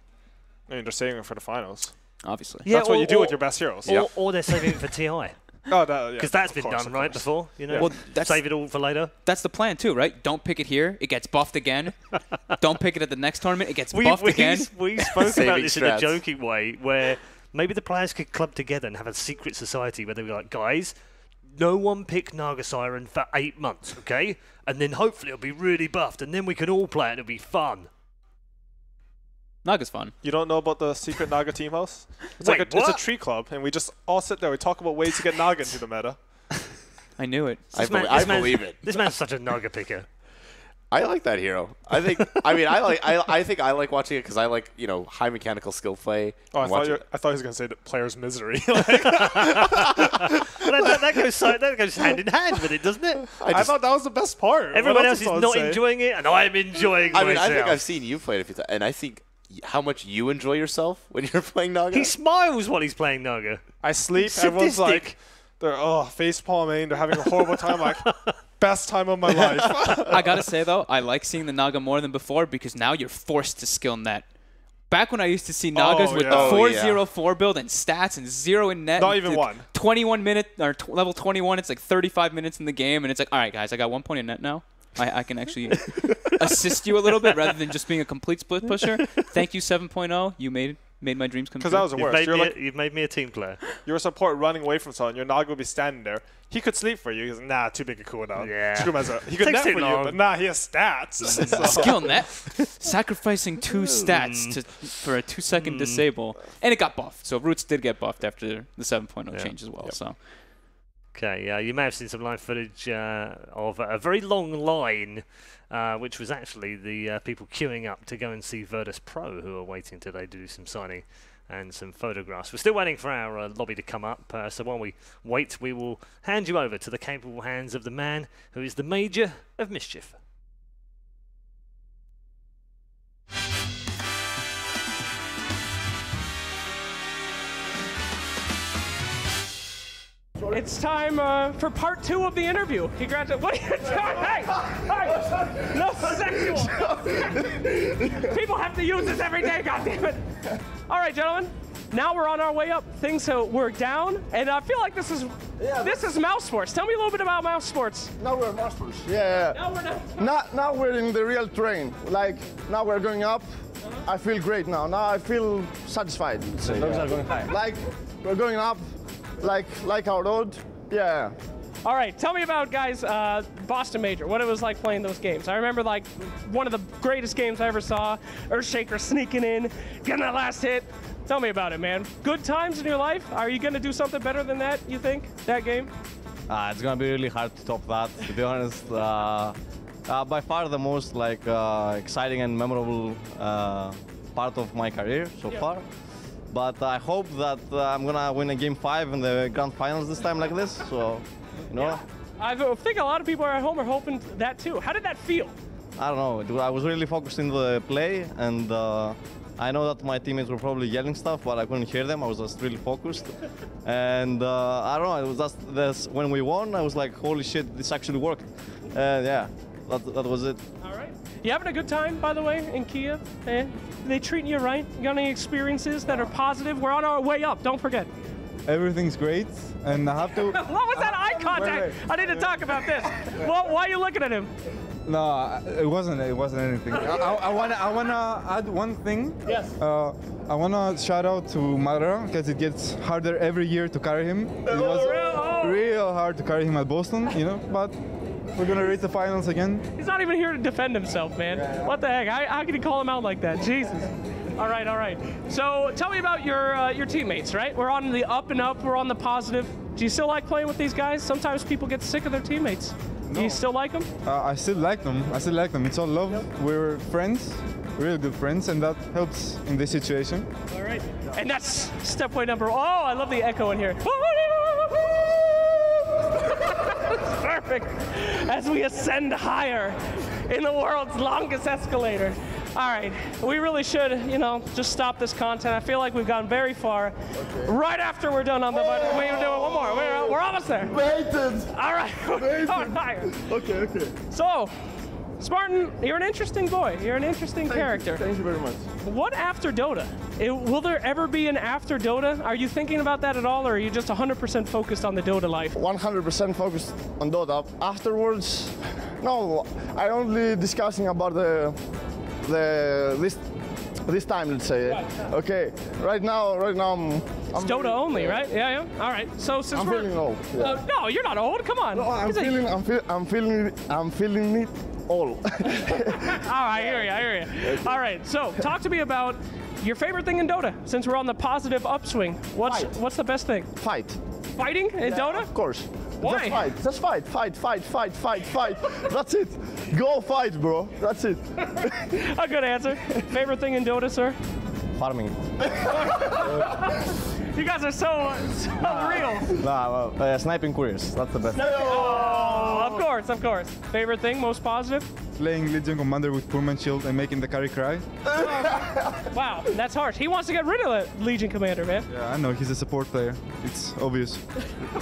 I mean, they're saving it for the finals. Obviously. Yeah, that's what you do with your best heroes. Or they're saving it for TI. Because that's been done right before, you know. Well, save it all for later. That's the plan too, right? Don't pick it here; it gets buffed again. Don't pick it at the next tournament; it gets buffed again. We spoke about this in a joking way, where maybe the players could club together and have a secret society where they were like, guys, no one pick Naga Siren for 8 months, okay? And then hopefully it'll be really buffed, and then we can all play it. It'll be fun. Naga's fun. You don't know about the secret Naga team house? It's it's a tree club, and we just all sit there. We talk about ways to get Naga into the meta. I knew it. I believe it. This man's such a Naga picker. I like that hero. I think. I mean, I think I like watching it because I like high mechanical skill play. Oh, I thought he was going to say the player's misery. that goes hand in hand with it, doesn't it? I thought that was the best part. Everyone else is not enjoying it, and I'm enjoying myself. I mean, I think I've seen you play it a few times, and I think how much you enjoy yourself when you're playing Naga. He smiles while he's playing Naga. I sleep. Everyone's like, they're face palming. They're having a horrible time. Like, best time of my life. I gotta say though, I like seeing the Naga more than before because now you're forced to skill net. Back when I used to see Nagas with the 4-0-4 build and stats and 0 in net. Not even 1. 21 minute or level 21. It's like 35 minutes in the game, and it's like, all right, guys, I got 1 point in net now. I can actually assist you a little bit rather than just being a complete split pusher. Thank you, 7.0. You made my dreams come true. Because that was the worst. You've made me a team player. You're a support running away from someone. Your Naga would be standing there. He could sleep for you. He's like, nah, too big a cooldown. Yeah. He could net for you, but nah, he has stats. Skill net. Sacrificing 2 stats for a 2-second disable. And it got buffed. So Roots did get buffed after the 7.0 change as well. Yep. So. Okay, you may have seen some live footage of a very long line, which was actually the people queuing up to go and see Virtus Pro, who are waiting today to do some signing and some photographs. We're still waiting for our lobby to come up, so while we wait, we will hand you over to the capable hands of the man who is the Major of Mischief. It's time for part 2 of the interview. Congratulations. What are you doing? Hey! No sexual. People have to use this every day, goddammit. All right, gentlemen. Now we're on our way up. Things we're down, and I feel like this is mouse sports. Tell me a little bit about mouse sports. Now we're mouse sports. Yeah. Now we're now we're in the real train. Like now we're going up. I feel great now. Now I feel satisfied. Those are going high. Like we're going up. Like our road, yeah. All right, tell me about, guys, Boston Major, what it was like playing those games. I remember, like, one of the greatest games I ever saw, Earthshaker sneaking in, getting that last hit. Tell me about it, man. Good times in your life? Are you going to do something better than that, you think, that game? It's going to be really hard to top that, to be honest. By far the most, exciting and memorable part of my career so far. But I hope that I'm gonna win a game 5 in the grand finals this time like this. So, you know. Yeah. I think a lot of people at home are hoping that too. How did that feel? I don't know. I was really focused in the play, and I know that my teammates were probably yelling stuff, but I couldn't hear them. I was just really focused. And I don't know. It was just this, when we won, I was like, holy shit, this actually worked. Yeah, that was it. All right. You having a good time, by the way, in Kiev? They treating you right? You got any experiences that are positive? We're on our way up, don't forget. Everything's great, and I have to... What was that eye contact? Wait. I need to talk about this. Well, why are you looking at him? No, it wasn't anything. I wanna add one thing. Yes. I wanna shout out to Mara, because it gets harder every year to carry him. It was real hard to carry him at Boston, but we're gonna reach the finals again. He's not even here to defend himself, man. What the heck? How can you call him out like that? Jesus. All right. So tell me about your teammates, right? We're on the up and up. We're on the positive. Do you still like playing with these guys? Sometimes people get sick of their teammates. No. Do you still like them? I still like them. It's all love. Yep. We're friends, real good friends, and that helps in this situation. All right. And that's step point number. Oh, I love the echo in here. was perfect as we ascend higher in the world's longest escalator. All right, we really should, just stop this content. I feel like we've gone very far. Okay. Right after we're done on the button, we're doing one more. We're almost there. Waited. All right, we're going higher. Okay. So, Spartan, you're an interesting boy. You're an interesting character. Thank you very much. What after Dota? Will there ever be an after Dota? Are you thinking about that at all, or are you just 100% focused on the Dota life? 100% focused on Dota. Afterwards, no, I only discussing about this time, let's say. Right. Okay. Right now I'm it's Dota only, right? Yeah. All right. So since I'm feeling old. Yeah. No, you're not old. Come on. No, I'm feeling it all. All right, I hear you. Okay. All right. So talk to me about your favorite thing in Dota. Since we're on the positive upswing, what's the best thing? Fight. Fighting in Dota? Of course. Why? Just fight. That's it. Go fight, bro. That's it. A good answer. Favorite thing in Dota, sir? Farming. You guys are so real. Sniping couriers. That's the best. Oh, of course. Favorite thing, most positive? Playing Legion Commander with Pullman Shield and making the carry cry. Wow, that's harsh. He wants to get rid of that Legion Commander, man. Yeah, I know. He's a support player. It's obvious.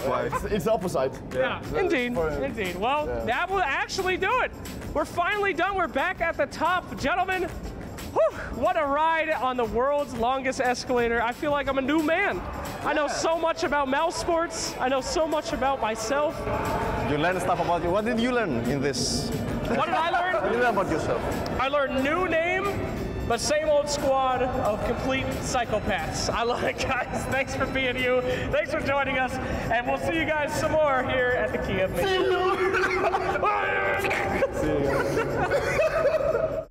Why? It's opposite. Yeah, indeed. Well, that will actually do it. We're finally done. We're back at the top. Gentlemen, whew, what a ride on the world's longest escalator. I feel like I'm a new man. I know so much about mouse sports. I know so much about myself. You learn stuff about you. What did you learn in this? What did I learn? What did you learn about yourself? I learned new name, but same old squad of complete psychopaths. I love it, guys. Thanks for being you. Thanks for joining us. And we'll see you guys some more here at the Kiev. See you.